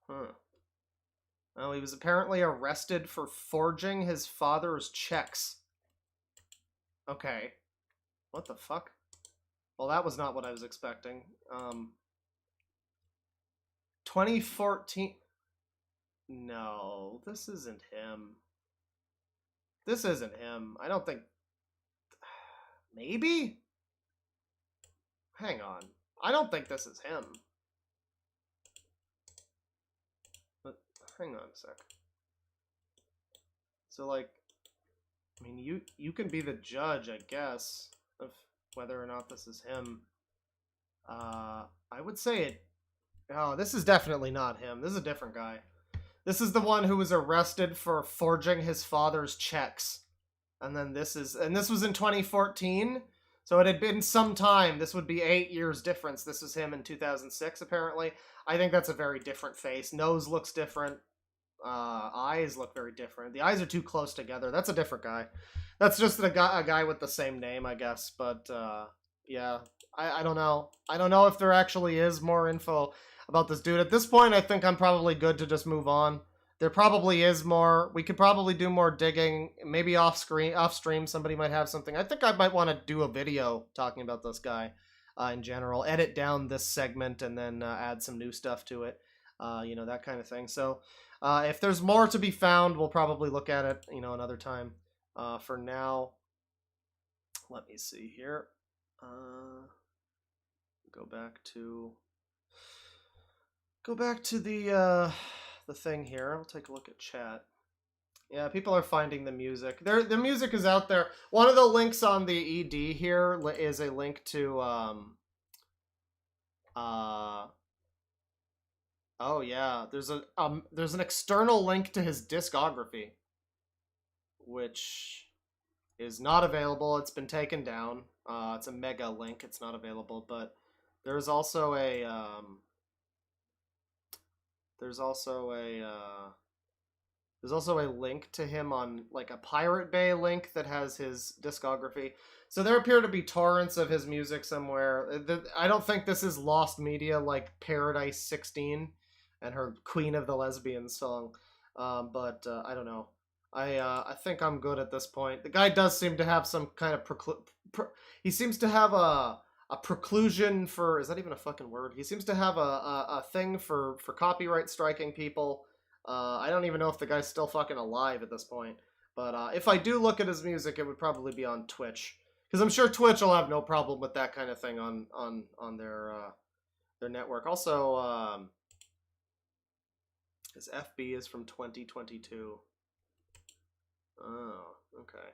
Huh. Oh, he was apparently arrested for forging his father's checks. Okay. What the fuck? Well, that was not what I was expecting. 2014... No, this isn't him. This isn't him. I don't think... Maybe? Hang on. I don't think this is him. But, hang on a sec. So, like... I mean, you can be the judge, I guess, of whether or not this is him. I would say it... Oh, this is definitely not him. This is a different guy. This is the one who was arrested for forging his father's checks. And then this was in 2014. So it had been some time. This would be 8 years difference. This was him in 2006, apparently. I think that's a very different face. Nose looks different. Eyes look very different. The eyes are too close together. That's a different guy. That's just a guy with the same name, I guess. But, yeah. I don't know. I don't know if there actually is more info about this dude. At this point, I think I'm probably good to just move on. There probably is more. We could probably do more digging. Maybe off stream, somebody might have something. I think I might want to do a video talking about this guy in general. Edit down this segment and then add some new stuff to it. You know, that kind of thing. So, if there's more to be found, we'll probably look at it, you know, another time. For now, let me see here. Go back to the thing here. I'll take a look at chat. Yeah, people are finding the music. The music is out there. One of the links on the ED here is a link to oh yeah, there's an external link to his discography, which is not available. It's been taken down. It's a mega link. It's not available, but there's also a link to him on like a Pirate Bay link that has his discography. So there appear to be torrents of his music somewhere. I don't think this is lost media like Paradise 16 and her Queen of the Lesbians song. But I don't know. I think I'm good at this point. The guy does seem to have some kind of he seems to have a preclusion for... Is that even a fucking word? He seems to have a thing for copyright striking people. I don't even know if the guy's still fucking alive at this point. But if I do look at his music, it would probably be on Twitch. Because I'm sure Twitch will have no problem with that kind of thing on their network. Also, his FB is from 2022. Oh, okay.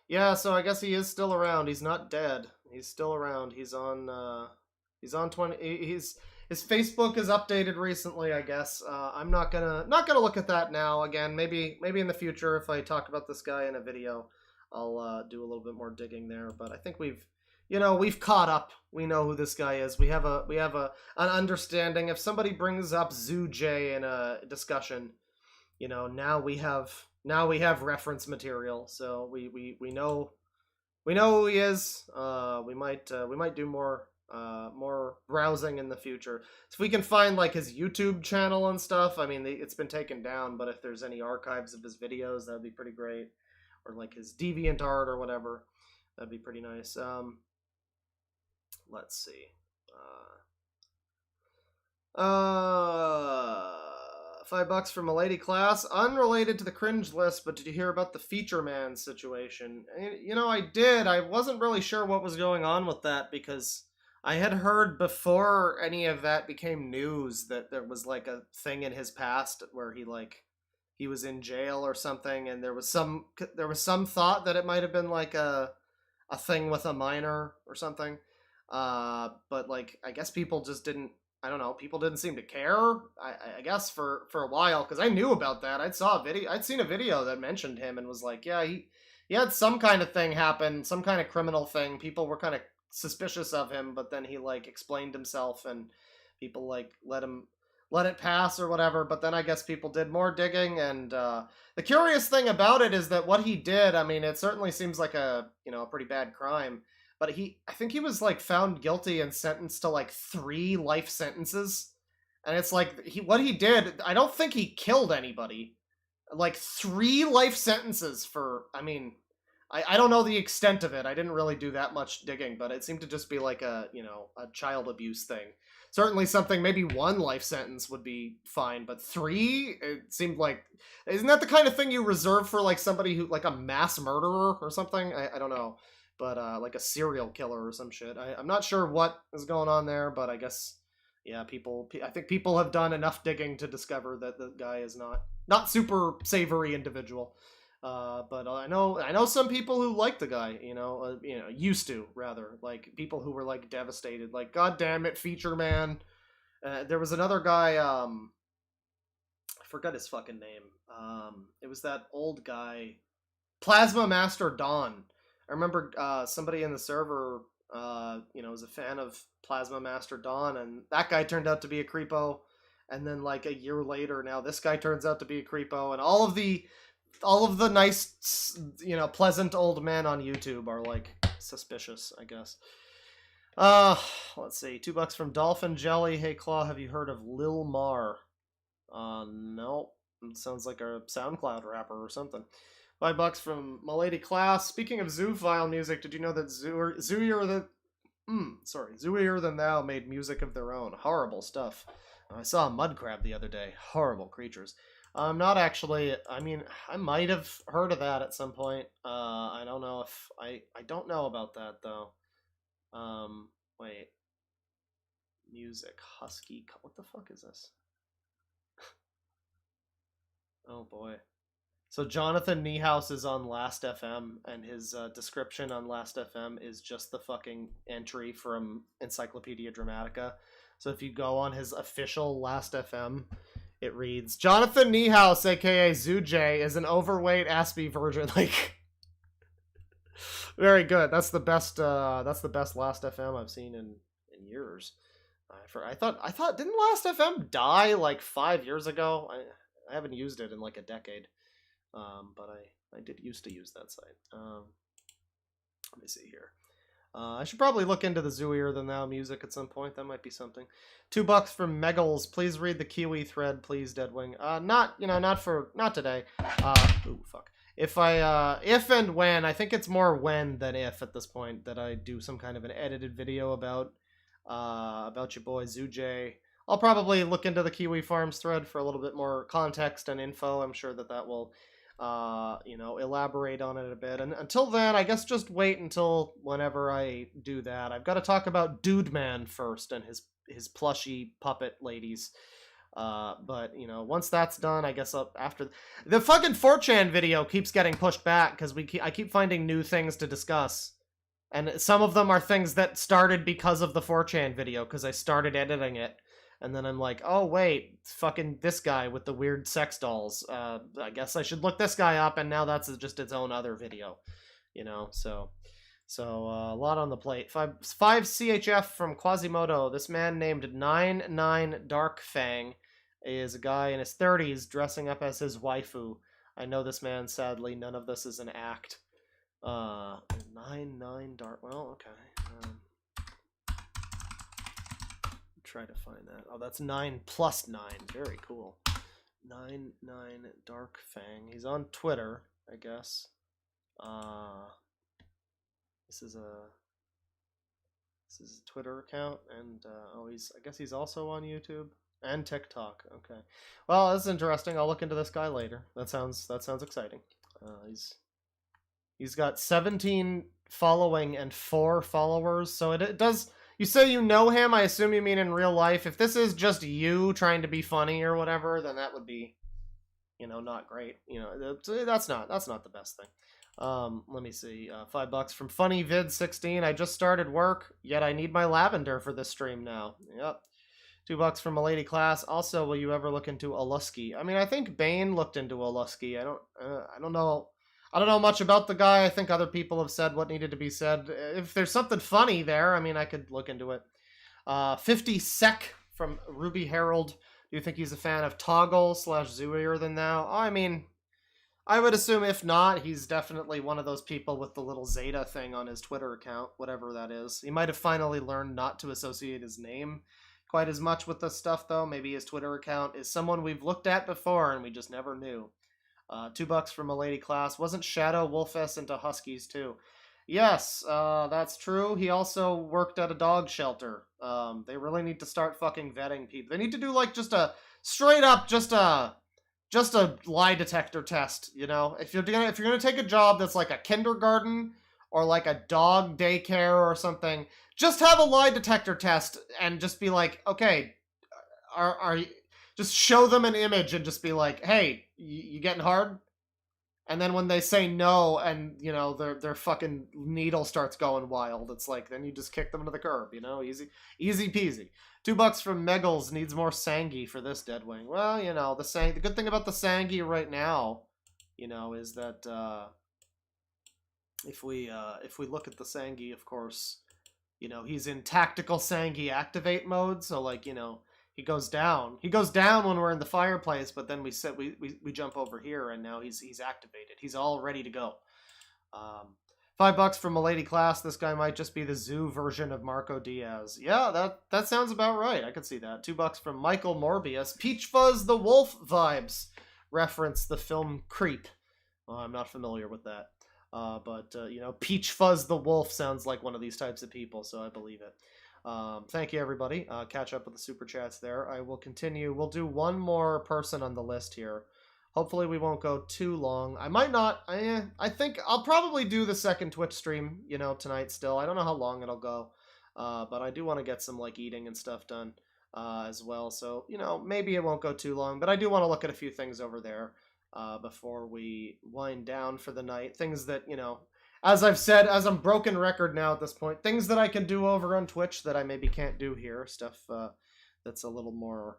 Yeah, so I guess he is still around. He's not dead. He's still around. He's on 20. His Facebook is updated recently, I guess. I'm not gonna look at that now. Again, maybe in the future if I talk about this guy in a video, I'll do a little bit more digging there. But I think we've caught up. We know who this guy is. We have an understanding. If somebody brings up Zoo J in a discussion, you know, now we have now we have reference material, so we know who he is. We might do more browsing in the future. So if we can find like his YouTube channel and stuff, I mean, it's been taken down, but if there's any archives of his videos, that'd be pretty great. Or like his DeviantArt or whatever, that'd be pretty nice. Let's see. $5 for Milady Class. Unrelated to the cringe list, but did you hear about the Feature Man situation? You know, I did. I wasn't really sure what was going on with that, because I had heard before any of that became news that there was like a thing in his past where he was in jail or something, and there was some thought that it might have been like a thing with a minor or something. But like, I guess people just didn't, I don't know, people didn't seem to care, I guess, for a while, because I knew about that. I'd seen a video that mentioned him and was like, yeah, he had some kind of thing happen, some kind of criminal thing. People were kind of suspicious of him, but then he like explained himself and people like let it pass or whatever. But then I guess people did more digging, and the curious thing about it is that what he did, I mean, it certainly seems like a pretty bad crime, but I think he was like found guilty and sentenced to like 3 life sentences. And it's like, what he did, I don't think he killed anybody. Like 3 life sentences for, I mean, I don't know the extent of it. I didn't really do that much digging, but it seemed to just be like a child abuse thing. Certainly something, maybe 1 life sentence would be fine, but 3, it seemed like, isn't that the kind of thing you reserve for like somebody who, like a mass murderer or something? I don't know, but like a serial killer or some shit. I'm not sure what is going on there, but I guess, yeah, I think people have done enough digging to discover that the guy is not super savory individual. But I know some people who like the guy, used to, rather, like people who were like devastated, like, God damn it, Feature Man. There was another guy, I forgot his fucking name. It was that old guy, Plasma Master Dawn. I remember somebody in the server, was a fan of Plasma Master Dawn, and that guy turned out to be a creepo. And then like a year later, now this guy turns out to be a creepo, and all of the nice, pleasant old men on YouTube are like suspicious, I guess. Let's see. $2 from Dolphin Jelly. Hey Claw, have you heard of Lil Mar? No. It sounds like a SoundCloud rapper or something. $5 from Milady Class. Speaking of Zoophile music, did you know that Zooier Than Thou made music of their own? Horrible stuff. I saw a mud crab the other day. Horrible creatures. I'm not actually, I mean, I might have heard of that at some point. I don't know if, I don't know about that, though. Wait. Music, Husky, what the fuck is this? Oh, boy. So Jonathan Niehaus is on Last.fm, and his description on Last.fm is just the fucking entry from Encyclopedia Dramatica. So if you go on his official Last.fm, it reads, Jonathan Niehaus, aka Zooj, is an overweight Aspie virgin. Like, very good. That's the best Last.fm I've seen in years. I thought didn't Last.fm die like 5 years ago? I haven't used it in like a decade. But I did used to use that site. Let me see here. I should probably look into the Zooier Than Thou music at some point. That might be something. $2 from Megals. Please read the Kiwi thread, please, Deadwing. Not today. Ooh, fuck. If and when, I think it's more when than if at this point, that I do some kind of an edited video about your boy Zooj. I'll probably look into the Kiwi Farms thread for a little bit more context and info. I'm sure that will, elaborate on it a bit. And until then, I guess just wait until whenever I do that. I've got to talk about Dude Man first and his plushy puppet ladies. But, once that's done, I guess after... The fucking 4chan video keeps getting pushed back because I keep finding new things to discuss. And some of them are things that started because of the 4chan video, because I started editing it. And then I'm like, oh, wait, fucking this guy with the weird sex dolls. I guess I should look this guy up, and now that's just its own other video. So a lot on the plate. 5 CHF from Quasimodo. This man named 99 Dark Fang is a guy in his 30s dressing up as his waifu. I know this man, sadly, none of this is an act. 9 dark. Well, okay. Try to find that. Oh, that's 9 plus 9. Very cool. 9 Dark Fang. He's on Twitter, I guess. This is a Twitter account, and I guess he's also on YouTube and TikTok. Okay. Well, this is interesting. I'll look into this guy later. That sounds exciting. He's got 17 following and 4 followers, so it does. You say you know him, I assume you mean in real life. If this is just you trying to be funny or whatever, then that would be, not great. That's not the best thing. Let me see. $5 from FunnyVid16. I just started work, yet I need my lavender for this stream now. Yep. $2 from a lady class. Also, will you ever look into Alusky? I mean, I think Bane looked into Alusky. I don't know. I don't know much about the guy. I think other people have said what needed to be said. If there's something funny there, I mean, I could look into it. 50 Sec from Ruby Herald. Do you think he's a fan of Toggle / Zooier Than Thou? I mean, I would assume if not, he's definitely one of those people with the little Zeta thing on his Twitter account, whatever that is. He might have finally learned not to associate his name quite as much with this stuff, though. Maybe his Twitter account is someone we've looked at before and we just never knew. $2 from a lady class. Wasn't Shadow Wolfess into Huskies too? Yes, that's true. He also worked at a dog shelter. They really need to start fucking vetting people. They need to do like just a straight up just a lie detector test. If you're gonna take a job that's like a kindergarten or like a dog daycare or something, just have a lie detector test and just be like, okay, are you? Just show them an image and just be like, hey, you getting hard? And then when they say no and, their fucking needle starts going wild, it's like, then you just kick them to the curb, easy peasy. $2 from Meggles. Needs more Sangi for this Deadwing. Well, the good thing about the Sangi right now, is that if we look at the Sangi, of course, he's in tactical Sangi activate mode, so like, he goes down. He goes down when we're in the fireplace, but then we jump over here, and now he's activated. He's all ready to go. $5 from a lady class. This guy might just be the zoo version of Marco Diaz. Yeah, that sounds about right. I could see that. $2 from Michael Morbius. Peach Fuzz the Wolf vibes. Reference the film Creep. Well, I'm not familiar with that. But Peach Fuzz the Wolf sounds like one of these types of people, so I believe it. Thank you, everybody. Catch up with the super chats there. I will continue. We'll do one more person on the list here. Hopefully we won't go too long. I might not. I think I'll probably do the second Twitch stream, tonight still. I don't know how long it'll go. But I do want to get some, like, eating and stuff done, as well. So, maybe it won't go too long. But I do want to look at a few things over there, before we wind down for the night. Things that, as I've said, as I'm broken record now at this point, things that I can do over on Twitch that I maybe can't do here. Stuff that's a little more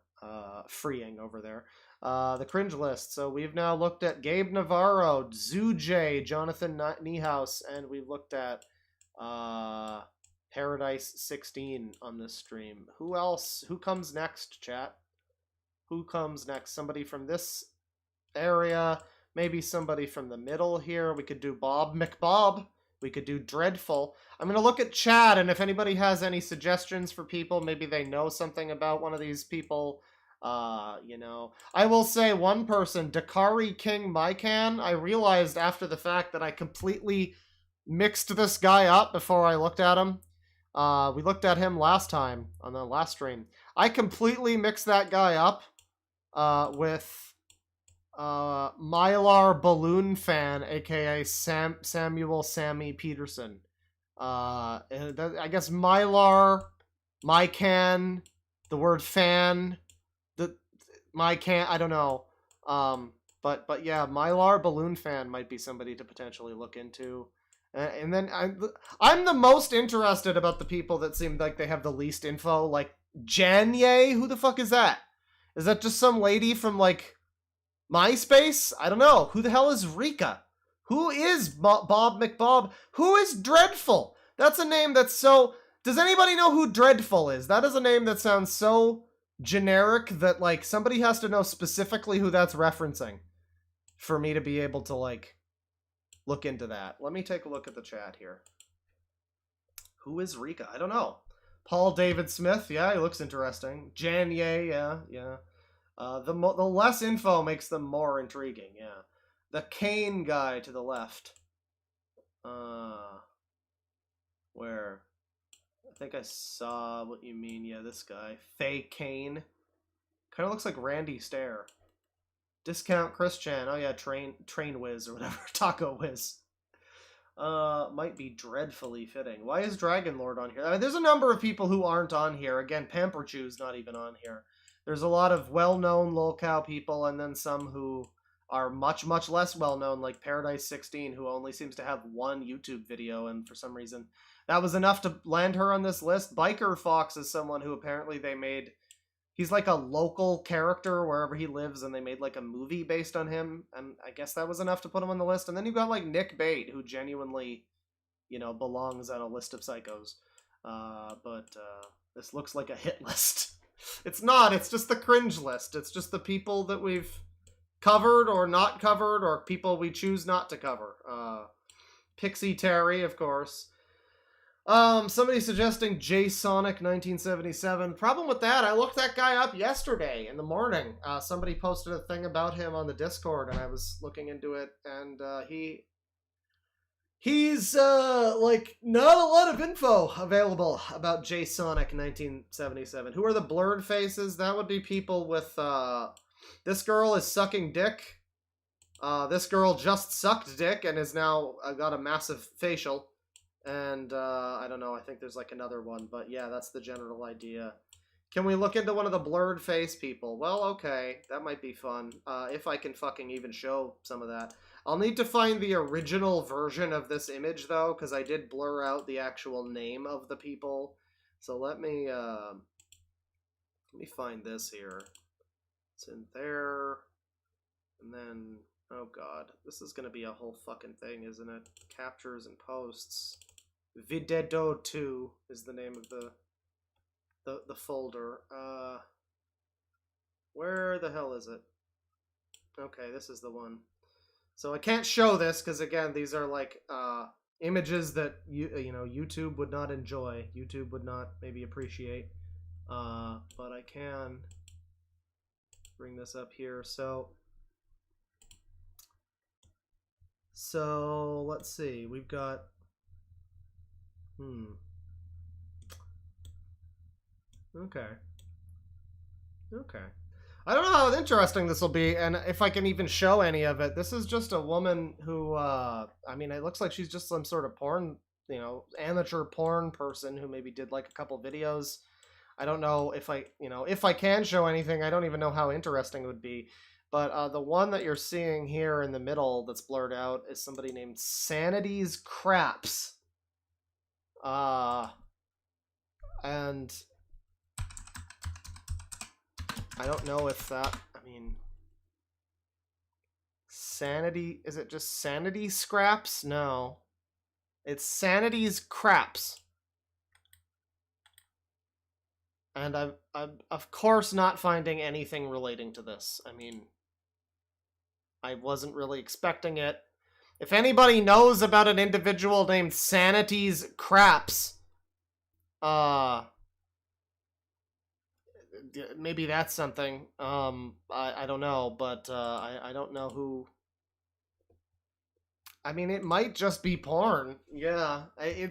freeing over there. The cringe list. So we've now looked at Gabe Navarro, Zoojay, Jonathan Niehaus, and we've looked at Paradise 16 on this stream. Who else? Who comes next, chat? Who comes next? Somebody from this area? Maybe somebody from the middle here. We could do Bob McBob. We could do Dreadful. I'm going to look at chat, and if anybody has any suggestions for people, maybe they know something about one of these people, I will say one person, Dakari King Mycan. I realized after the fact that I completely mixed this guy up before I looked at him. We looked at him last time on the last stream. I completely mixed that guy up with Mylar Balloon Fan, aka Samuel Sammy Peterson. I guess Mylar, Mycan, the word fan, Mycan, I don't know. But yeah, Mylar Balloon Fan might be somebody to potentially look into. And then I'm the most interested about the people that seem like they have the least info. Like Janye, who the fuck is that? Is that just some lady from like MySpace? I don't know. Who the hell is Rika? Who is Bob McBob? Who is Dreadful? That's a name that's so... Does anybody know who Dreadful is? That is a name that sounds so generic that, like, somebody has to know specifically who that's referencing. for me to be able to, like, look into that. Let me take a look at the chat here. Who is Rika? I don't know. Paul David Smith, yeah, he looks interesting. Jan Ye, yeah. The less info makes them more intriguing, yeah. The Kane guy to the left. Where? I think I saw what you mean. Yeah, this guy. Faye Kane. Kind of looks like Randy Stair. Discount Chris Chan. Oh yeah, Train Whiz or whatever. Taco Whiz. Might be dreadfully fitting. Why is Dragon Lord on here? I mean, there's a number of people who aren't on here. Again, Pamperchew's not even on here. There's a lot of well-known lolcow people, and then some who are much, much less well-known, like Paradise 16, who only seems to have one YouTube video, and for some reason that was enough to land her on this list. Biker Fox is someone who apparently they made... He's like a local character wherever he lives, and they made like a movie based on him, and I guess that was enough to put him on the list. And then you've got like Nick Bate, who genuinely, you know, belongs on a list of psychos. But this looks like a hit list. It's not, it's just the cringe list. It's just the people that we've covered or not covered, or people we choose not to cover. Pixie Terry, of course. Somebody suggesting J-Sonic 1977. Problem with that, I looked that guy up yesterday in the morning. Somebody posted a thing about him on the Discord, and I was looking into it, and he's like not a lot of info available about J-Sonic 1977. Who are the blurred faces? That would be people with this girl is sucking dick. This girl just sucked dick and is now got a massive facial. And, I don't know, I think there's like another one, but yeah, that's the general idea. Can we look into one of the blurred face people? Well, okay, that might be fun. If I can fucking even show some of that. I'll need to find the original version of this image, though, because I did blur out the actual name of the people. So let me find this here. It's in there. And then, oh god, this is gonna be a whole fucking thing, isn't it? Captures and posts. Videdo 2 is the name of the folder. Where the hell is it? Okay, this is the one. So I can't show this because again, these are like images that you know YouTube would not enjoy. YouTube would not maybe appreciate. But I can bring this up here. So let's see. We've got Okay. I don't know how interesting this will be, and if I can even show any of it. This is just a woman who, I mean, it looks like she's just some sort of porn, you know, amateur porn person who maybe did like a couple videos. I don't know if if I can show anything. I don't even know how interesting it would be. But the one that you're seeing here in the middle that's blurred out is somebody named Sanity's Craps. And I don't know if that, I mean, Sanity, is it just Sanity Scraps? No. It's Sanity's Craps. And I'm of course not finding anything relating to this. I mean, I wasn't really expecting it. If anybody knows about an individual named Sanity's Craps, maybe that's something. I don't know, but I don't know who. I mean, it might just be porn. Yeah, I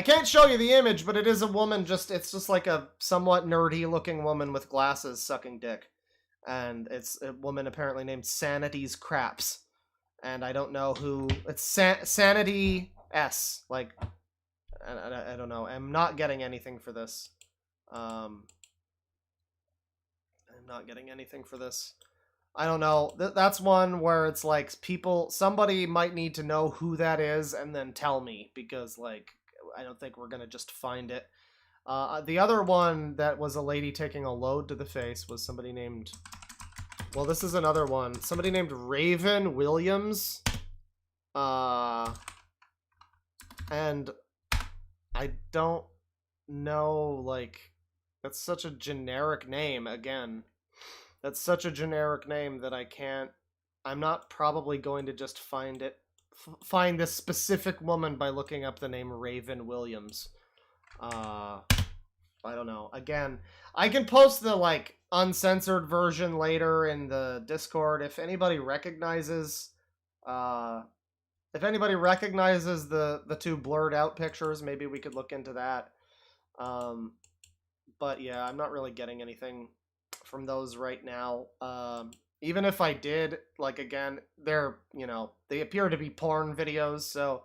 can't show you the image, but it is a woman. It's just like a somewhat nerdy looking woman with glasses sucking dick, and it's a woman apparently named Sanity's Craps. And I don't know who... It's Sanity S. Like, I don't know. I'm not getting anything for this. I'm not getting anything for this. I don't know. That's one where it's like somebody might need to know who that is and then tell me. Because, like, I don't think we're going to just find it. The other one that was a lady taking a load to the face was somebody named... Well, this is another one. Somebody named Raven Williams. And I don't know, like, that's such a generic name, again. That's such a generic name that I can't I'm not probably going to just find this specific woman by looking up the name Raven Williams. I don't know. Again, I can post the, like, uncensored version later in the Discord. If anybody recognizes, the two blurred out pictures, maybe we could look into that. But yeah, I'm not really getting anything from those right now. Even if I did, like, again, they're, you know, they appear to be porn videos, so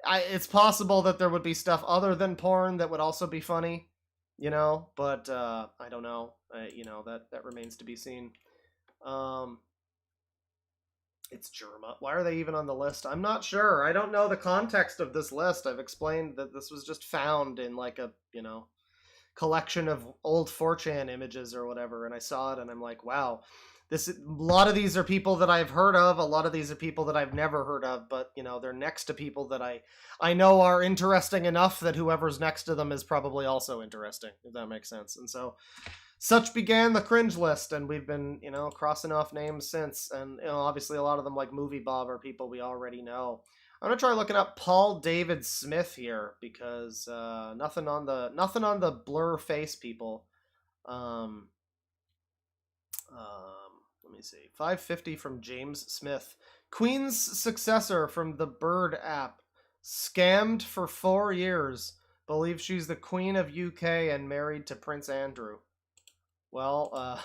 it's possible that there would be stuff other than porn that would also be funny, you know, but I don't know. You know, that remains to be seen. It's Germa. Why are they even on the list? I'm not sure. I don't know the context of this list. I've explained that this was just found in, like, a, you know, collection of old 4chan images or whatever, and I saw it and I'm like, wow. A lot of these are people that I've heard of, a lot of these are people that I've never heard of, but, you know, they're next to people that I know are interesting enough that whoever's next to them is probably also interesting, if that makes sense. And so, such began the cringe list, and we've been, you know, crossing off names since, and, you know, obviously a lot of them, like Movie Bob, are people we already know. I'm gonna try looking up Paul David Smith here, because nothing on the blur face people. Let me see. 550 from James Smith. Queen's successor from the Bird app. Scammed for 4 years. Believes she's the Queen of UK and married to Prince Andrew. Well,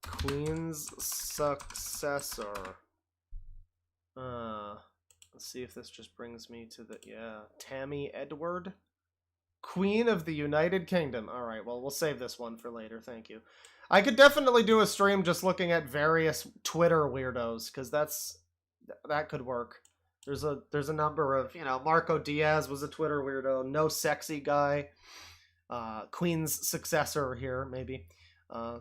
Queen's successor. Let's see if this just brings me to the, yeah, Tammy Edward. Queen of the United Kingdom. Alright, well, we'll save this one for later, thank you. I could definitely do a stream just looking at various Twitter weirdos, because that could work. There's a number of, you know, Marco Diaz was a Twitter weirdo, No Sexy Guy, Queen's successor here, maybe.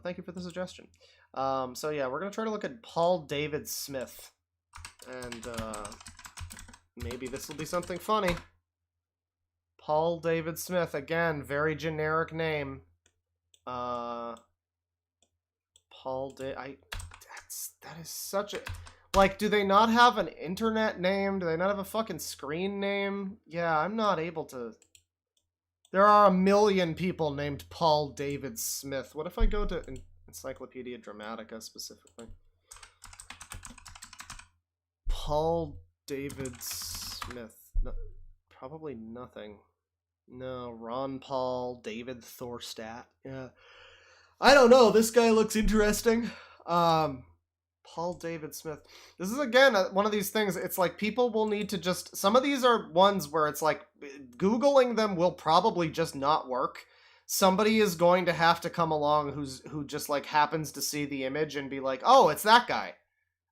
Thank you for the suggestion. So yeah, we're gonna try to look at Paul David Smith, and maybe this will be something funny. Paul David Smith, again, very generic name. That is such a, like, do they not have an internet name? Do they not have a fucking screen name? Yeah, I'm not able to. There are a million people named Paul David Smith. What if I go to Encyclopedia Dramatica specifically? Paul David Smith. No, probably nothing. No, Ron Paul, David Thorstadt. Yeah. I don't know. This guy looks interesting. Paul David Smith. This is, again, one of these things. It's like people will need to just... Some of these are ones where it's like Googling them will probably just not work. Somebody is going to have to come along who just, like, happens to see the image and be like, oh, it's that guy.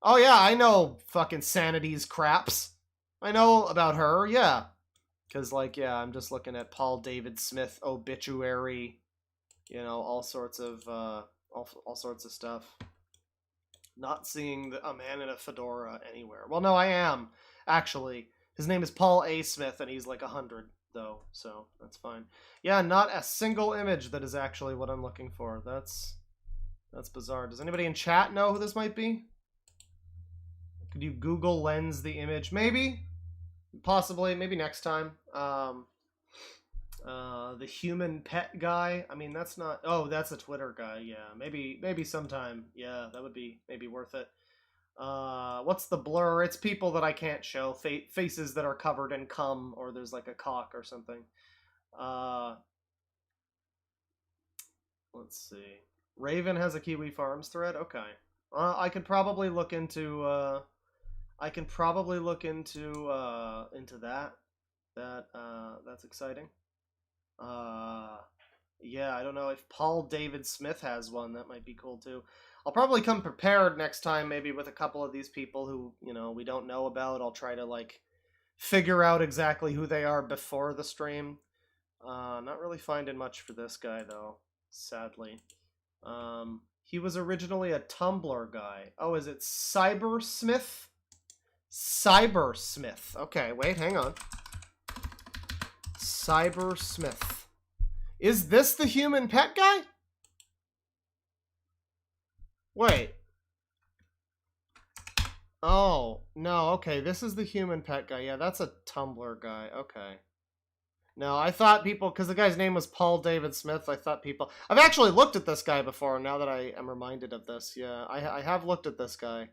Oh, yeah, I know fucking Sanity's craps. I know about her, yeah. Because, like, yeah, I'm just looking at Paul David Smith obituary, you know, all sorts of stuff. Not seeing a man in a fedora anywhere. Well, no, I am, actually. His name is Paul A. Smith, and he's like 100, though, so that's fine. Yeah, not a single image that is actually what I'm looking for. That's bizarre. Does anybody in chat know who this might be? Could you Google lens the image? Maybe? Possibly. Maybe next time. The human pet guy. I mean, that's not... Oh, that's a Twitter guy. Yeah, maybe sometime. Yeah, that would be maybe worth it. What's the blur? It's people that I can't show. Faces that are covered in cum, or there's like a cock or something. Let's see. Raven has a Kiwi Farms thread? Okay. I could probably look into... into that. That's exciting. Yeah, I don't know if Paul David Smith has one. That might be cool too. I'll probably come prepared next time, maybe with a couple of these people who, you know, we don't know about. I'll try to, like, figure out exactly who they are before the stream. Not really finding much for this guy, though, sadly. He was originally a Tumblr guy. Oh, is it Cybersmith? Cybersmith. Okay, wait, hang on. Cybersmith. Is this the human pet guy? Wait, Oh, no, okay, this is the human pet guy. Yeah, that's a Tumblr guy. Okay. No, I thought people, because the guy's name was Paul David Smith, I thought people... I've actually looked at this guy before, now that I am reminded of this. Yeah, I have looked at this guy.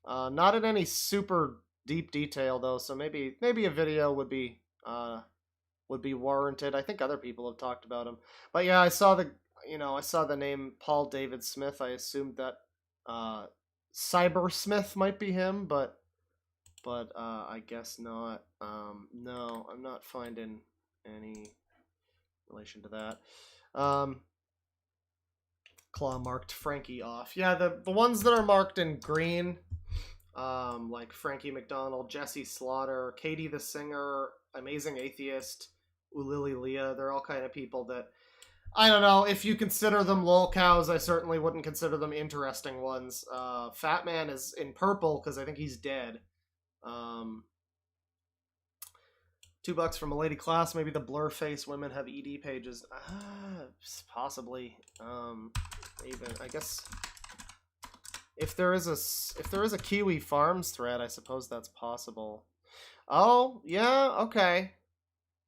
Not in any super deep detail, though, so maybe a video would be warranted. I think other people have talked about him. But yeah, I saw the name Paul David Smith. I assumed that Cybersmith might be him, but I guess not. No, I'm not finding any relation to that. Claw marked Frankie off. Yeah, the ones that are marked in green, like Frankie McDonald, Jesse Slaughter, Katie the Singer, Amazing Atheist, Ulili Leah, they're all kind of people that, I don't know, if you consider them lol cows, I certainly wouldn't consider them interesting ones. Fat Man is in purple because I think he's dead. $2 from a lady class. Maybe the blur face women have ED pages. Possibly. Even I guess if there is a Kiwi Farms thread, I suppose that's possible. Oh yeah, okay,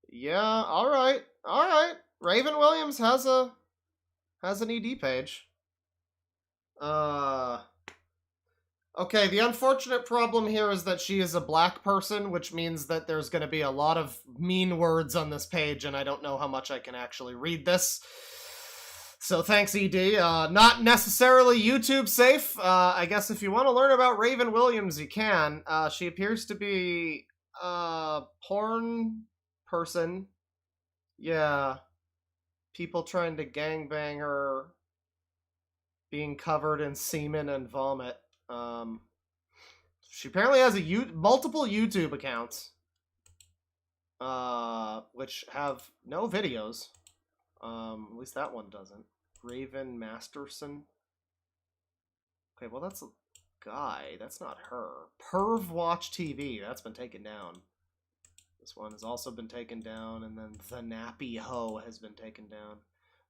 yeah, all right. Raven Williams has an ED page. Okay, the unfortunate problem here is that she is a black person, which means that there's going to be a lot of mean words on this page, and I don't know how much I can actually read this. So thanks, ED. Not necessarily YouTube safe. I guess if you want to learn about Raven Williams, you can. She appears to be a porn person. Yeah. People trying to gangbang her, being covered in semen and vomit. She apparently has multiple YouTube accounts, which have no videos. At least that one doesn't. Raven Masterson. Okay, well that's a guy. That's not her. Perv Watch TV. That's been taken down. This one has also been taken down, and then The Nappy Ho has been taken down.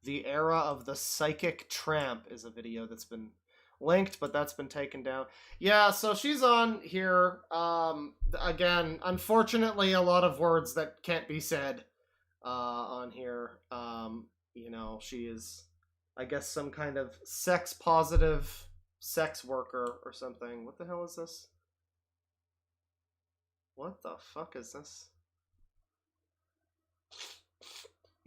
The Era of the Psychic Tramp is a video that's been linked, but that's been taken down. Yeah, so she's on here. Again, unfortunately, a lot of words that can't be said on here. You know, she is, I guess, some kind of sex-positive sex worker or something. What the hell is this? What the fuck is this?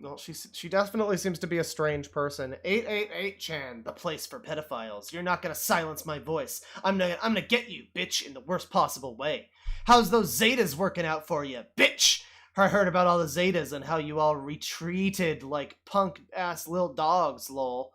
No, she definitely seems to be a strange person. 888-chan, the place for pedophiles. You're not gonna silence my voice. I'm gonna get you, bitch, in the worst possible way. How's those Zetas working out for you, bitch? I heard about all the Zetas and how you all retreated like punk-ass little dogs, lol.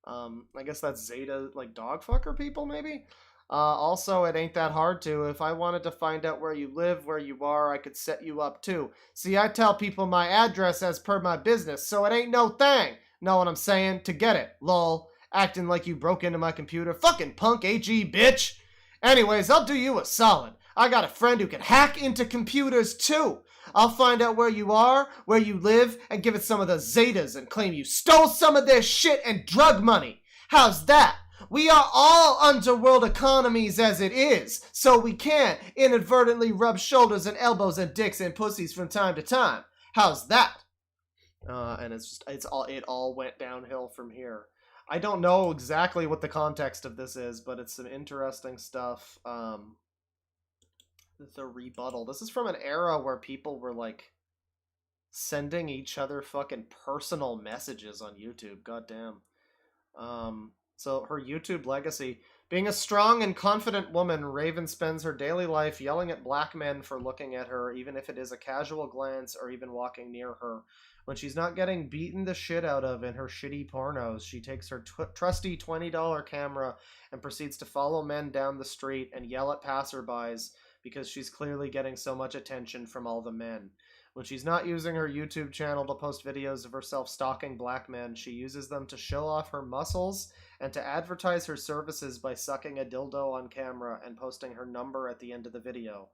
I guess that's Zeta, like, dog fucker people, maybe? Also, it ain't that hard to. If I wanted to find out where you live, where you are, I could set you up too. See, I tell people my address as per my business, so it ain't no thing. Know what I'm saying? To get it, lol. Acting like you broke into my computer. Fucking punk AG, bitch. Anyways, I'll do you a solid. I got a friend who can hack into computers too. I'll find out where you are, where you live, and give it some of the Zetas and claim you stole some of their shit and drug money. How's that? We are all underworld economies as it is, so we can inadvertently rub shoulders and elbows and dicks and pussies from time to time. How's that? And it all went downhill from here. I don't know exactly what the context of this is, but it's some interesting stuff. The rebuttal. This is from an era where people were like sending each other fucking personal messages on YouTube. Goddamn. So her YouTube legacy. Being a strong and confident woman, Raven spends her daily life yelling at black men for looking at her, even if it is a casual glance or even walking near her. When she's not getting beaten the shit out of in her shitty pornos, she takes her trusty $20 camera and proceeds to follow men down the street and yell at passerbys because she's clearly getting so much attention from all the men. When she's not using her YouTube channel to post videos of herself stalking black men, she uses them to show off her muscles and to advertise her services by sucking a dildo on camera and posting her number at the end of the video.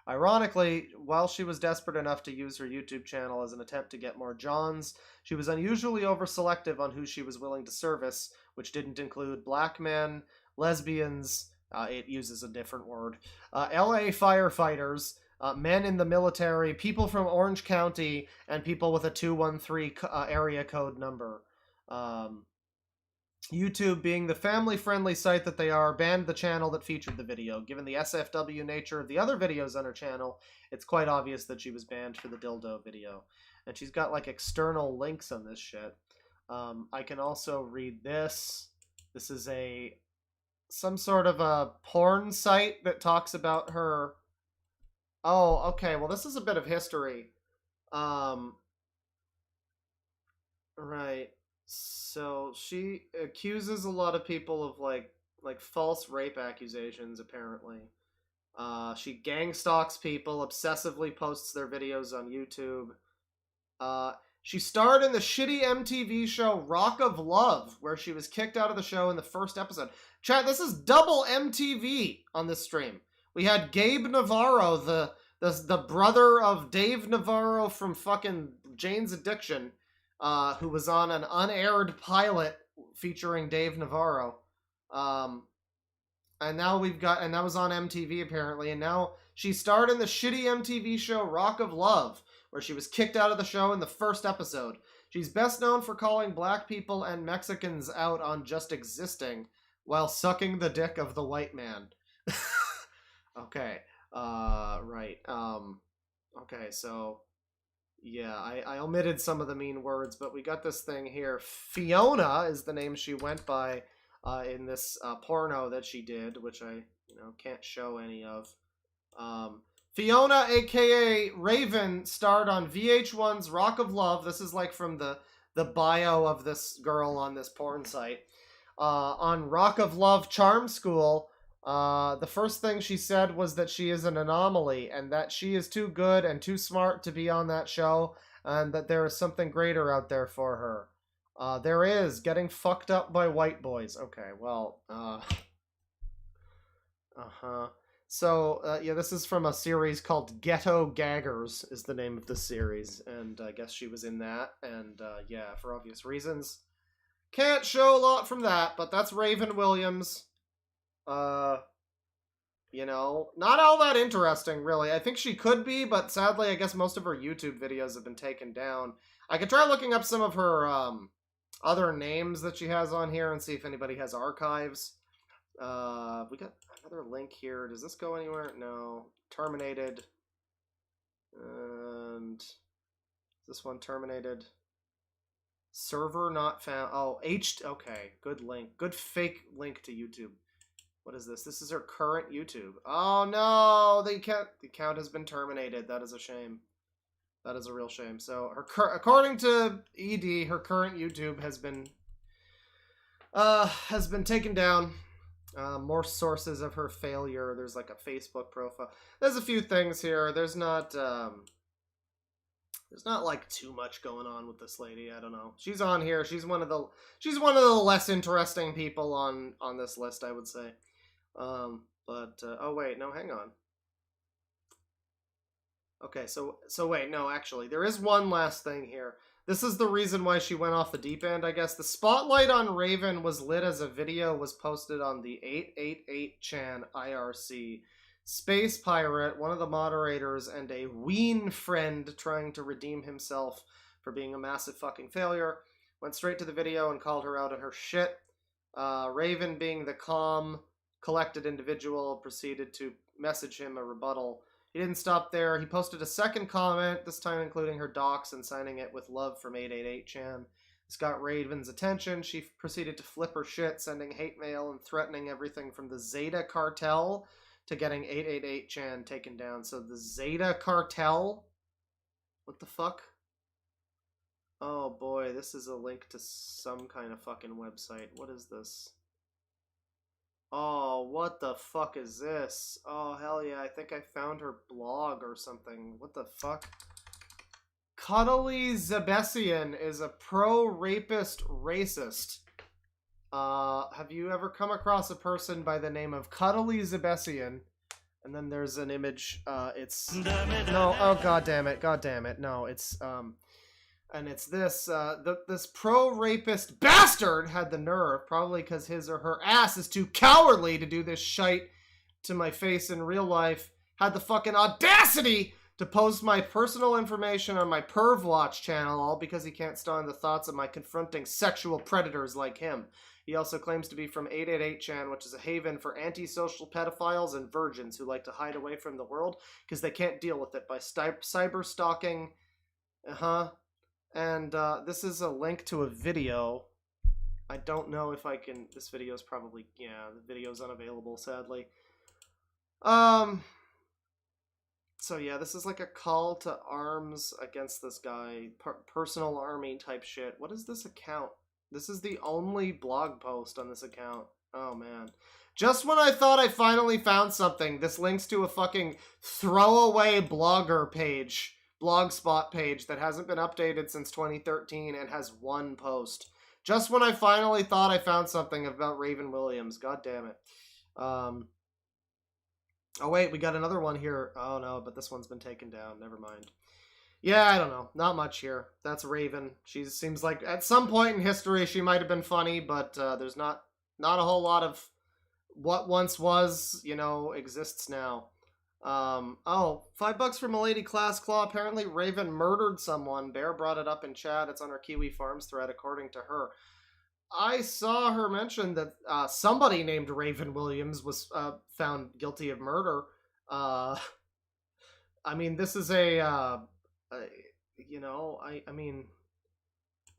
Ironically, while she was desperate enough to use her YouTube channel as an attempt to get more Johns, she was unusually over-selective on who she was willing to service, which didn't include black men, lesbians, It uses a different word. LA firefighters, men in the military, people from Orange County, and people with a 213 area code number. YouTube, being the family-friendly site that they are, banned the channel that featured the video. Given the SFW nature of the other videos on her channel, it's quite obvious that she was banned for the dildo video. And she's got, like, external links on this shit. I can also read this. This is some sort of a porn site that talks about her... Oh, okay, well, this is a bit of history. Right. So she accuses a lot of people of like false rape accusations, apparently. She gang stalks people, obsessively posts their videos on YouTube. She starred in the shitty MTV show Rock of Love, where she was kicked out of the show in the first episode. Chat, this is double MTV on this stream. We had Gabe Navarro, the brother of Dave Navarro from fucking Jane's Addiction, who was on an unaired pilot featuring Dave Navarro. And now and that was on MTV apparently, and now she starred in the shitty MTV show Rock of Love, where she was kicked out of the show in the first episode. She's best known for calling black people and Mexicans out on just existing, while sucking the dick of the white man. Okay, right, okay, so... Yeah, I omitted some of the mean words, but we got this thing here. Fiona is the name she went by in this porno that she did, which I, can't show any of. Fiona, aka Raven, starred on VH1's Rock of Love. This is like from the bio of this girl on this porn site. On Rock of Love Charm School, the first thing she said was that she is an anomaly and that she is too good and too smart to be on that show, and that there is something greater out there for her. There is getting fucked up by white boys. Okay, well, So, yeah, this is from a series called Ghetto Gaggers is the name of the series, and I guess she was in that, and yeah, for obvious reasons. Can't show a lot from that, but that's Raven Williams. Not all that interesting, really. I think she could be, but sadly, I guess most of her YouTube videos have been taken down. I could try looking up some of her, other names that she has on here and see if anybody has archives. We got another link here. Does this go anywhere? No. Terminated. And... is this one terminated? Server not found. Oh, okay. Good link. Good fake link to YouTube. What is this? This is her current YouTube. Oh no, the account has been terminated. That is a shame. That is a real shame. So according to ED, her current YouTube has been taken down. More sources of her failure. There's like a Facebook profile. There's a few things here. There's not like too much going on with this lady. I don't know. She's on here. She's one of the less interesting people on this list, I would say. Oh wait, no, hang on. Okay, so wait, no, actually, there is one last thing here. This is the reason why she went off the deep end, I guess. The spotlight on Raven was lit as a video was posted on the 888chan IRC. Space Pirate, one of the moderators, and a Wheaton friend trying to redeem himself for being a massive fucking failure, went straight to the video and called her out on her shit. Raven, being the calm, collected individual, proceeded to message him a rebuttal. He didn't stop there. He posted a second comment, this time including her docs and signing it with love from 888chan. This got Raven's attention. She proceeded to flip her shit, sending hate mail and threatening everything from the Zeta Cartel to getting 888chan taken down. So the Zeta Cartel? What the fuck? Oh boy, this is a link to some kind of fucking website. What is this? Oh, what the fuck is this? Oh, hell yeah, I think I found her blog or something. What the fuck? Cuddly Zebesian is a pro-rapist racist. Have you ever come across a person by the name of Cuddly Zebesian? And then there's an image, it's... No, oh, god damn it, no, it's, And it's this, this pro-rapist bastard had the nerve, probably because his or her ass is too cowardly to do this shite to my face in real life, had the fucking audacity to post my personal information on my Perv Watch channel, all because he can't stand the thoughts of my confronting sexual predators like him. He also claims to be from 888chan, which is a haven for antisocial pedophiles and virgins who like to hide away from the world because they can't deal with it by cyber stalking. And this is a link to a video. I don't know if I can... This video is probably... Yeah, the video's unavailable, sadly. So yeah, this is like a call to arms against this guy. Personal army type shit. What is this account? This is the only blog post on this account. Oh man. Just when I thought I finally found something, this links to a fucking throwaway blogger page. Blogspot page that hasn't been updated since 2013 and has one post. Just when I finally thought I found something about Raven Williams. God damn it. Oh wait, we got another one here. Oh no, but this one's been taken down. Never mind. Yeah, I don't know. Not much here. That's Raven. She seems like at some point in history she might have been funny, but there's not a whole lot of what once was, you know, exists now. Oh, $5 for Milady Class Claw. Apparently Raven murdered someone. Bear brought it up in chat. It's on our Kiwi Farms thread, according to her. I saw her mention that somebody named Raven Williams was found guilty of murder. I mean, this is you know, I mean,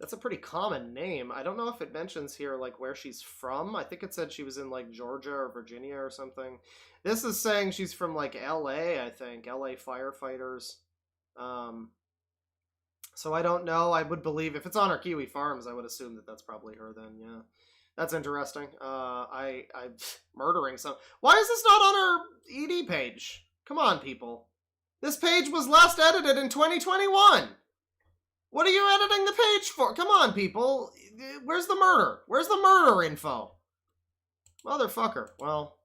that's a pretty common name. I don't know if it mentions here, like, where she's from. I think it said she was in, like, Georgia or Virginia or something. This is saying she's from, like, LA, I think. LA firefighters. So I don't know. I would believe, if it's on our Kiwi Farms, I would assume that that's probably her then, yeah. That's interesting. I'm murdering some... Why is this not on our ED page? Come on, people. This page was last edited in 2021! What are you editing the page for? Come on, people. Where's the murder? Where's the murder info? Motherfucker. Well,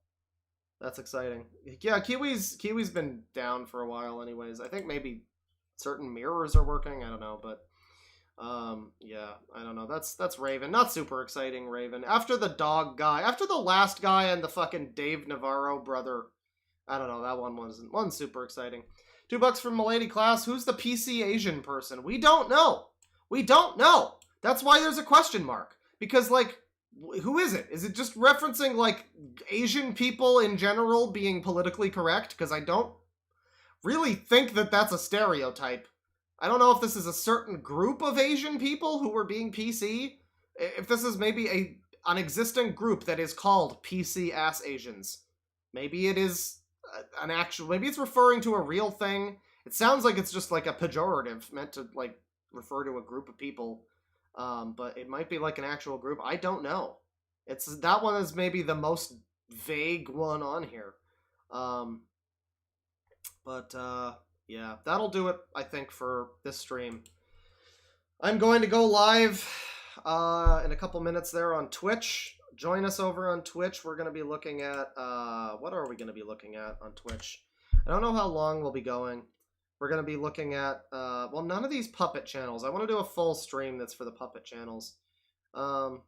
that's exciting. Yeah, Kiwi's been down for a while anyways. I think maybe certain mirrors are working. I don't know, but yeah, I don't know. That's Raven. Not super exciting, Raven. After the dog guy, after the last guy and the fucking Dave Navarro brother, I don't know, that one wasn't super exciting. $2 from Milady Class. Who's the PC Asian person? We don't know. We don't know. That's why there's a question mark. Because, like, who is it? Is it just referencing, like, Asian people in general being politically correct? Because I don't really think that that's a stereotype. I don't know if this is a certain group of Asian people who were being PC. If this is maybe an existing group that is called PC-ass Asians. Maybe it is an actual... Maybe it's referring to a real thing. It sounds like it's just like a pejorative meant to, like, refer to a group of people. But it might be like an actual group. I don't know. That one is maybe the most vague one on here. Yeah, that'll do it, I think, for this stream. I'm going to go live in a couple minutes there on Twitch. Join us over on Twitch. We're going to be looking at... what are we going to be looking at on Twitch? I don't know how long we'll be going. We're going to be looking at... well, none of these puppet channels. I want to do a full stream that's for the puppet channels. I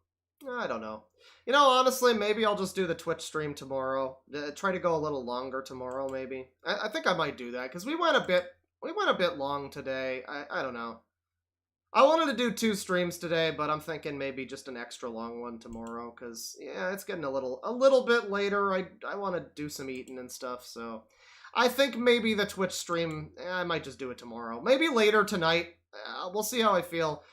don't know. You know, honestly, maybe I'll just do the Twitch stream tomorrow. Try to go a little longer tomorrow, maybe. I think I might do that, because we went a bit long today. I don't know. I wanted to do 2 streams today, but I'm thinking maybe just an extra long one tomorrow, because, yeah, it's getting a little bit later. I want to do some eating and stuff, so... I think maybe the Twitch stream, I might just do it tomorrow. Maybe later tonight. We'll see how I feel.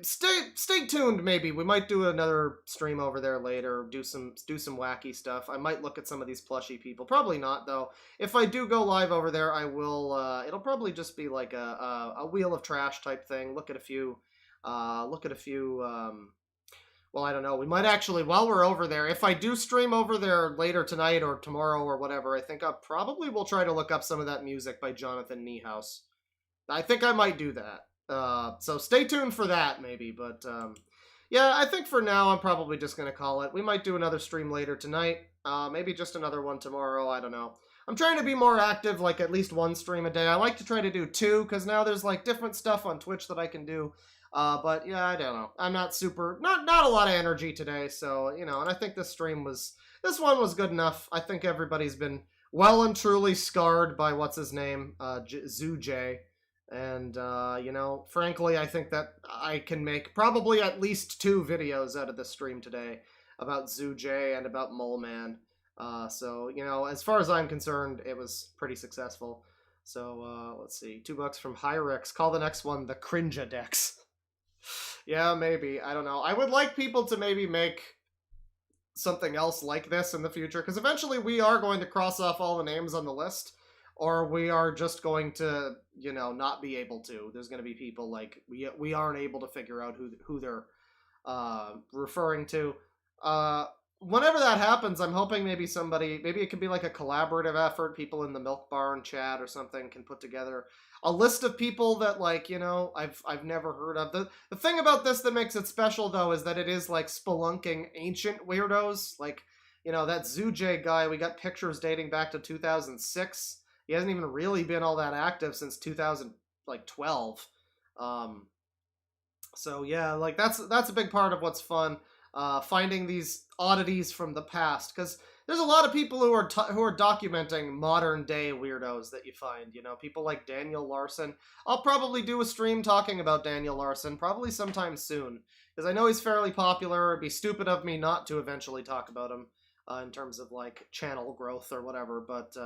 Stay tuned, maybe. We might do another stream over there later, do some wacky stuff. I might look at some of these plushy people. Probably not, though. If I do go live over there, I will, it'll probably just be like a Wheel of Trash type thing. Look at a few, well, I don't know. We might actually, while we're over there, if I do stream over there later tonight or tomorrow or whatever, I think I probably will try to look up some of that music by Jonathan Niehaus. I think I might do that. So stay tuned for that, maybe. But, yeah, I think for now I'm probably just going to call it. We might do another stream later tonight. Maybe just another one tomorrow. I don't know. I'm trying to be more active, like at least one stream a day. I like to try to do 2, because now there's like different stuff on Twitch that I can do. But yeah, I don't know. I'm not a lot of energy today, so, you know, and I think this one was good enough. I think everybody's been well and truly scarred by what's his name, Zoo-J. And, you know, frankly, I think that I can make probably at least 2 videos out of this stream today about Zoo-J and about Mole Man. So, you know, as far as I'm concerned, it was pretty successful. So, let's see. $2 from Hyrex. Call the next one the Cringe-Dex. Yeah, maybe. I don't know. I would like people to maybe make something else like this in the future, because eventually we are going to cross off all the names on the list, or we are just going to, you know, not be able to. There's going to be people like, we aren't able to figure out who they're referring to. Whenever that happens, I'm hoping maybe it could be like a collaborative effort. People in the Milk Barn chat or something can put together a list of people that, like, you know, I've never heard of. The thing about this that makes it special, though, is that it is like spelunking ancient weirdos. Like, you know, that Zoo-J guy, we got pictures dating back to 2006. He hasn't even really been all that active since 2012. So yeah, like that's a big part of what's fun. Finding these oddities from the past, because there's a lot of people who are documenting modern day weirdos that you find. You know, people like Daniel Larson. I'll probably do a stream talking about Daniel Larson, probably sometime soon, because I know he's fairly popular. It'd be stupid of me not to eventually talk about him in terms of like channel growth or whatever. But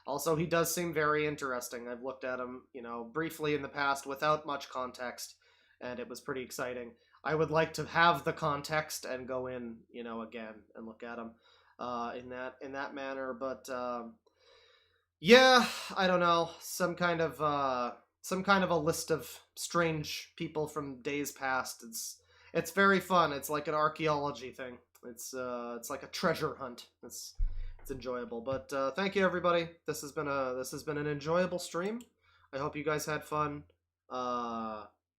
also, he does seem very interesting. I've looked at him, you know, briefly in the past without much context, and it was pretty exciting. I would like to have the context and go in, you know, again and look at him in that manner. But yeah, I don't know, some kind of a list of strange people from days past. It's very fun. It's like an archaeology thing. It's like a treasure hunt. It's enjoyable. But thank you, everybody. This has been an enjoyable stream. I hope you guys had fun.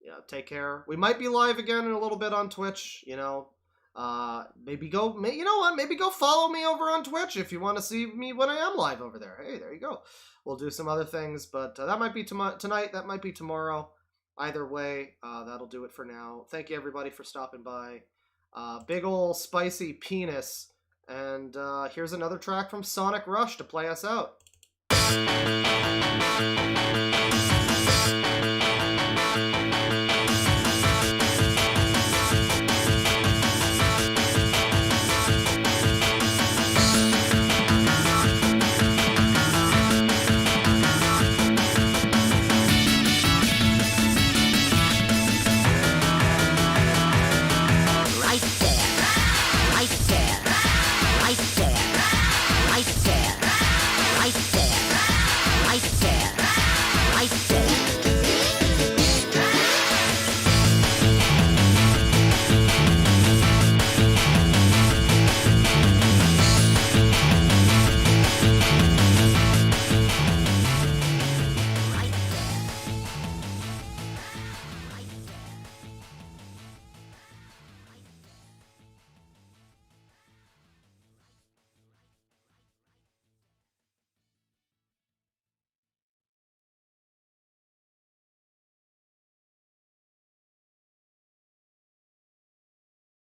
Yeah, take care. We might be live again in a little bit on Twitch, you know. Maybe go follow me over on Twitch if you want to see me when I am live over there. Hey, there you go. We'll do some other things, but that might be tonight, that might be tomorrow. Either way, that'll do it for now. Thank you, everybody, for stopping by. Big ol' spicy penis. And here's another track from Sonic Rush to play us out.